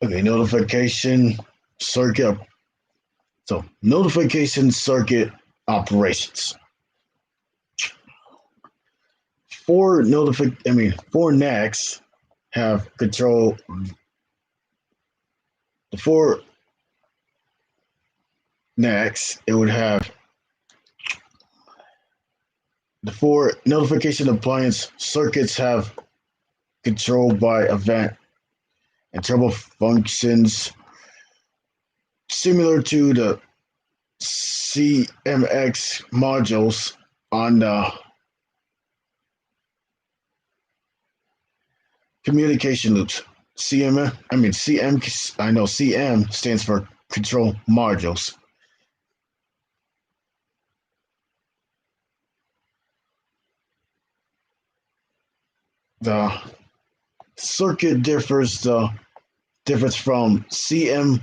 Okay, notification circuit. So notification circuit operations. Four NACs have control. The four NACs, it would have the four notification appliance circuits have control by event and trouble functions similar to the CMX modules on the communication loops. I know CM stands for control modules. The circuit differs from CMX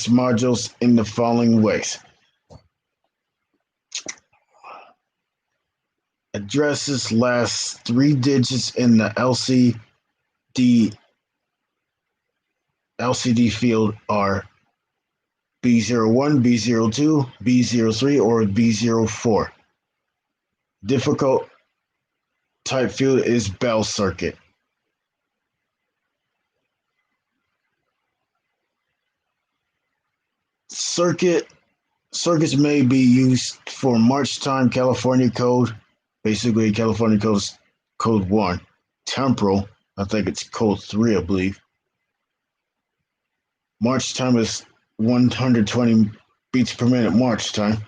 modules in the following ways. Addresses last three digits in the LCD field are B01, B02, B03, or B04. Difficult type field is Bell circuit. Circuits may be used for March time California code, basically California code 1. Temporal, I think it's code 3, I believe. March time is 120 beats per minute March time.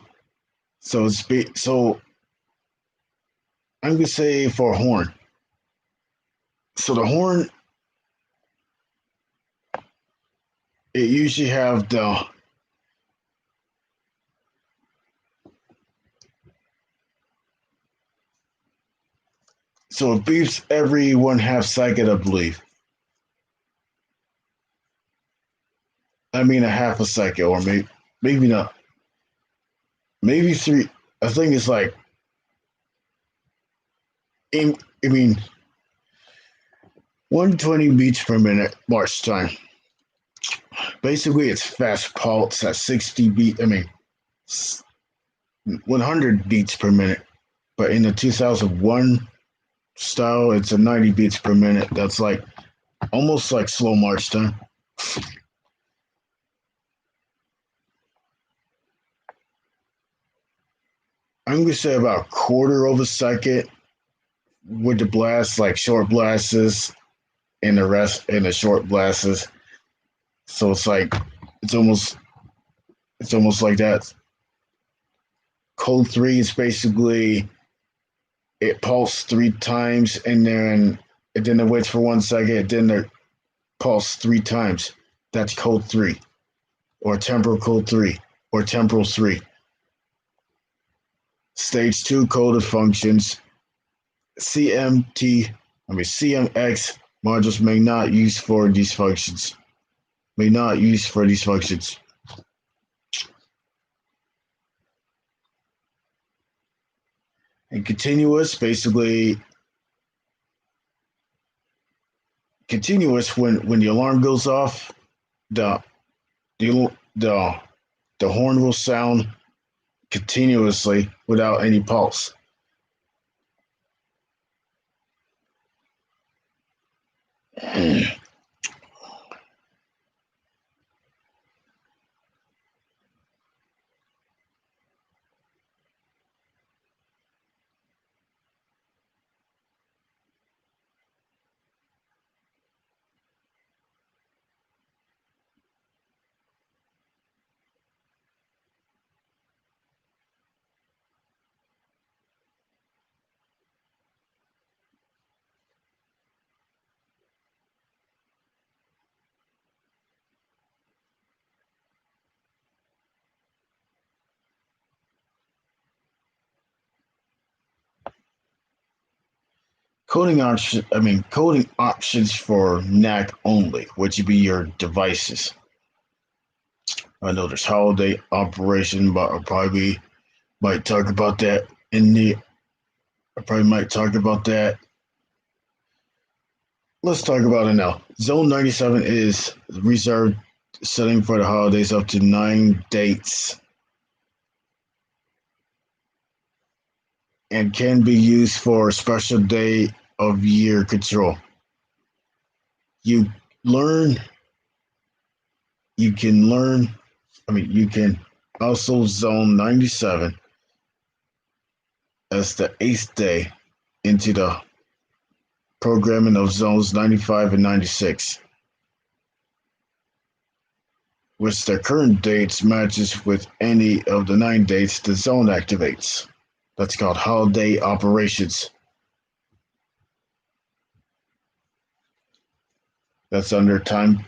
So I'm gonna say for a horn. So the horn, it usually have the so it beeps every 1/2 second, I believe. I mean a half a second, or maybe not. Maybe three. I think it's like I mean 120 beats per minute March time. Basically, it's fast pulse at 60 beat. 100 beats per minute. But in the 2001 style, it's a 90 beats per minute. That's like almost like slow march time. I'm gonna say about a quarter of a second with the blast, like short blasts, and the rest in the short blasts. So it's almost it's almost like that. Code 3 is basically it pulses 3 times and then it waits for 1 second, and then it pulse 3 times. That's code 3, or temporal code 3, or temporal 3. Stage 2 coded functions. CMX modules may not use for these functions. And continuous, basically continuous when the alarm goes off, the The horn will sound continuously without any pulse. Coding options for NAC only, which would be your devices. I know there's holiday operation, but I'll probably might talk about that in the. I probably might talk about that. Let's talk about it now. Zone 97 is reserved setting for the holidays up to 9 dates and can be used for special day of year control. You learn, you can learn, you can also zone 97 as the eighth day into the programming of zones 95 and 96, which the current dates matches with any of the 9 dates the zone activates. That's called holiday operations. That's under time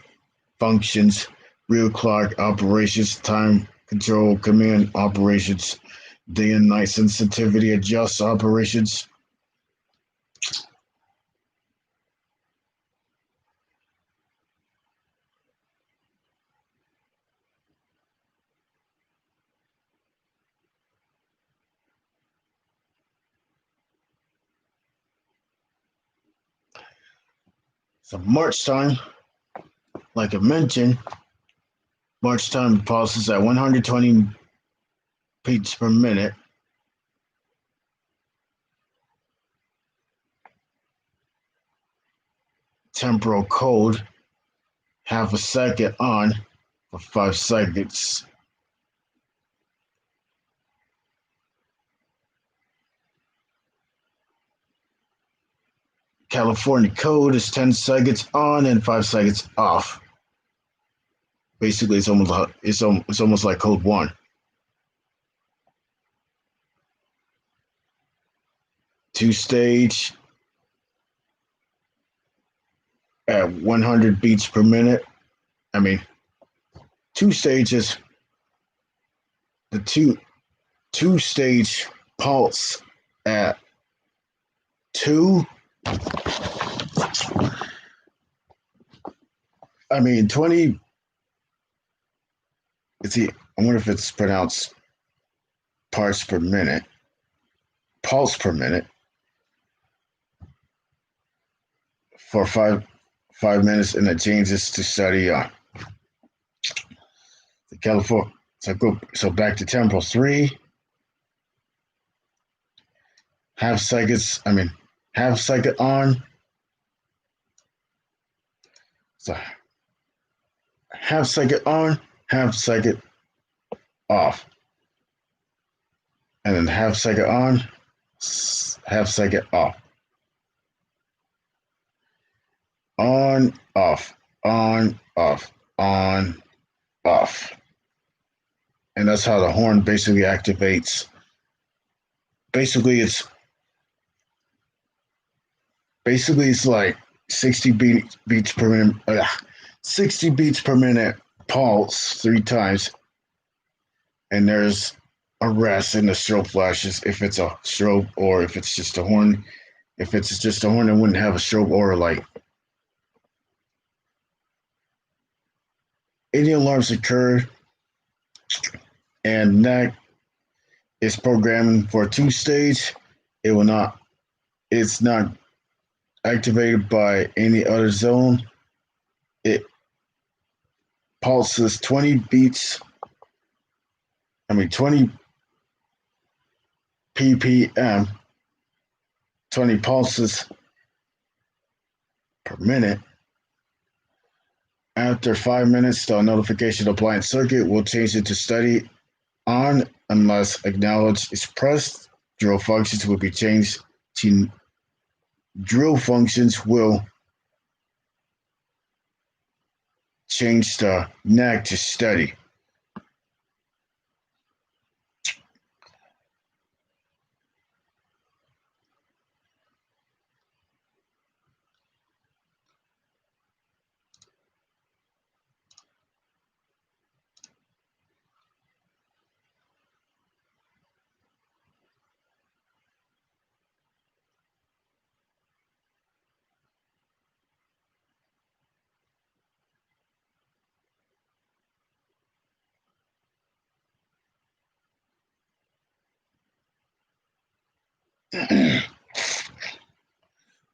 functions, real clock operations, time control command operations, day and night sensitivity adjust operations. So March time, like I mentioned, March time pulses at 120 beats per minute. Temporal code, half a second on for 5 seconds. California code is 10 seconds on and 5 seconds off. Basically, it's almost like code 1. Two-stage at 100 beats per minute. Two stages. The two-stage pulse at 2. 20. Let's see. I wonder if it's pronounced parts per minute. Pulse per minute for 5 minutes, and it changes to study the California. So back to tempo 3. Half second on. So half second on, half second off. And then half second on, half second off. On, off, on, off, on, off. And that's how the horn basically activates. Basically it's like 60 beats per minute, 60 beats per minute pulse 3 times. And there's a rest in the strobe flashes if it's a strobe, or if it's just a horn. If it's just a horn, it wouldn't have a strobe or a light. Any alarms occur, and NAC is programming for 2-stage. It's not activated by any other zone. It pulses, 20 beats. 20 ppm, 20 pulses per minute. After 5 minutes, the notification appliance circuit will change it to steady on unless acknowledge is pressed. Drill functions will be changed to drill functions will change the nag to steady.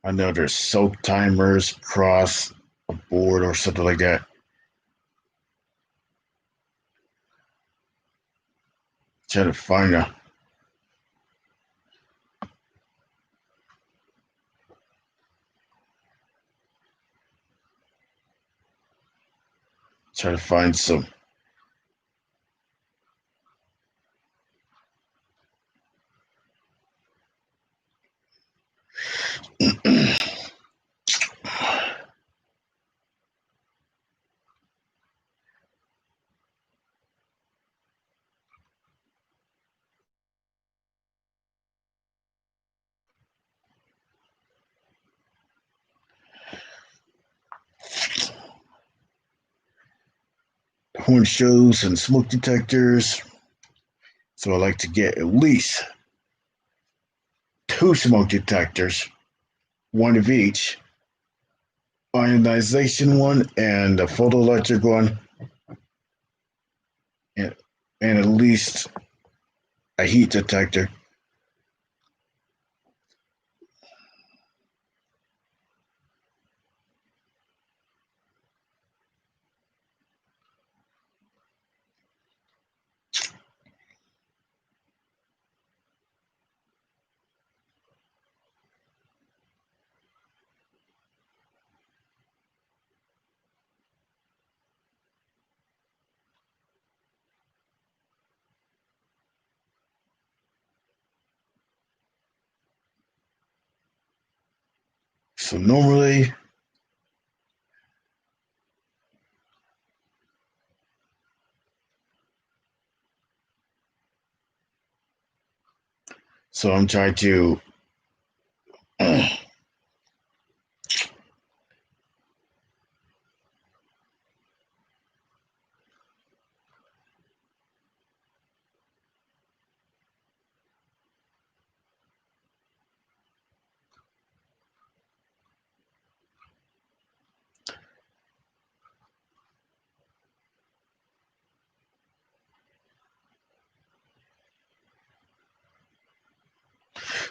I know there's soak timers across a board or something like that. Try to find a try to find some horn shows and smoke detectors. So I like to get at least 2 smoke detectors, 1 of each, ionization one and a photoelectric one, and at least a heat detector. So normally I'm trying to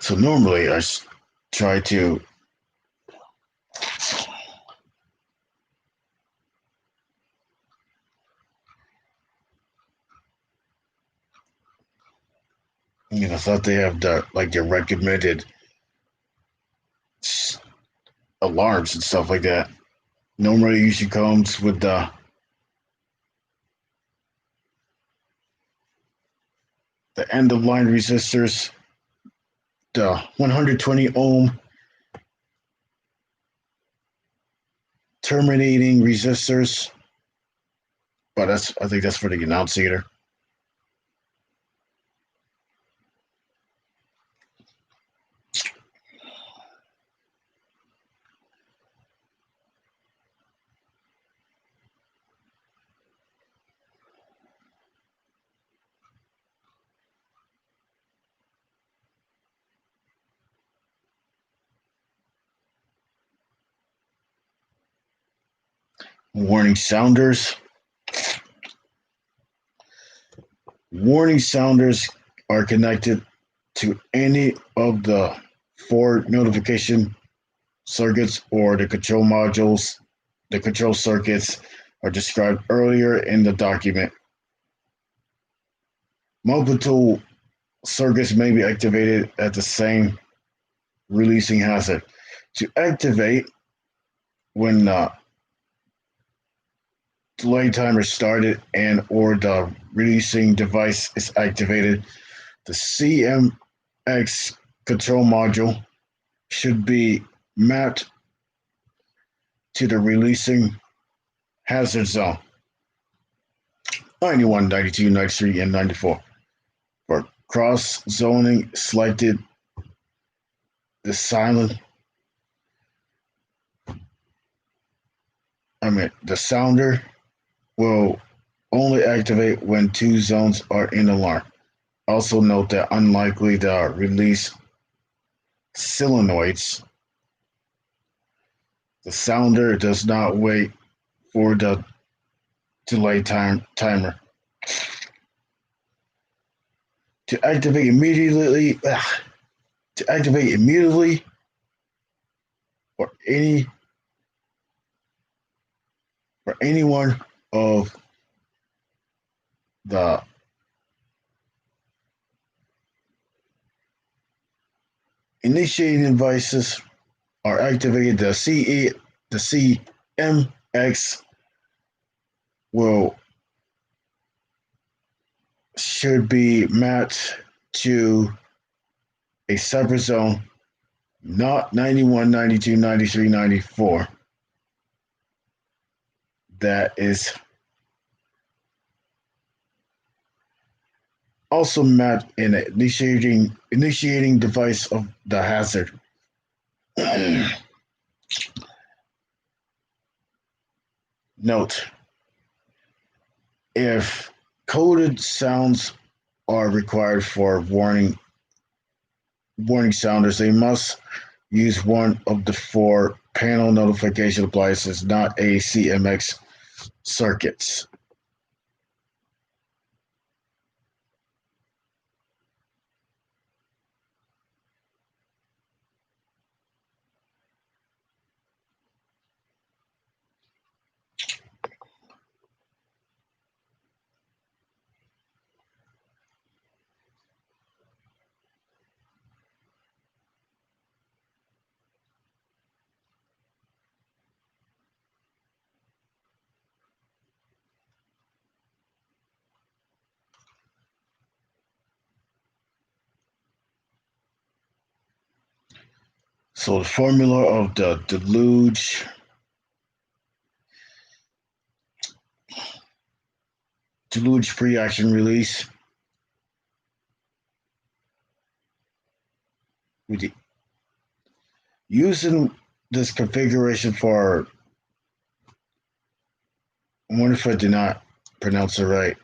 so normally I try to thought they have the like their recommended alarms and stuff like that. Normally usually comes with the end of line resistors, the 120 ohm terminating resistors, but I think that's for the annunciator. Warning sounders. Warning sounders are connected to any of the 4 notification circuits or the control modules, the control circuits are described earlier in the document. Multiple circuits may be activated at the same releasing hazard. To activate, when the delay timer started and or the releasing device is activated, the CMX control module should be mapped to the releasing hazard zone 91, 92, 93, and 94. For cross zoning, selected the the sounder will only activate when two zones are in alarm. Also note that unlikely the release solenoids, the sounder does not wait for the delay timer. To activate immediately, for any one of the initiating devices are activated, the CMX will should be mapped to a separate zone, not 91, 92, 93, 94. That is also mapped in an initiating device of the hazard. Note: if coded sounds are required for warning sounders, they must use one of the four panel notification appliances, not a CMX circuits. So the formula of the deluge pre-action release using this configuration for, I wonder if I did not pronounce it right.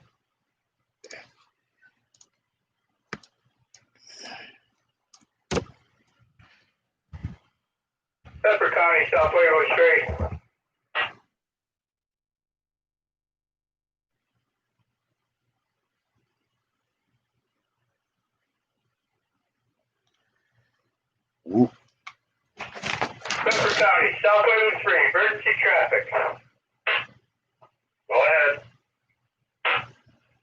Pepper County, South Wales Street. Ooh. Pepper County, South Wales Street, emergency traffic. Go ahead.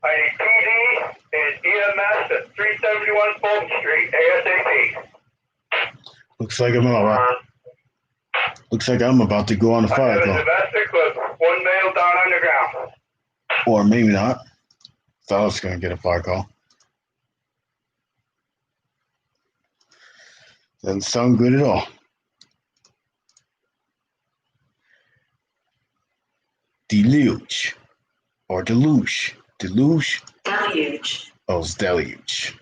I need PD and EMS at 371 Fulton Street, ASAP. Looks like I'm about to go on a fire call. Domestic with one male down on the ground. Or maybe not. Thought I was going to get a fire call. Doesn't sound good at all. Deluge. Or deluge. Deluge? Deluge. Oh, it's deluge.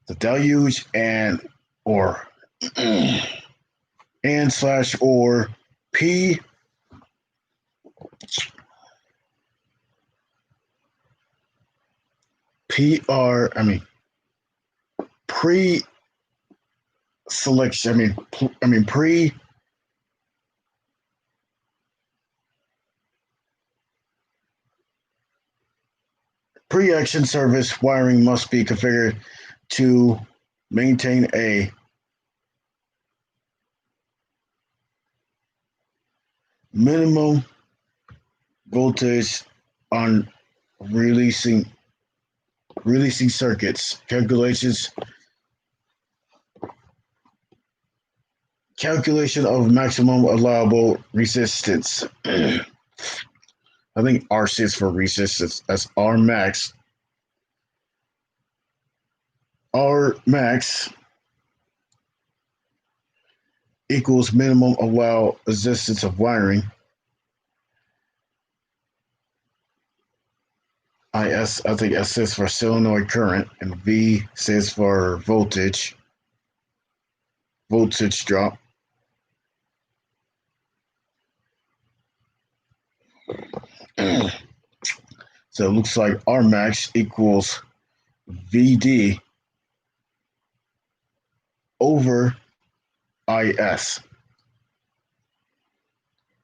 The deluge and or and slash or P PR, pre-selection, pre-action service wiring must be configured to maintain a minimum voltage on releasing circuits. Calculation of maximum allowable resistance. I think R stands for resistance. That's R max. R max equals minimum allowed resistance of wiring. I think S stands for solenoid current, and V stands for voltage drop. So it looks like R max equals VD over IS.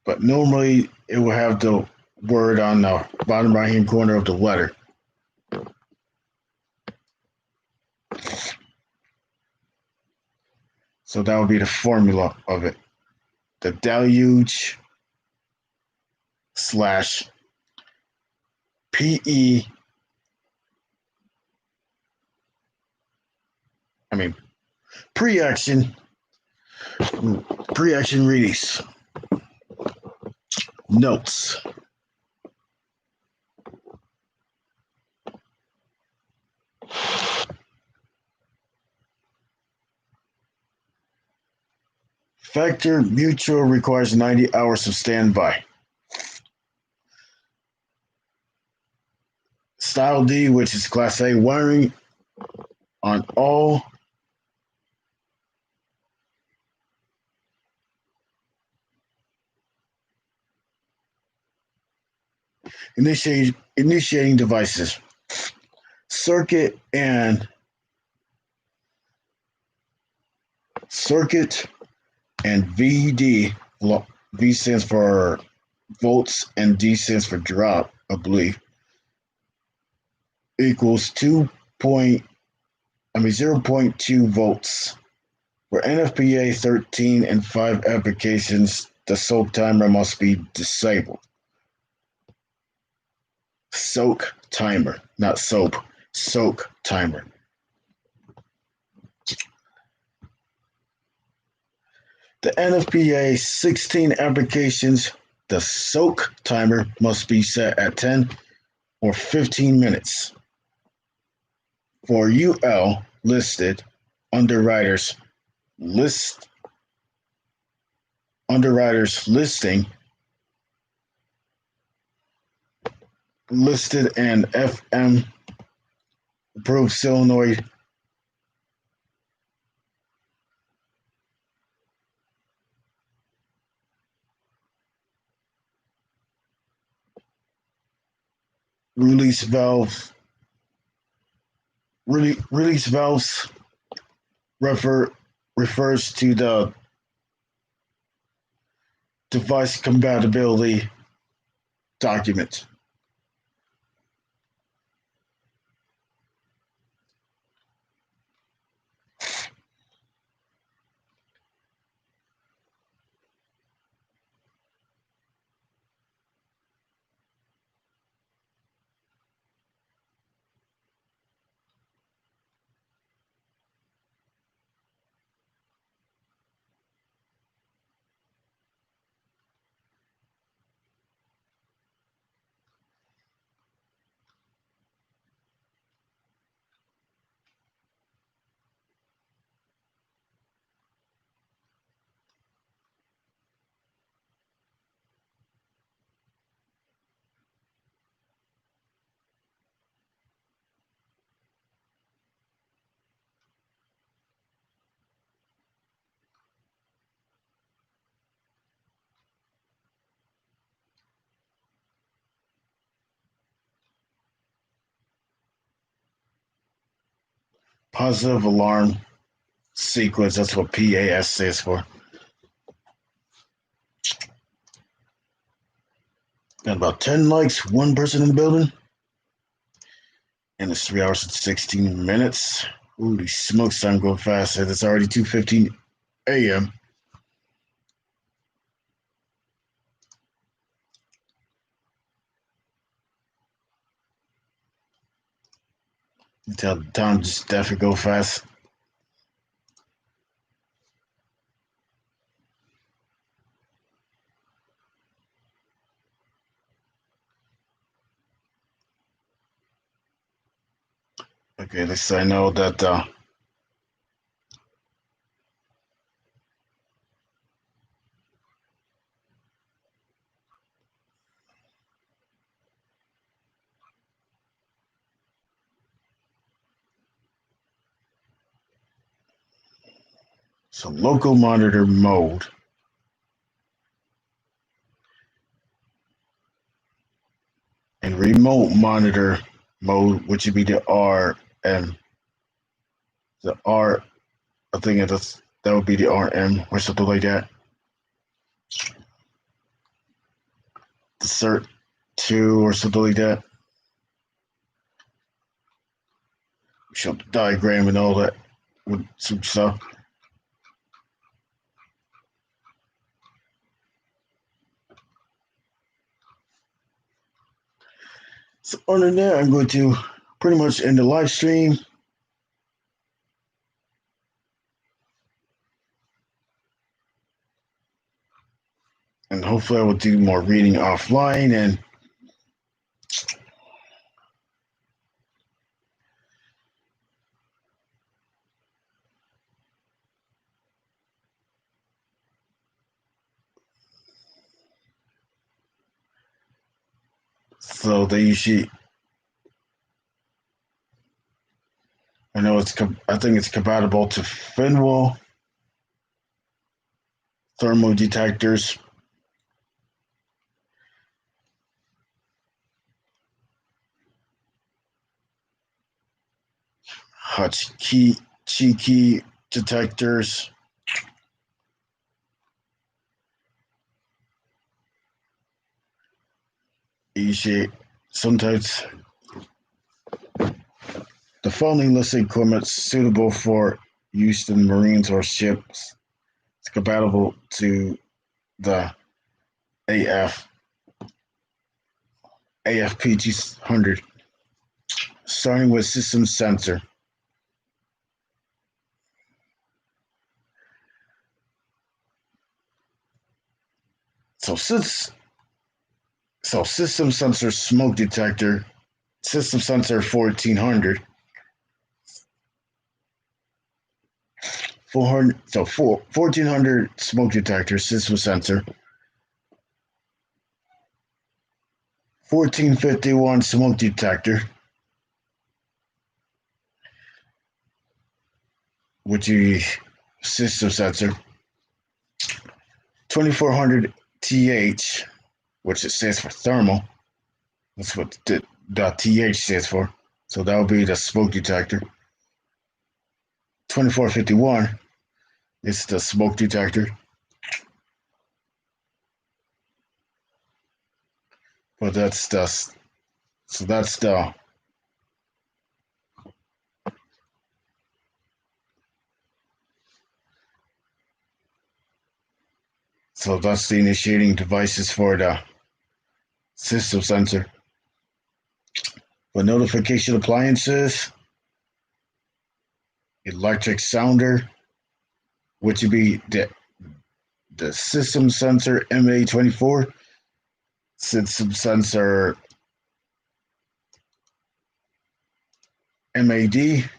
But normally it will have the word on the bottom right hand corner of the letter. So that would be the formula of it. The deluge slash PE, pre-action release. Notes. Factor mutual requires 90 hours of standby. Style D, which is Class A wiring on all initiating devices. Circuit and VD. V stands for volts and D stands for drop, I believe, equals 0.2 volts. For NFPA 13 and 5 applications, the soak timer must be disabled. Soak timer, not soap. Soak timer. The NFPA 16 applications, the soak timer must be set at 10 or 15 minutes. For UL listed underwriters listing listed and FM approved solenoid release valves refers to the device compatibility document. Positive alarm sequence, that's what PAS stands for. Got about 10 likes, one person in the building. And it's 3 hours and 16 minutes. Holy smokes, time going fast. It's already 2:15 a.m. You tell the time just definitely go fast. Okay, at least I know that so local monitor mode. And remote monitor mode, which would be the RM. The R, I think that would be the RM or something like that. The CERT 2 or something like that. Show the diagram and all that with some stuff. So other than that, I'm going to pretty much end the live stream. And hopefully I will do more reading offline and so they usually I know I think it's compatible to Fenwell thermal detectors. Hotchkiss detectors. Usually, sometimes the following listed equipment suitable for use in marines or ships. It's compatible to the AF AFPG 100, starting with system sensor. So system sensor smoke detector, system sensor 1400. 1400 smoke detector system sensor. 1451 smoke detector, which is system sensor. 2400 TH, which it stands for thermal. That's what the .th stands for. So that would be the smoke detector. 2451 is the smoke detector. But that's the so that's the so that's the initiating devices for the system sensor. For notification appliances, electric sounder, which would be the system sensor MA24, system sensor MAD.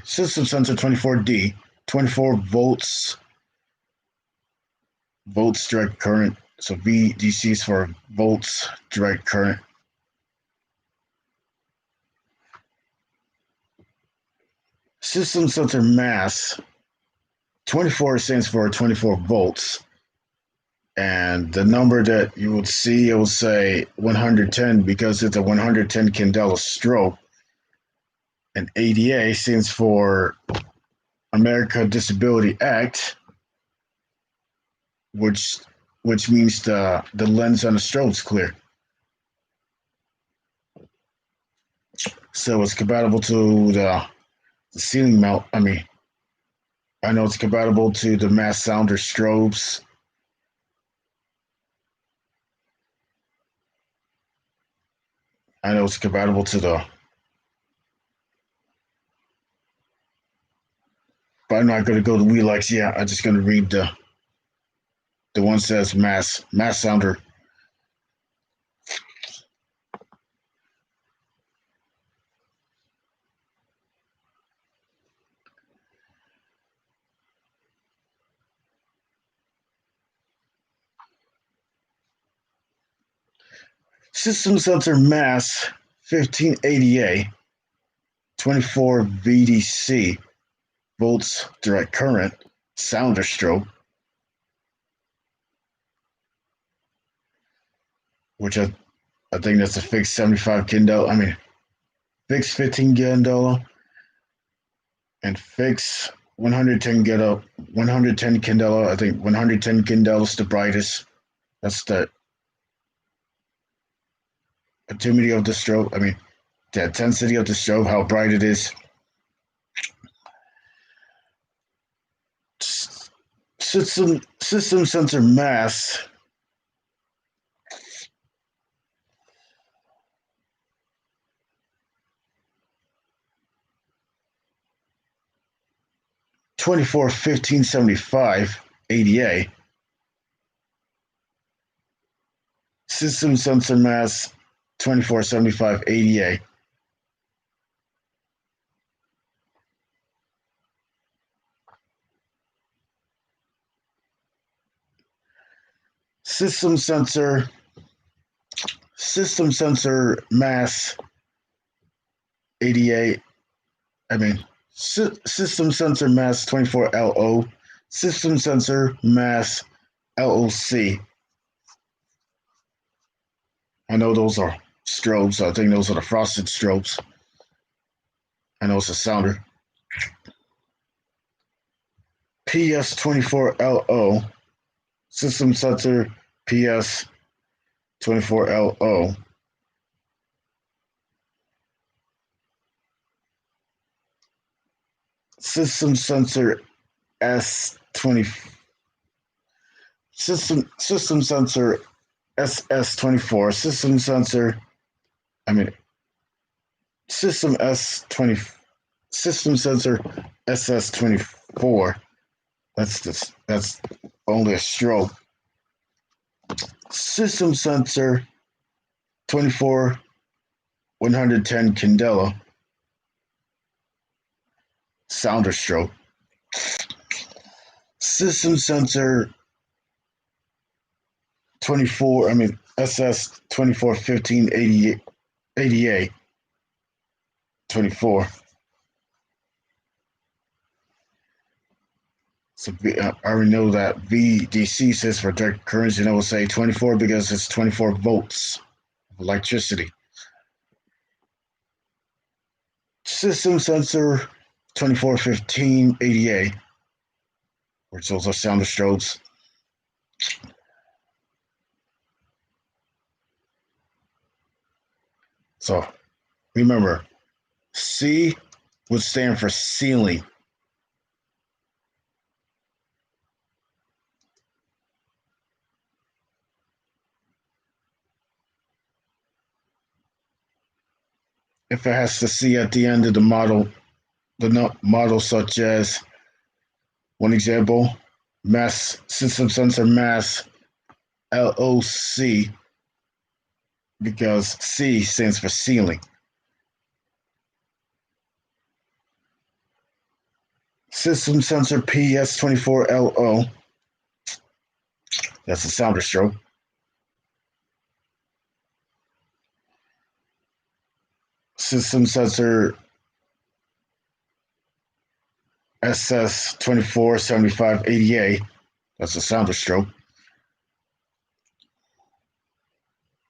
System sensor 24D, 24 volts direct current. So VDC is for volts direct current. System sensor mass 24 stands for 24 volts. And the number that you would see, it will say 110 because it's a 110 candela strobe. And ADA stands for America Disability Act, which means the lens on the strobe is clear. So it's compatible to the ceiling mount. I know it's compatible to the mass sounder strobes. I know it's compatible to the, but I'm not going to go to Welex yet. I'm just going to read the one that says mass sounder. System sensor mass 1580A 24 VDC volts direct current sounder strobe, which I think that's a fixed 75 Kindle. I mean, fixed 15 Kindle and fixed 110 Kindle. 110 Kindle. I think 110 Kindle is the brightest. That's the intensity of the strobe. I mean, the intensity of the strobe, how bright it is. System sensor mass 241575 ADA. System sensor mass 2475 ADA. System sensor mass 88. I mean, system sensor mass 24 LO. System sensor mass LOC. I know those are strobes. I think those are the frosted strobes. I know it's a sounder. PS24LO. System sensor PS24LO. System sensor S20. System sensor SS24. System sensor. I mean, system S20. System sensor SS24. That's only a strobe. System sensor 24 110 Candela. Sounder strobe. System sensor 24, I mean SS 2415 88 24. So I already know that VDC says for direct currents, and I will say 24 because it's 24 volts of electricity. System sensor 2415 ADA, which those are sounder strobes. So remember, C would stand for ceiling. If it has the C at the end of the model, model such as one example, mass system sensor mass LOC, because C stands for ceiling. System sensor PS24LO, that's a sounder strobe. System sensor SS2475 ADA, that's a sounder strobe.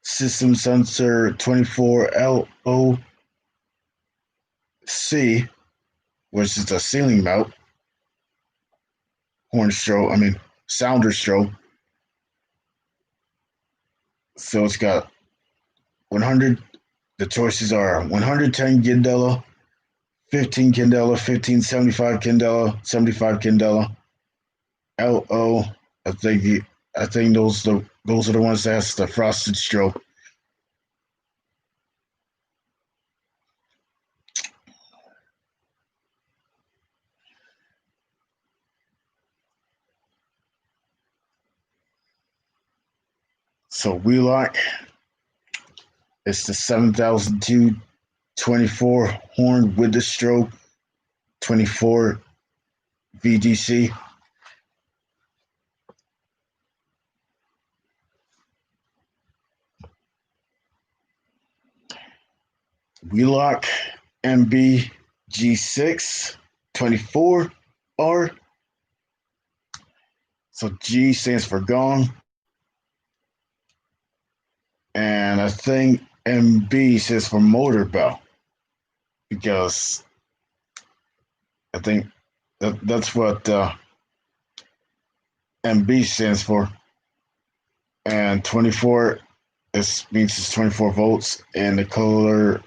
System sensor 24LOC, which is a ceiling mount, horn strobe, I mean, sounder strobe. So it's got 100, the choices are 110 Candela, 15 Candela, 1575 Candela, 75 Candela, LO. I think those are the ones that has the frosted strobe. So Wheelock is the 7002 horn with the stroke 24 VDC. Wheelock MB G6 24R. So G stands for gong. And I think MB stands for motor bell because I think that's what MB stands for. And 24 means it's 24 volts, and the color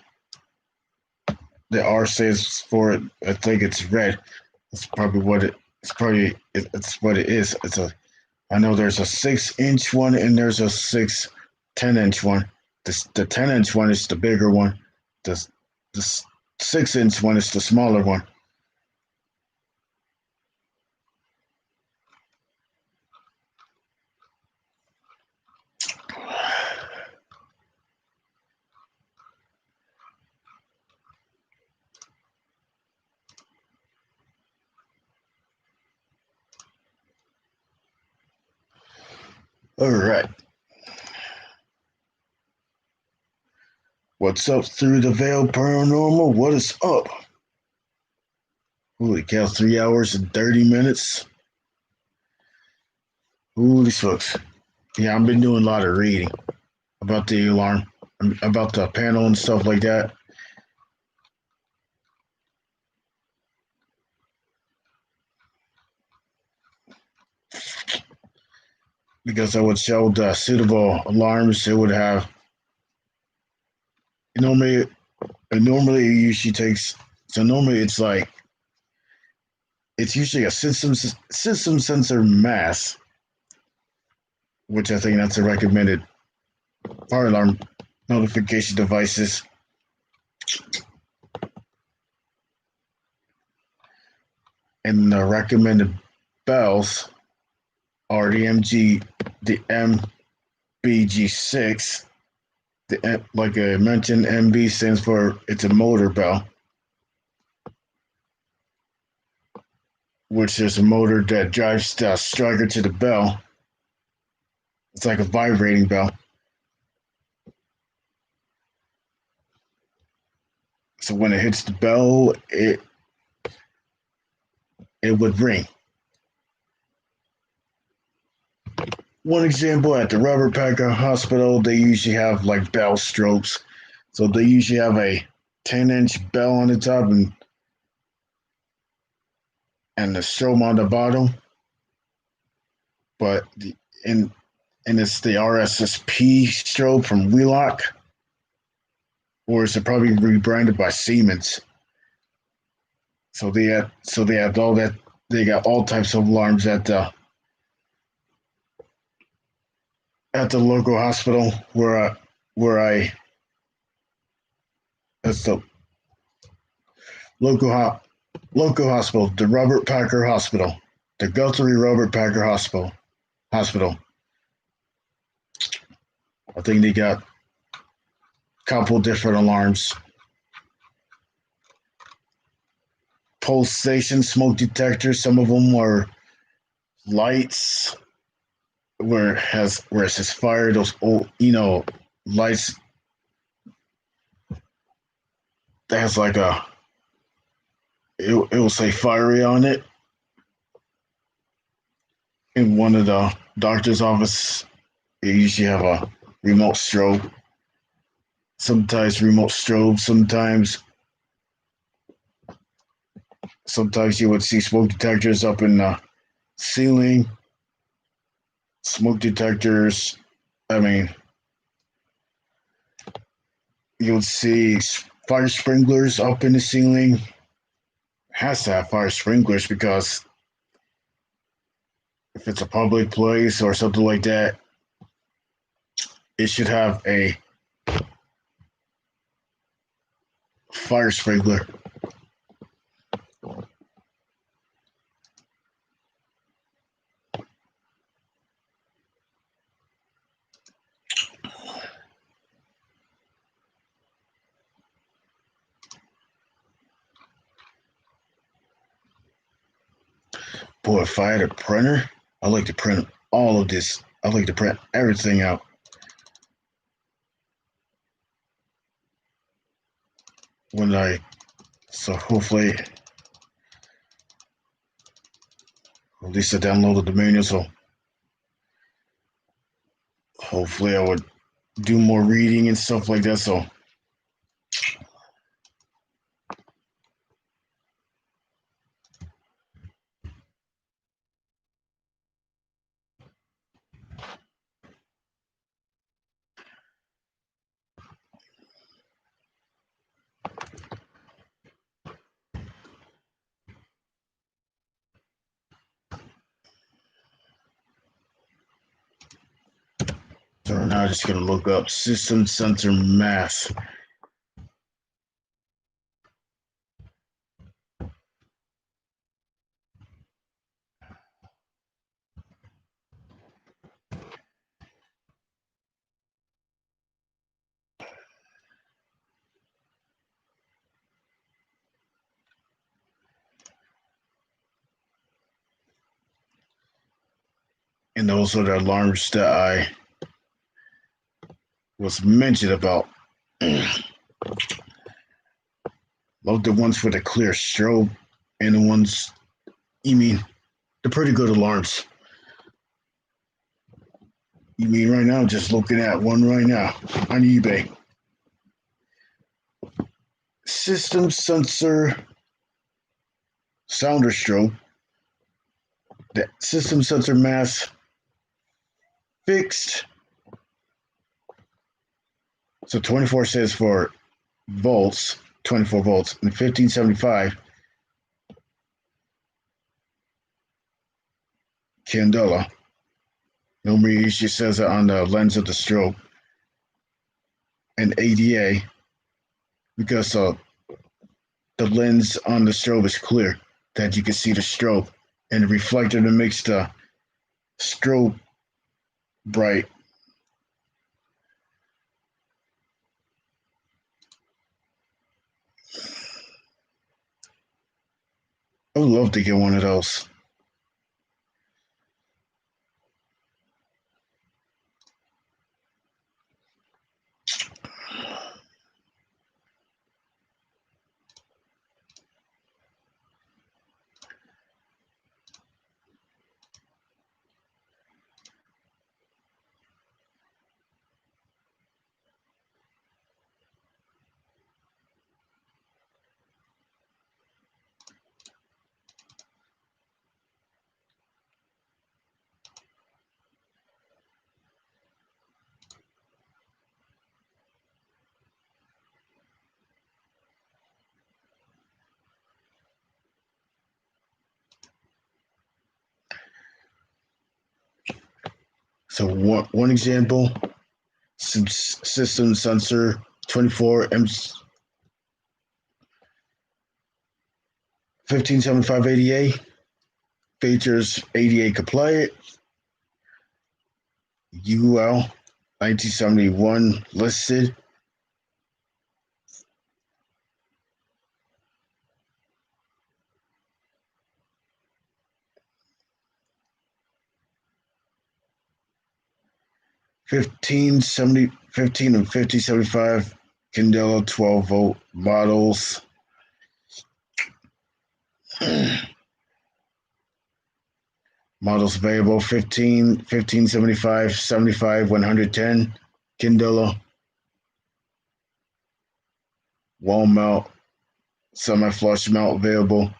the R stands for it. I think it's red. That's probably what it. It's what it is. I know there's a 6-inch one and there's a 10-inch one. The 10-inch one is the bigger one. The 6-inch one is the smaller one. All right. What's up through the veil paranormal? What is up? Holy cow, 3 hours and 30 minutes. Holy smokes. Yeah, I've been doing a lot of reading about the alarm, about the panel and stuff like that. Because I would show the suitable alarms, it would have normally it usually takes normally it's usually a system sensor mass, which I think that's a recommended fire alarm notification devices. And the recommended bells are the MBG6. Like I mentioned, MB stands for it's a motor bell, which is a motor that drives the striker to the bell. It's like a vibrating bell. So when it hits the bell, it would ring. One example at the Robert Packer Hospital, they usually have like bell strobes. So they usually have a 10-inch bell on the top and the strobe on the bottom. But and it's the RSSP strobe from Wheelock, or is it probably rebranded by Siemens? So they have all that. They got all types of alarms at the local hospital where I that's the local hospital, the Robert Packer Hospital, the Guthrie Robert Packer Hospital. I think they got a couple different alarms. Pulsation smoke detectors. Some of them are lights where it says fire. Those old, lights that has like it will say fiery on it. In one of the doctor's office, they usually have a remote strobe. Sometimes remote strobe. Sometimes you would see smoke detectors up in the ceiling. Smoke detectors. I mean, you would see fire sprinklers up in the ceiling. Has to have fire sprinklers because if it's a public place or something like that, it should have a fire sprinkler. Boy, if I had a printer, I'd like to print all of this. I'd like to print everything out. When I, so hopefully, at least I downloaded the manual, so hopefully I would do more reading and stuff like that. So So now I'm just gonna look up system sensor mass. And those are the alarms that I was mentioned about. Love the ones with a clear strobe and the ones, you mean, they're pretty good alarms. You mean right now, just looking at one right now on eBay. System sensor sounder strobe. The system sensor mass fixed. So 24 says for volts, 24 volts, and 1575 candela. Normally usually says it on the lens of the strobe. And ADA, because the lens on the strobe is clear, that you can see the strobe. And the reflector that makes the strobe bright. I would love to get one of those. So one example, system sensor 24 M 1575 ADA features ADA compliant UL 1971 listed. Fifteen and 5075 Candela 12-volt models. Models available 1575, 75, 110 Candela. Wall mount, semi flush mount available.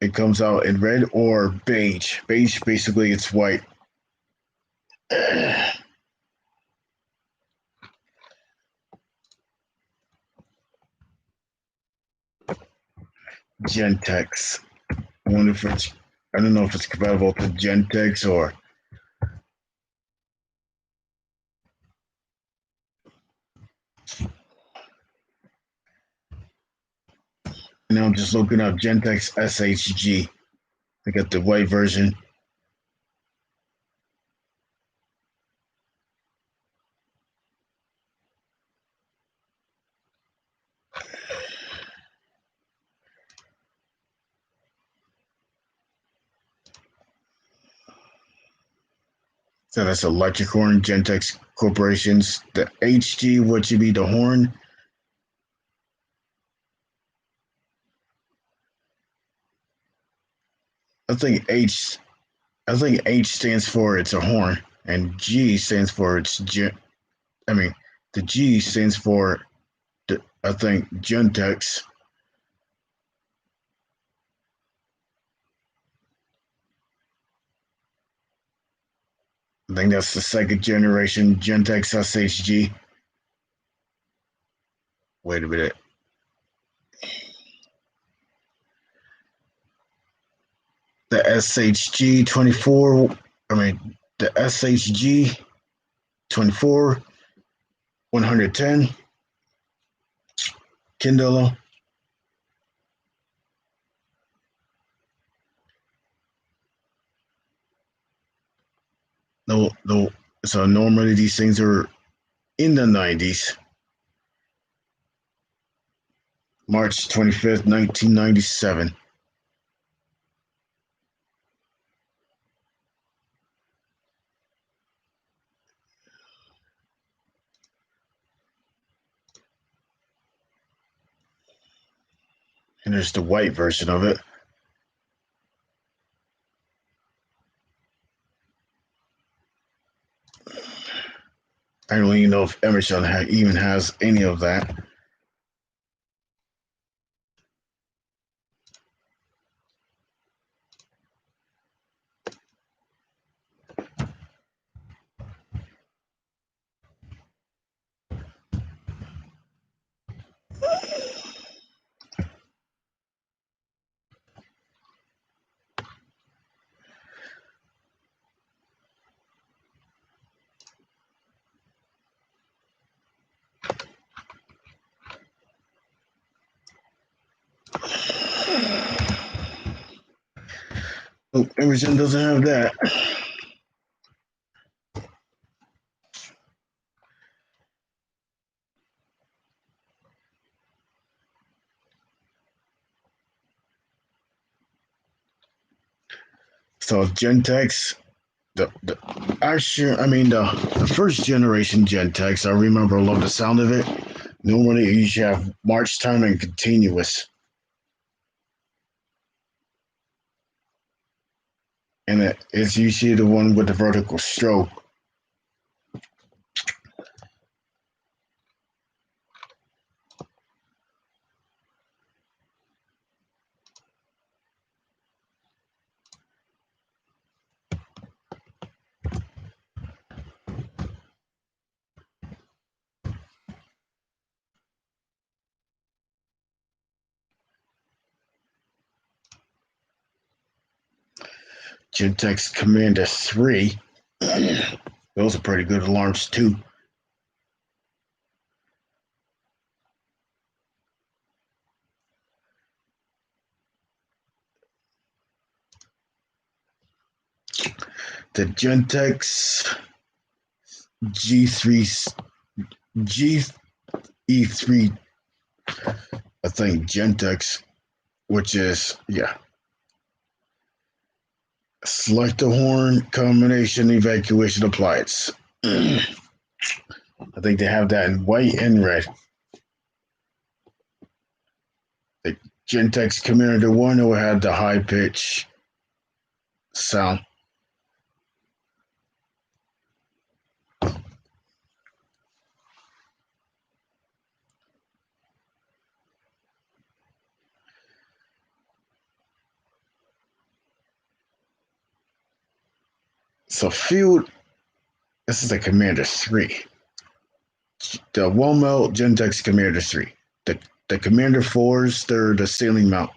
It comes out in red or beige. Beige, basically, it's white. Gentex. I wonder if it's, I don't know if it's compatible to Gentex or. Now I'm just looking up Gentex SHG. I got the white version. So that's electric horn, Gentex Corporations. The HG, what should be the horn? I think H. I think H stands for it's a horn, and G stands for it's gen. I mean, the G stands for I think Gentex. I think that's the second generation Gentex SHG. Wait a minute. The SHG 24. I mean, the SHG 24 110 Kindle. No, no. So normally these things are in the 90s. March 25th, 1997. And there's the white version of it. I don't even know if Emerson even has any of that. Oh, Emerson doesn't have that. So Gentex, the first generation Gentex, I remember, I love the sound of it. Normally you should have march time and continuous. And it's usually the one with the vertical stroke. Gentex Commander 3. Those are pretty good alarms too. The Gentex G3 GE3, I think Gentex, which is select the horn combination evacuation appliance. I think they have that in white and red. The Gentex Commander 1 will have the high pitch sound. So field, this is the Commander 3. The Walmart Gentex Commander 3. The Commander 4s, they're the ceiling mount.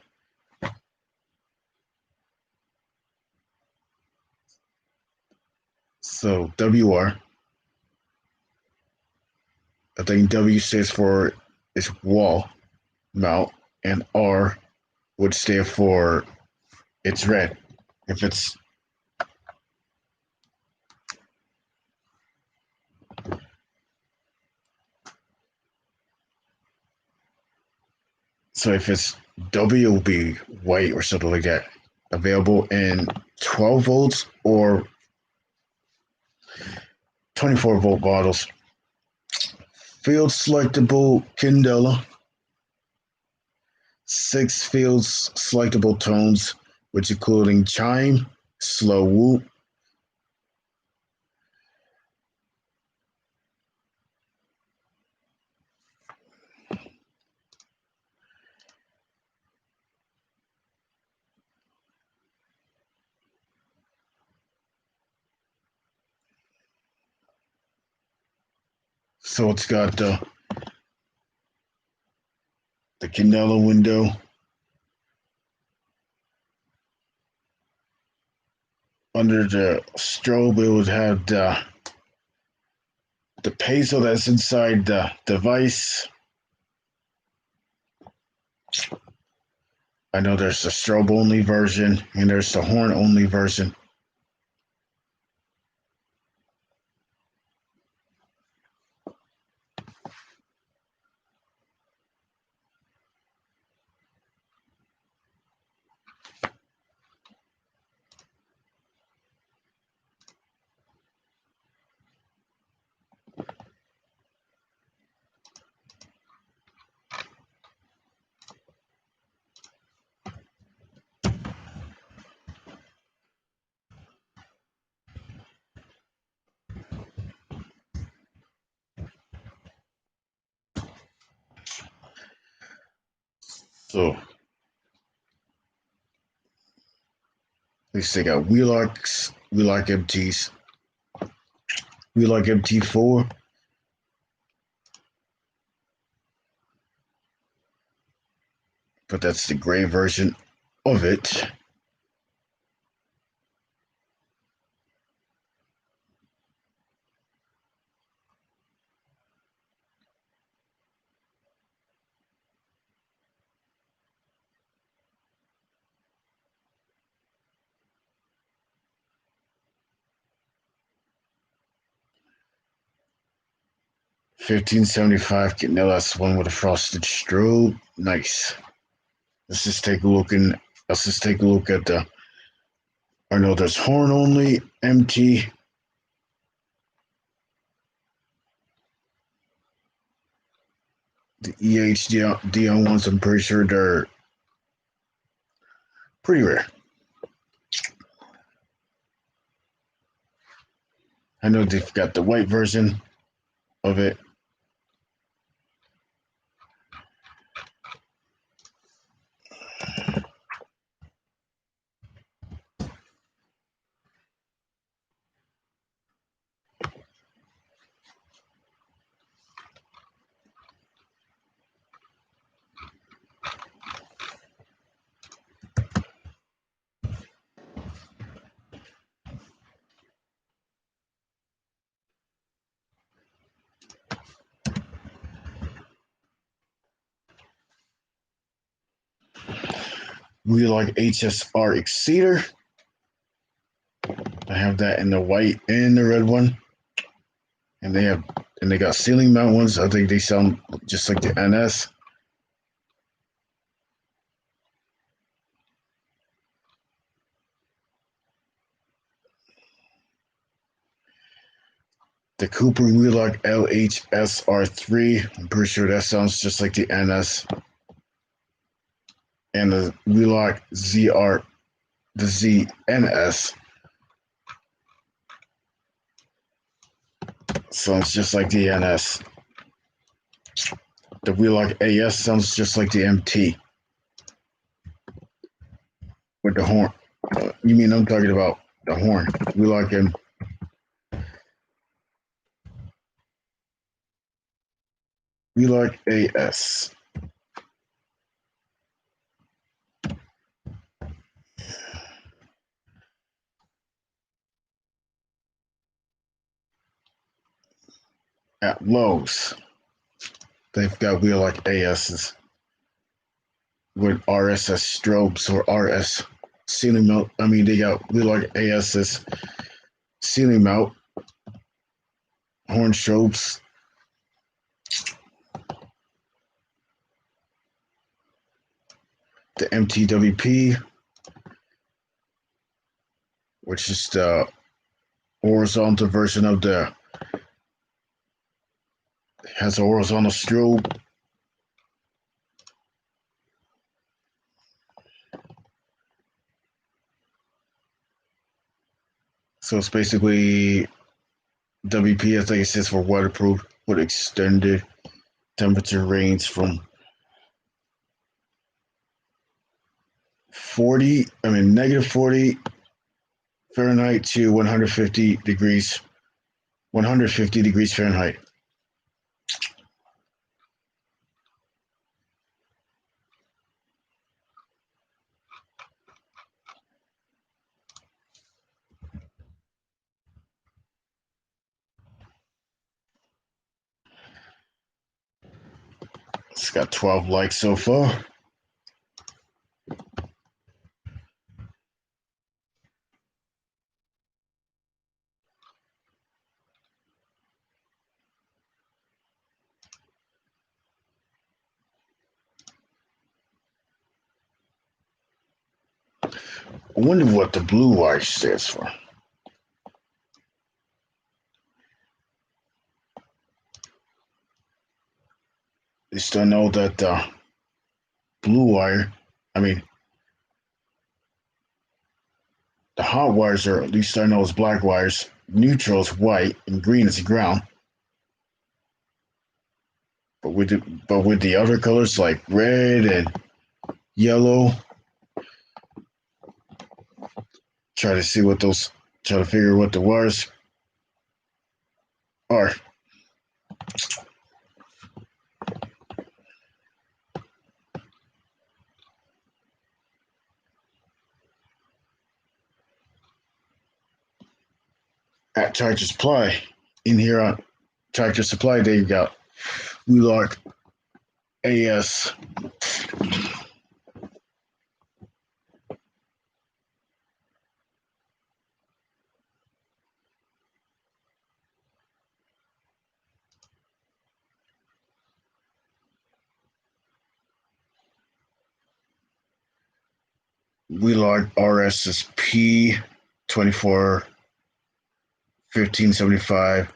So WR. I think W stands for is wall mount, and R would stand for it's red. If it's so if it's W will be white or something like that. Available in 12 volts or 24-volt bottles. Field selectable candela. 6 fields selectable tones, which including chime, slow whoop, so it's got the candela window. Under the strobe, it would have the piezo that's inside the device. I know there's the strobe only version and there's the horn only version. So at least they got Wheelock MTs, Wheelock MT4. But that's the gray version of it. $15.75 getting LS one with a frosted strobe. Nice. Let's just take a look at the. I know there's horn only MT. The EH ones, I'm pretty sure they're pretty rare. I know they've got the white version of it. We like HSR Exceeder. I have that in the white and the red one. And they got ceiling mount ones. I think they sound just like the NS. The Cooper Wheelock LHSR3. I'm pretty sure that sounds just like the NS. And the Wheelock the ZNS. Sounds just like the NS. The Wheelock AS sounds just like the MT. With the horn. You mean I'm talking about the horn. Wheelock M. Wheelock AS. At Lowe's, they've got Wheelock ASs with RSS strobes or RS ceiling mount. I mean, they got Wheelock ASs ceiling mount horn strobes. The MTWP, which is the horizontal version of the has a horizontal strobe. So it's basically WP, I think it says for waterproof with extended temperature range from 40 Fahrenheit to 150 degrees Fahrenheit. It's got 12 likes so far. I wonder what the blue wire stands for. At least I know that blue wire, I mean, the hot wires are, at least I know, is black wires. Neutral is white, and green is ground. But with the other colors like red and yellow, try to figure what the wires are. At Tractor Supply, in here on Tractor Supply, they got Wheelock AS. Wheelock RS is P24 1575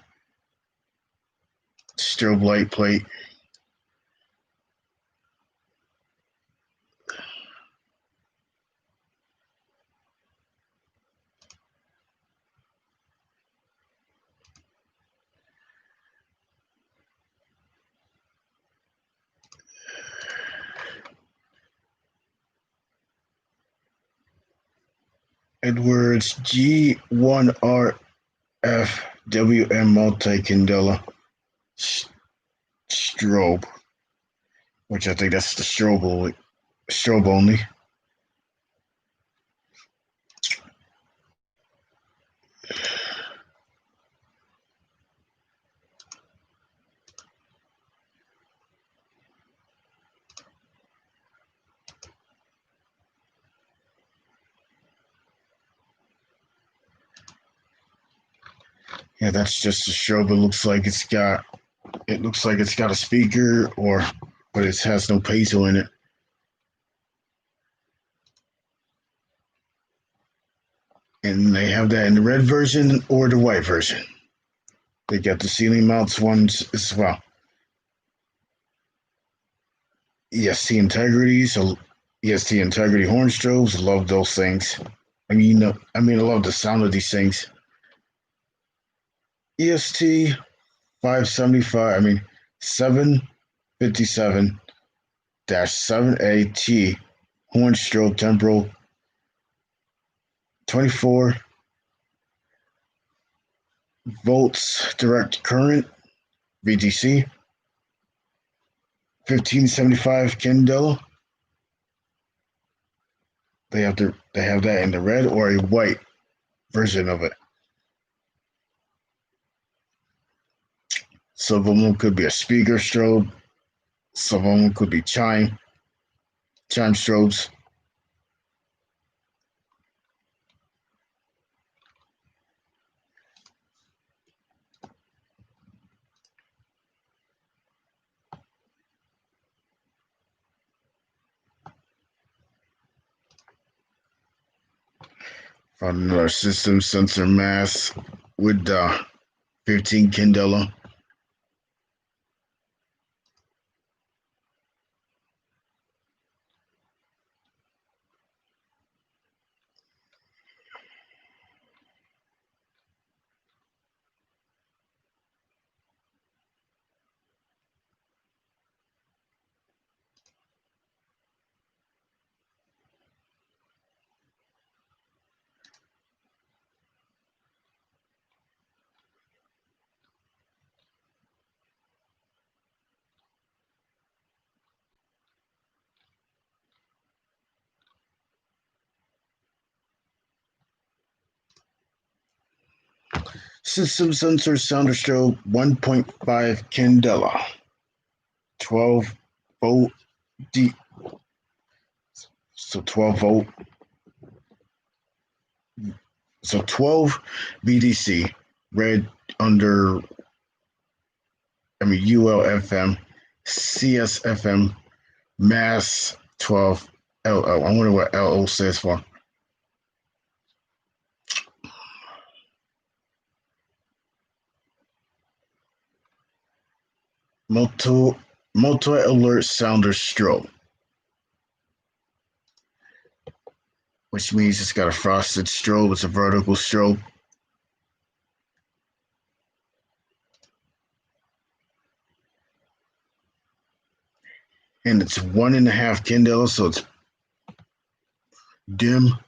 strobe light plate. Edwards G1RF multi-candela strobe, which I think that's the strobe only. Yeah, that's just a strobe. It looks like it's got a speaker, but it has no piezo in it. And they have that in the red version or the white version. They got the ceiling mounts ones as well. EST Integrity, EST Integrity horn strobes. Love those things. I love the sound of these things. EST 575. 757-7AT horn strobe temporal 24 volts direct current VDC 1575 candela. They have that in the red or a white version of it. Some of them could be a speaker strobe. Some of them could be chime strobes. Found another system sensor mass with 15 Candela. System sensor sounder strobe 1.5 Candela. 12 volt D. So 12 volt. So 12 VDC. Red under, ULFM, CSFM, mass 12 LO. I wonder what LO says for. Multi-alert sounder strobe, which means it's got a frosted strobe. It's a vertical strobe. And it's 1.5 Candela, so it's dim.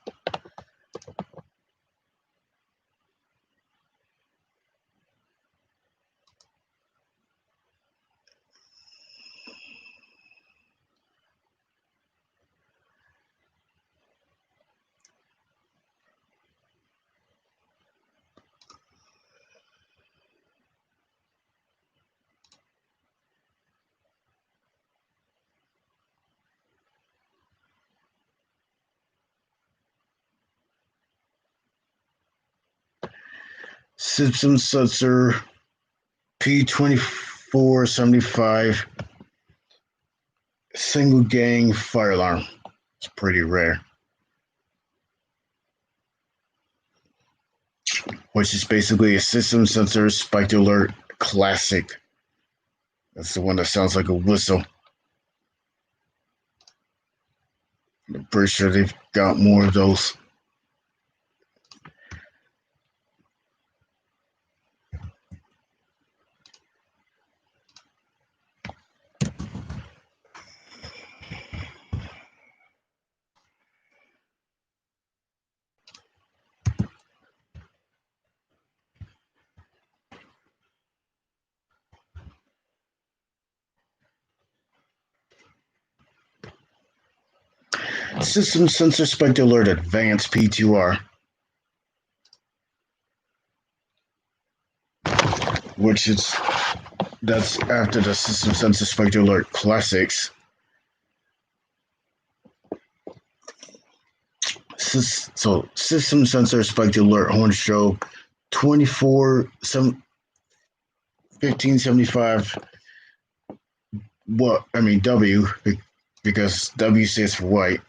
System sensor P2475 single gang fire alarm. It's pretty rare. Which is basically a system sensor spiked alert classic. That's the one that sounds like a whistle. I'm pretty sure they've got more of those. System sensor spiked alert advanced P2R, that's after the system sensor spiked alert classics. So system sensor spiked alert horn strobe 1575. W, because W stands for white.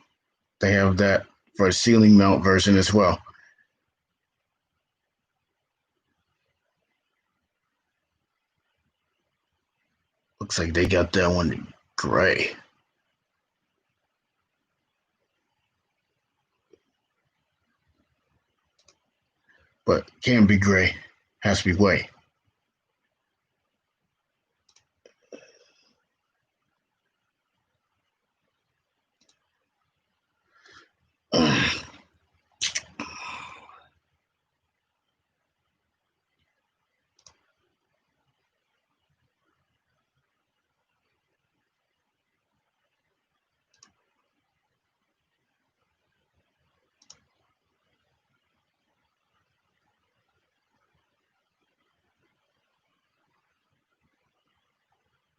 They have that for a ceiling mount version as well. Looks like they got that one in gray. But can't be gray. Has to be white.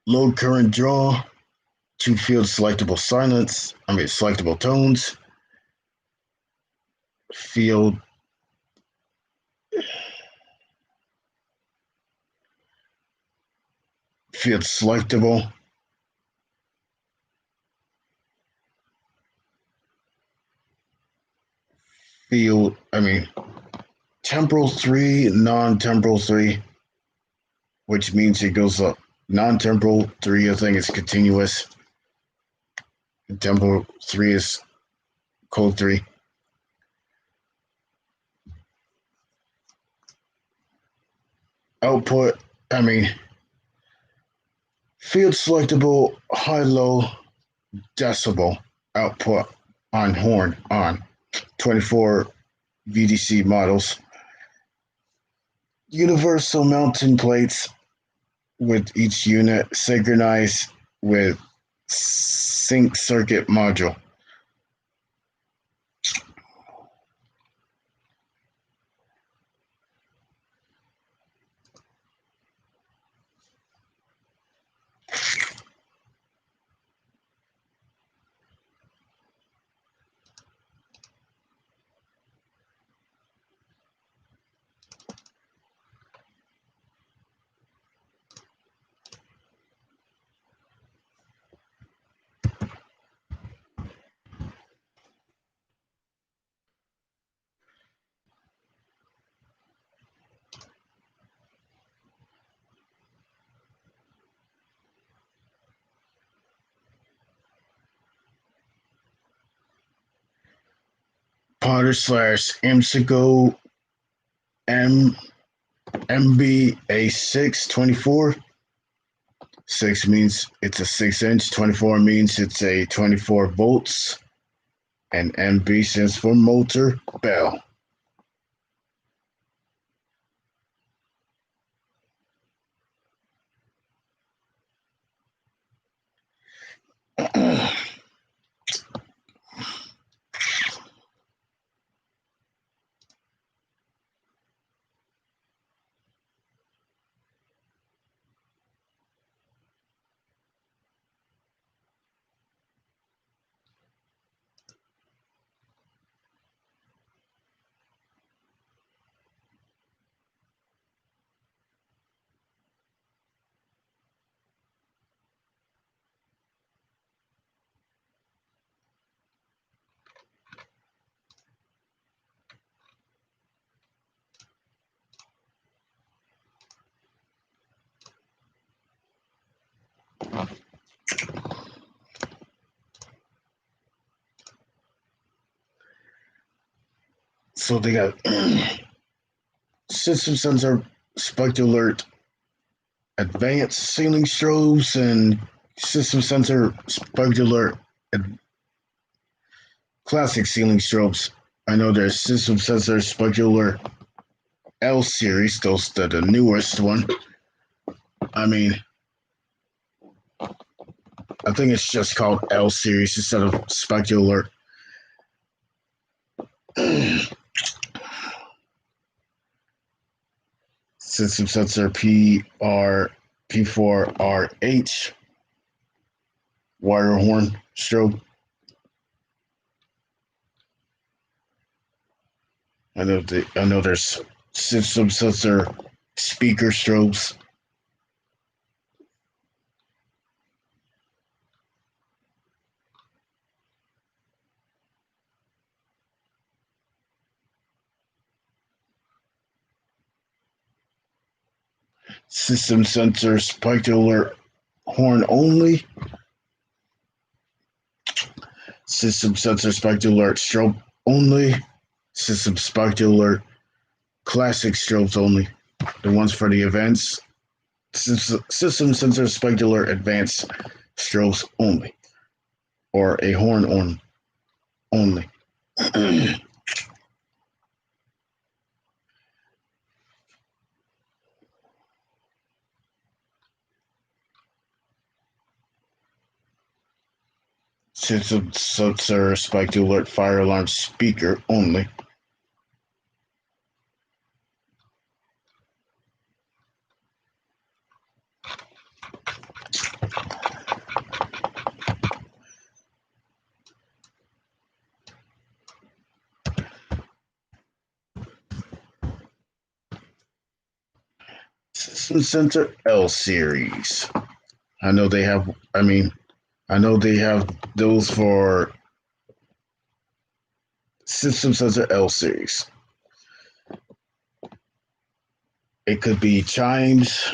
Low current draw, 2 field selectable selectable tones, field selectable, field, temporal 3, non-temporal 3, which means it goes up. Non-temporal 3, I think, is continuous. Temporal 3 is code 3. Output, field selectable high-low decibel output on horn on 24 VDC models. Universal mounting plates with each unit synchronized with sync circuit module. Potter / MSIGO MBA624. 6 means it's a 6-inch, 24 means it's a 24 volts, and MB stands for motor bell. So they got system sensor, spectral alert, advanced ceiling strobes, and system sensor, spectral alert, classic ceiling strobes. I know there's system sensor, spectral alert, L series. Those are the newest one. I think it's just called L series instead of spectral alert. System sensor P4RH, wire horn strobe. I know there's system sensor speaker strobes. System sensor spectral alert horn only. System sensor spectral alert strobe only. System spectral alert classic strobes only. The ones for the events. System sensor spectral alert advanced strobes only. Or a horn on only. System sensor spectral alert fire alarm speaker only. System sensor L series. I know they have those for system sensor L series. It could be chimes.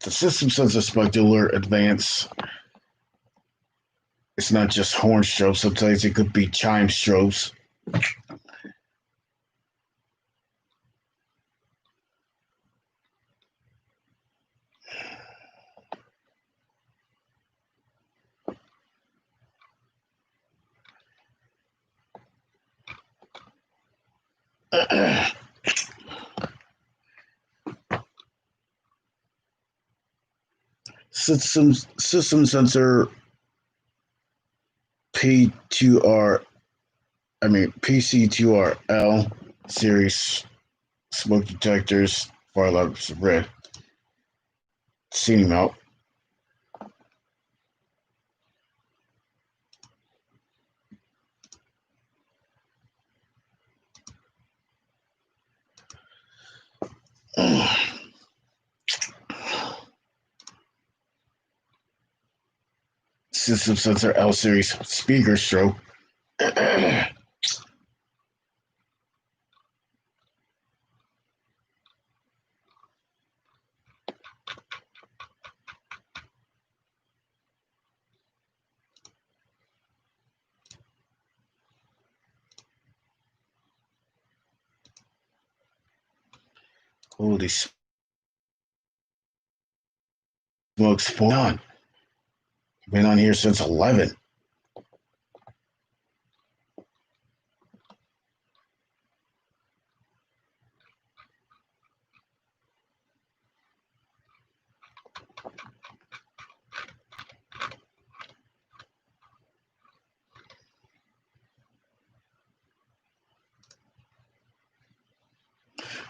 The system sensor spike alert advance. It's not just horn strobes. Sometimes it could be chime strobes. System sensor P2R, PC2RL series smoke detectors, fire alarms red. Seen him out. System sensor L series speaker strobe. Holy smokes, on. Been on here since 11.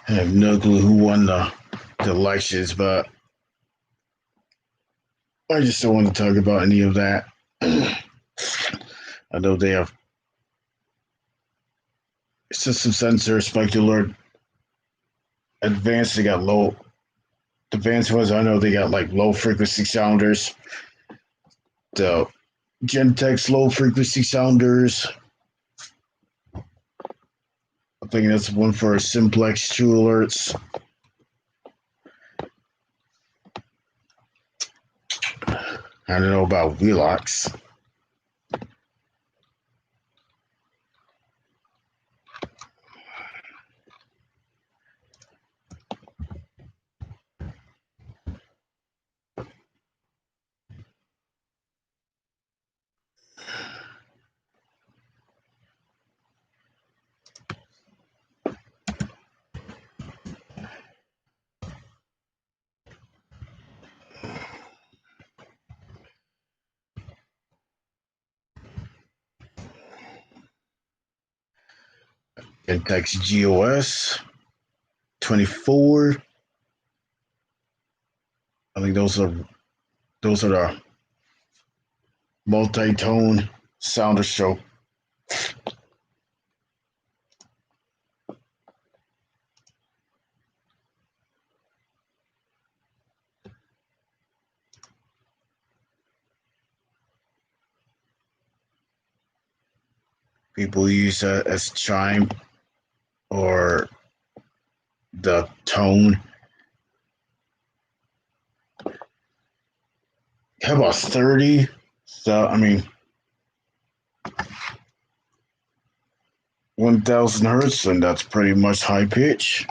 I have no clue who won the elections, but I just don't want to talk about any of that. I know they have system sensor, spike alert, advanced. They got low. The advanced ones, I know they got like low frequency sounders. The Gentex low frequency sounders. I think that's one for simplex true alerts. I don't know about Velox. Gentex GOS 24. I think those are the multi-tone sounder show. People use that as chime or the tone. How about 30? So, 1,000 hertz, and that's pretty much high pitch.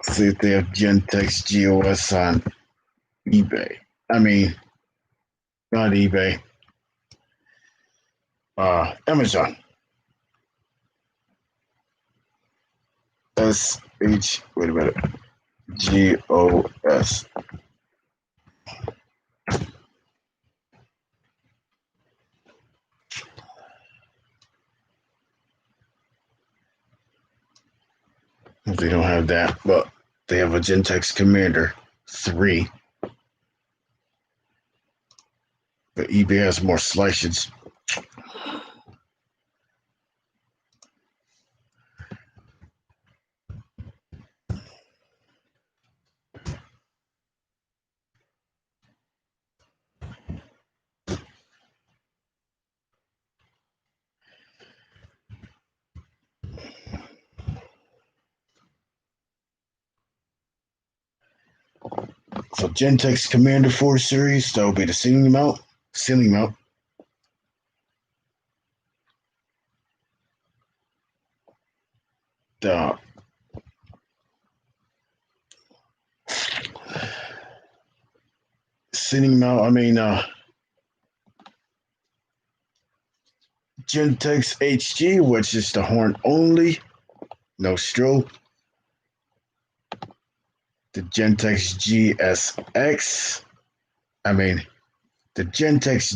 See if they have Gentex GOS on eBay. Not eBay. Amazon. Wait a minute. GOS. They don't have that, but they have a Gentex Commander 3. But eBay has more slices. So Gentex Commander 4 series, that will be the ceiling mount. Ceiling mount. The ceiling mount, Gentex HG, which is the horn only, no strobe. The Gentex GSX, the Gentex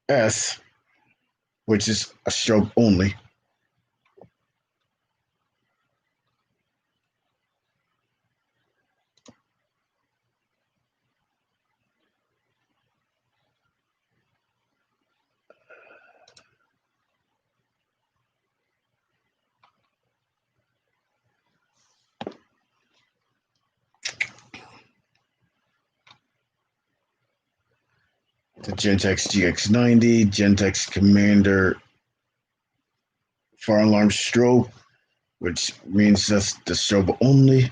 GXS, which is a strobe only. The Gentex GX90, Gentex Commander fire alarm strobe, which means that's the strobe only.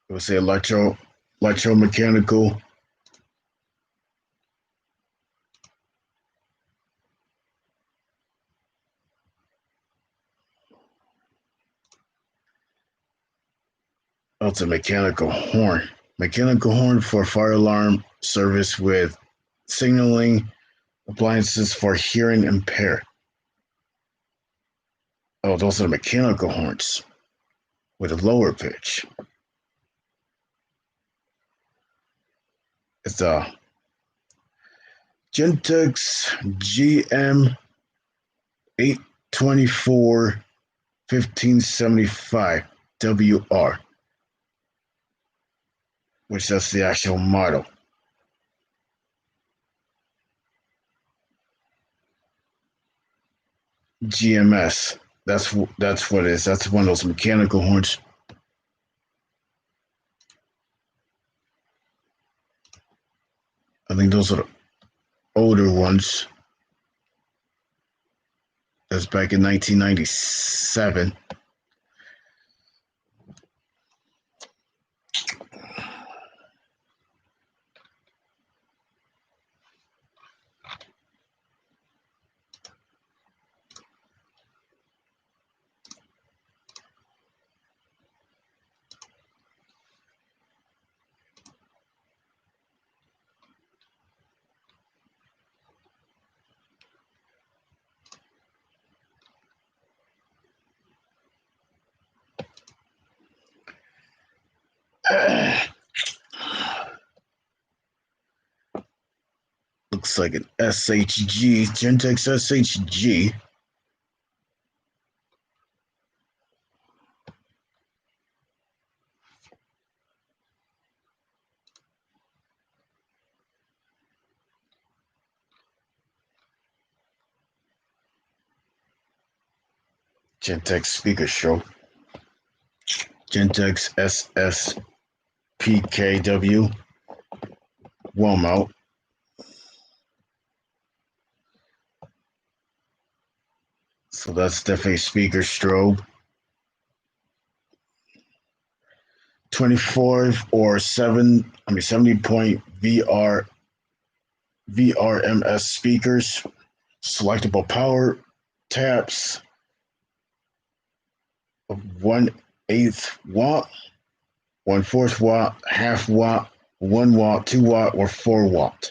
It will say electromechanical. Oh, it's a mechanical horn. Mechanical horn for fire alarm service with signaling appliances for hearing impaired. Oh, those are mechanical horns with a lower pitch. It's a Gentex GM 824 1575 WR, which that's the actual model. GMS. That's what it is. That's one of those mechanical horns. I think those are the older ones. That's back in 1997. Looks like an SHG, Gentex SHG. Gentex speaker show. Gentex SSPKW. Wall mount. So that's definitely speaker strobe. 24 or 70-point VRMS speakers, selectable power taps of 1/8 watt, 1/4 watt, half watt, 1 watt, 2 watt, or 4 watt.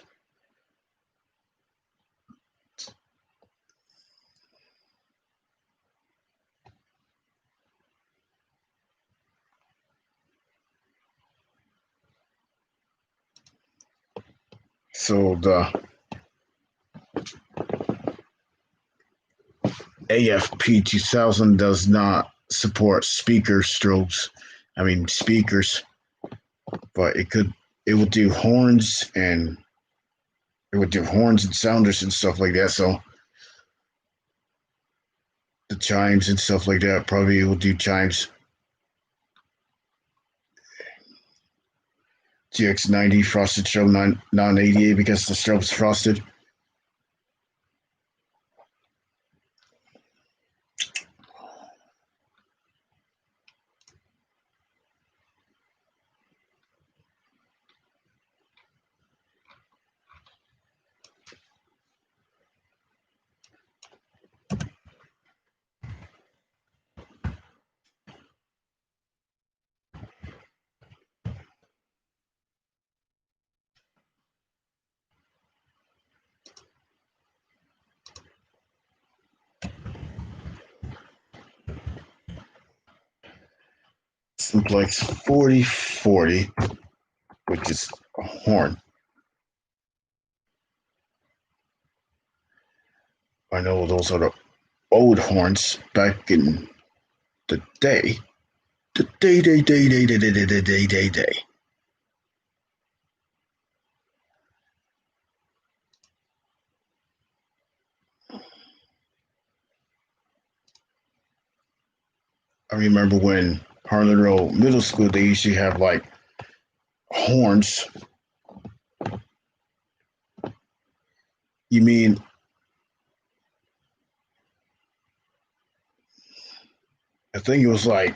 So the AFP 2000 does not support speakers, but it will do horns and sounders and stuff like that. So the chimes and stuff like that. Probably will do chimes. GX90 frosted strobe non ADA because the strobe's frosted. Simplex 4040, which is a horn. I know those are the old horns back in the day. The day. I remember when Harlan Road Middle School, they usually have like horns. You mean I think it was like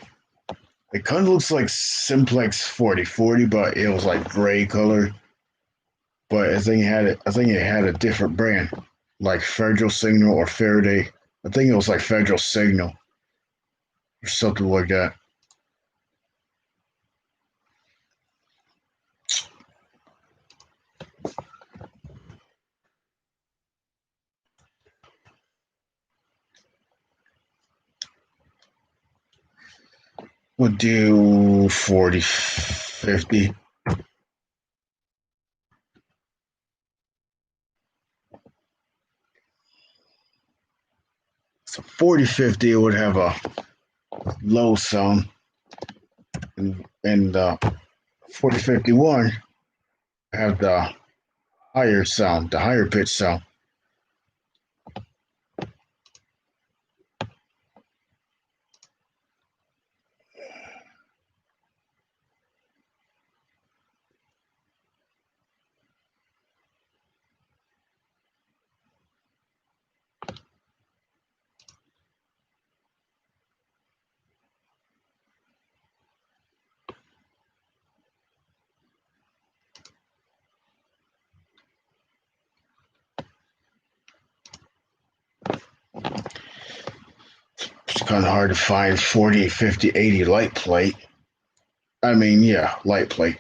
it kind of looks like Simplex 4040, but it was like gray color. But I think it had a different brand, like Federal Signal or Faraday. I think it was like Federal Signal or something like that. We'll do 4050. So 4050 would have a low sound, and 4051 have the higher sound, the higher pitch sound. It's kind of hard to find 40, 50, 80 light plate. I mean, yeah, light plate.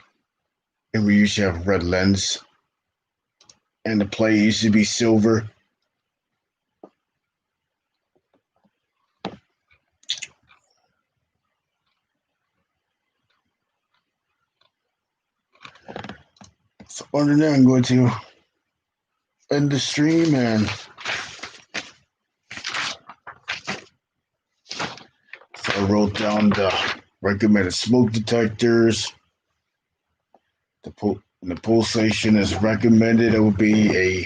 And we usually have red lens. And the plate used to be silver. So other than that, I'm going to end the stream and so I wrote down the recommended smoke detectors. The pulsation is recommended. It would be a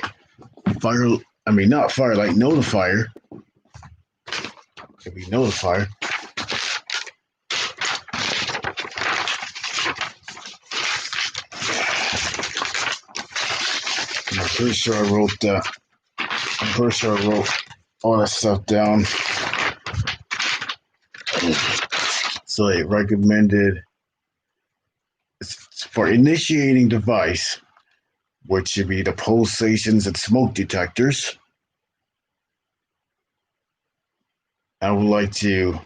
fire. I mean, not firelight notifier. It would be notifier. I'm pretty sure I wrote that. I'm pretty sure I wrote all that stuff down. So it recommended for initiating device, which should be the pulsations and smoke detectors. I would like to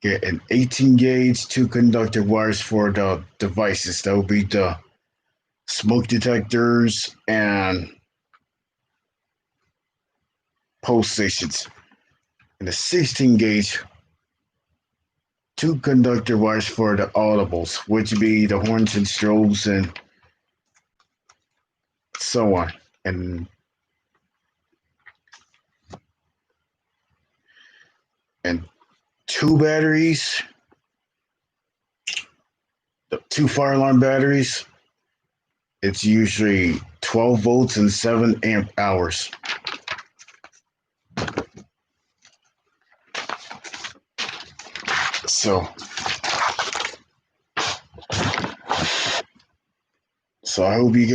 get an 18 gauge, 2 conductor wires for the devices. That would be the smoke detectors and pulsations. And the 16 gauge, 2 conductor wires for the audibles, which would be the horns and strobes and so on. And 2 batteries, the 2 fire alarm batteries. It's usually 12 volts and 7 amp hours. So I hope you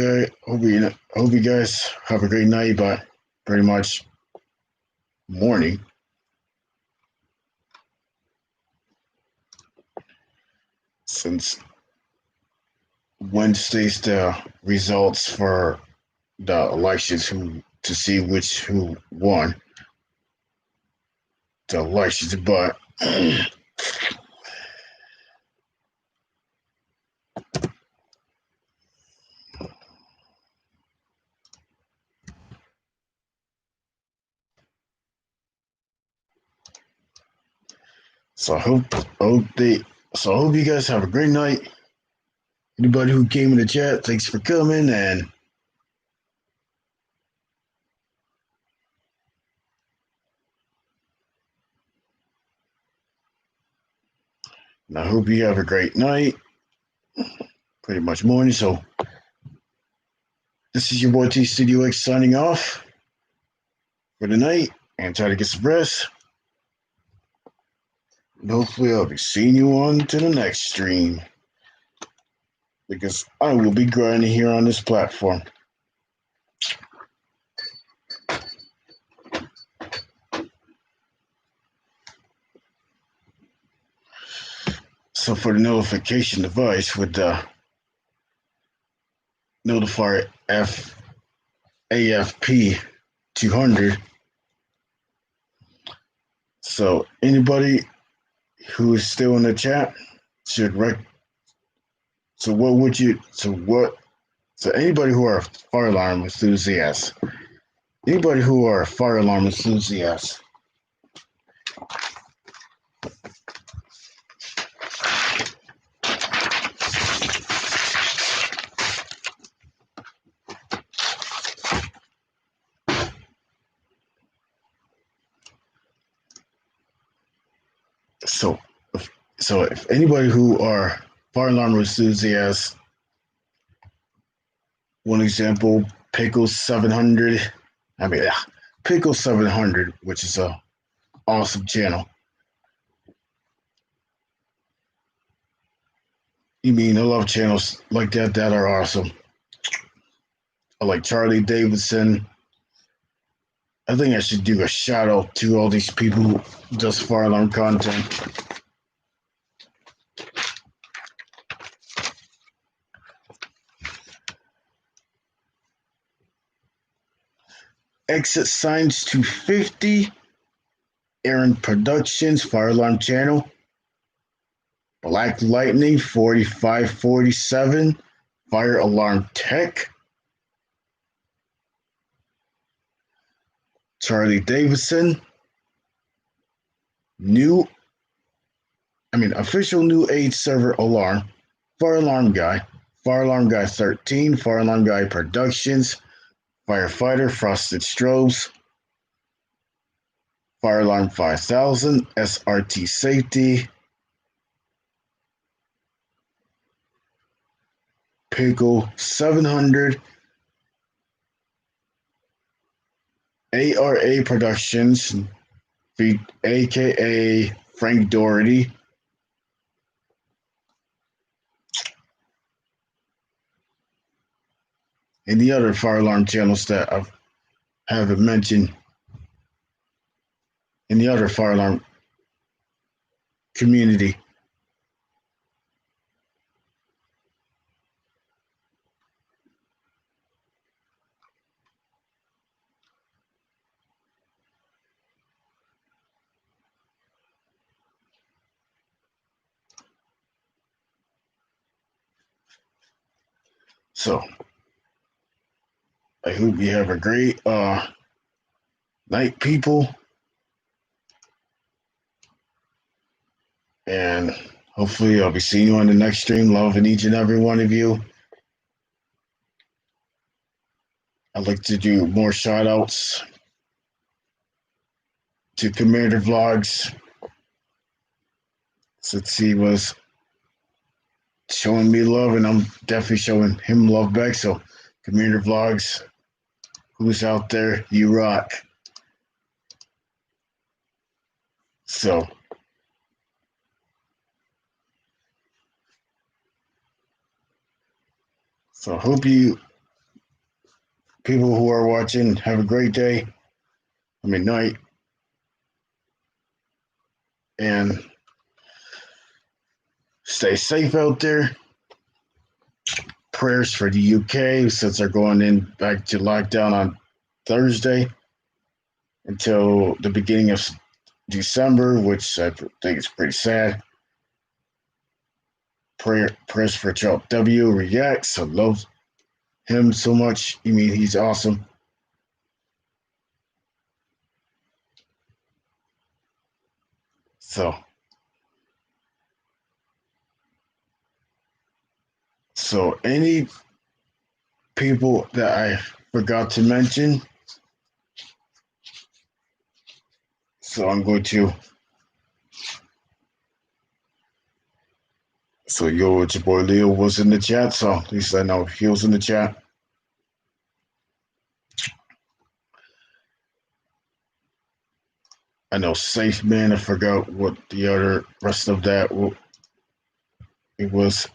guys have a great night, but pretty much morning, since Wednesday's the results for the elections to see who won the elections, but so I hope you guys have a great night. Anybody who came in the chat, thanks for coming, and I hope you have a great night. Pretty much morning. So this is your boy T Studio X signing off for the night and try to get some rest. And hopefully I'll be seeing you on to the next stream, because I will be grinding here on this platform. So for the notification device with the Notifier AFP 200. So anybody who is still in the chat should so what would you so anybody who are fire alarm enthusiasts, so if anybody who are fire alarm enthusiasts, one example, Pickle 700, Pickle 700, which is a awesome channel. I love channels like that are awesome. I like Charlie Davidson. I think I should do a shout out to all these people who does fire alarm content. Exit Signs 250, Aaron Productions Fire Alarm Channel, Black Lightning 4547, Fire Alarm Tech, Charlie Davidson, official new age server alarm, Fire Alarm Guy 13, Fire Alarm Guy Productions, Firefighter Frosted Strobes, Fire Alarm 5000, SRT Safety, Pickle 700, ARA Productions, aka Frank Doherty, and the other fire alarm channels that I haven't mentioned in the other fire alarm community. So I hope you have a great night, people. And hopefully I'll be seeing you on the next stream. Loving each and every one of you. I'd like to do more shout outs to Commander Vlogs, since he was showing me love, and I'm definitely showing him love back. So Commander Vlogs, who's out there, you rock. So So I hope you people who are watching have a great day. Night, and stay safe out there. Prayers for the UK since they're going in back to lockdown on Thursday until the beginning of December, which I think is pretty sad. Prayers for Charles W. Reacts. I love him so much. He's awesome. So any people that I forgot to mention, so I'm going to. So yo, it's your boy Leo was in the chat, so at least I know he was in the chat. I know Safe Man. I forgot what the other rest of that. It was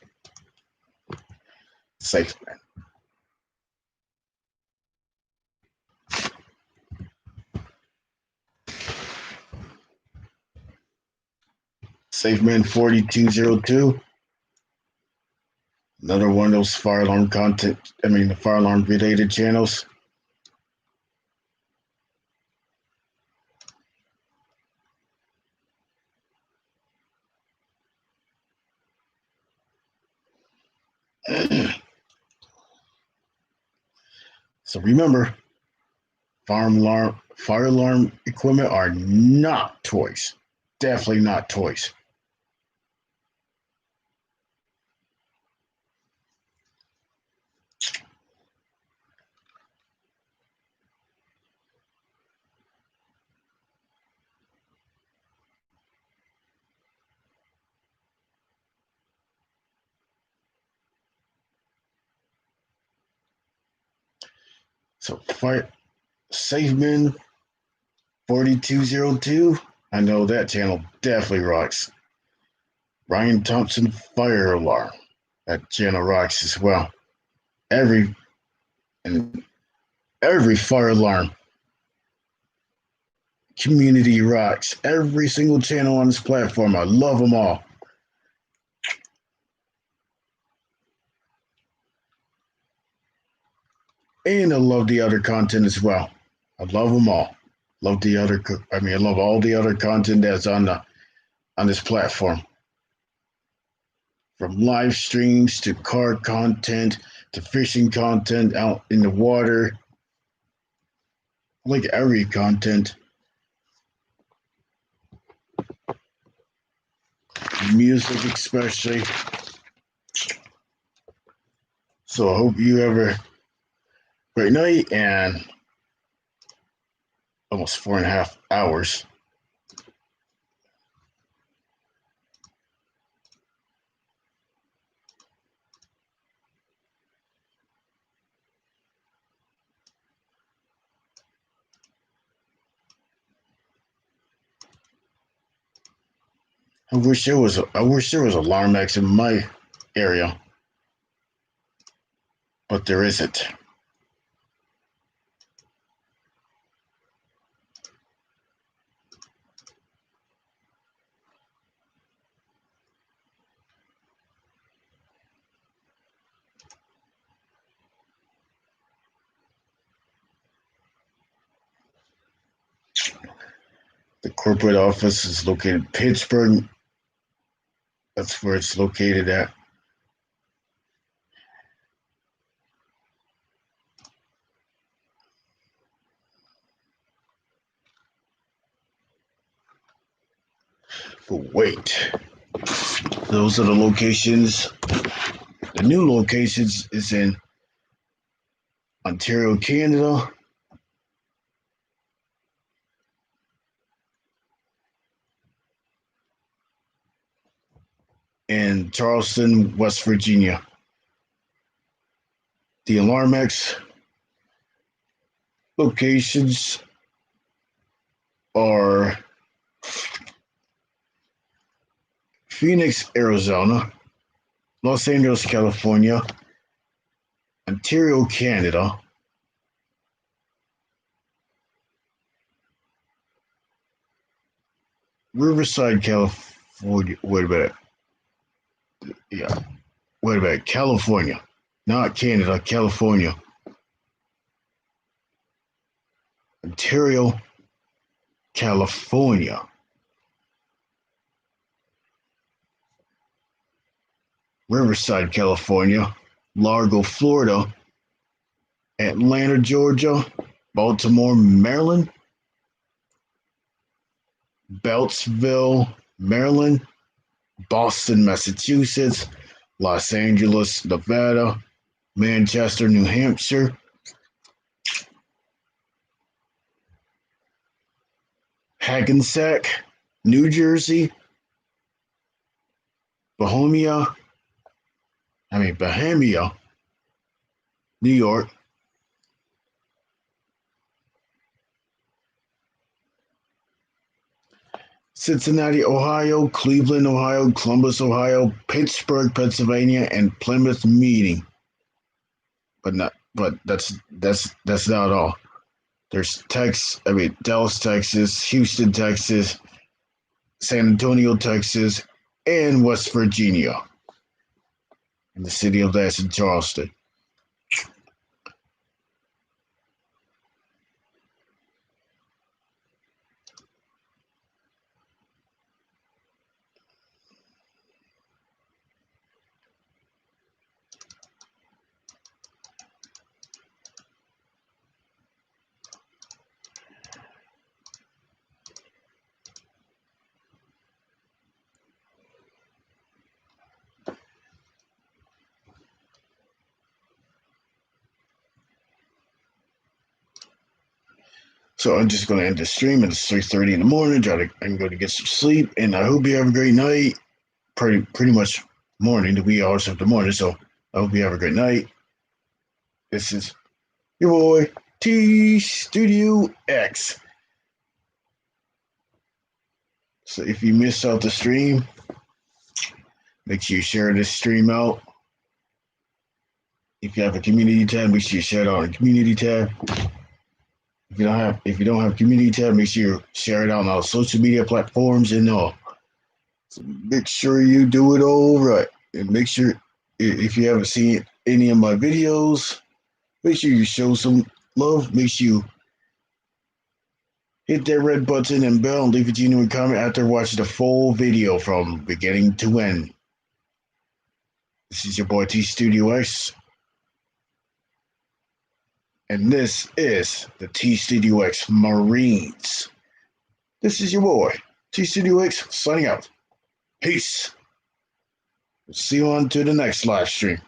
Safe Man. Safe Man 4202. Another one of those fire alarm content. The fire alarm related channels. So remember, fire alarm equipment are not toys. Definitely not toys. So fire SafeMan 4202. I know that channel definitely rocks. Ryan Thompson Fire Alarm. That channel rocks as well. Every fire alarm community rocks. Every single channel on this platform. I love them all. And I love the other content as well. I love them all. I love all the other content that's on this platform. From live streams to car content to fishing content out in the water. I like every content. Music especially. So I hope you have a great night and almost 4.5 hours. I wish there was Alarm-X in my area, but there isn't. The corporate office is located in Pittsburgh. That's where it's located at. But wait, those are the locations. The new locations is in Ontario, Canada, and Charleston, West Virginia. The Alarm-X locations are Phoenix, Arizona, Los Angeles, California, Ontario, Canada. Riverside, California. Wait a minute. Yeah. Wait a minute. California. Not Canada, California. Ontario, California. Riverside, California. Largo, Florida. Atlanta, Georgia. Baltimore, Maryland. Beltsville, Maryland. Boston, Massachusetts. Los Angeles, Nevada. Manchester, New Hampshire. Hackensack, New Jersey. Bohemia, New York. Cincinnati, Ohio, Cleveland, Ohio, Columbus, Ohio, Pittsburgh, Pennsylvania, and Plymouth Meeting. But that's not all. There's Dallas, Texas, Houston, Texas, San Antonio, Texas, and West Virginia, and the city of that's in Charleston. So I'm just going to end the stream. It's 3:30 in the morning. I'm going to get some sleep, and I hope you have a great night. Pretty much morning, the wee hours of the morning. So I hope you have a great night. This is your boy T Studio X. So if you missed out the stream, make sure you share this stream out. If you have a community tab, make sure you share it out on the community tab. If you don't have community tab, make sure you share it out on all social media platforms and all. So make sure you do it all right. And make sure if you haven't seen any of my videos, make sure you show some love. Make sure you hit that red button and bell and leave a genuine comment after watching the full video from beginning to end. This is your boy T Studio X. And this is the T Studio X Marines. This is your boy, T Studio X, signing out. Peace. See you on to the next live stream.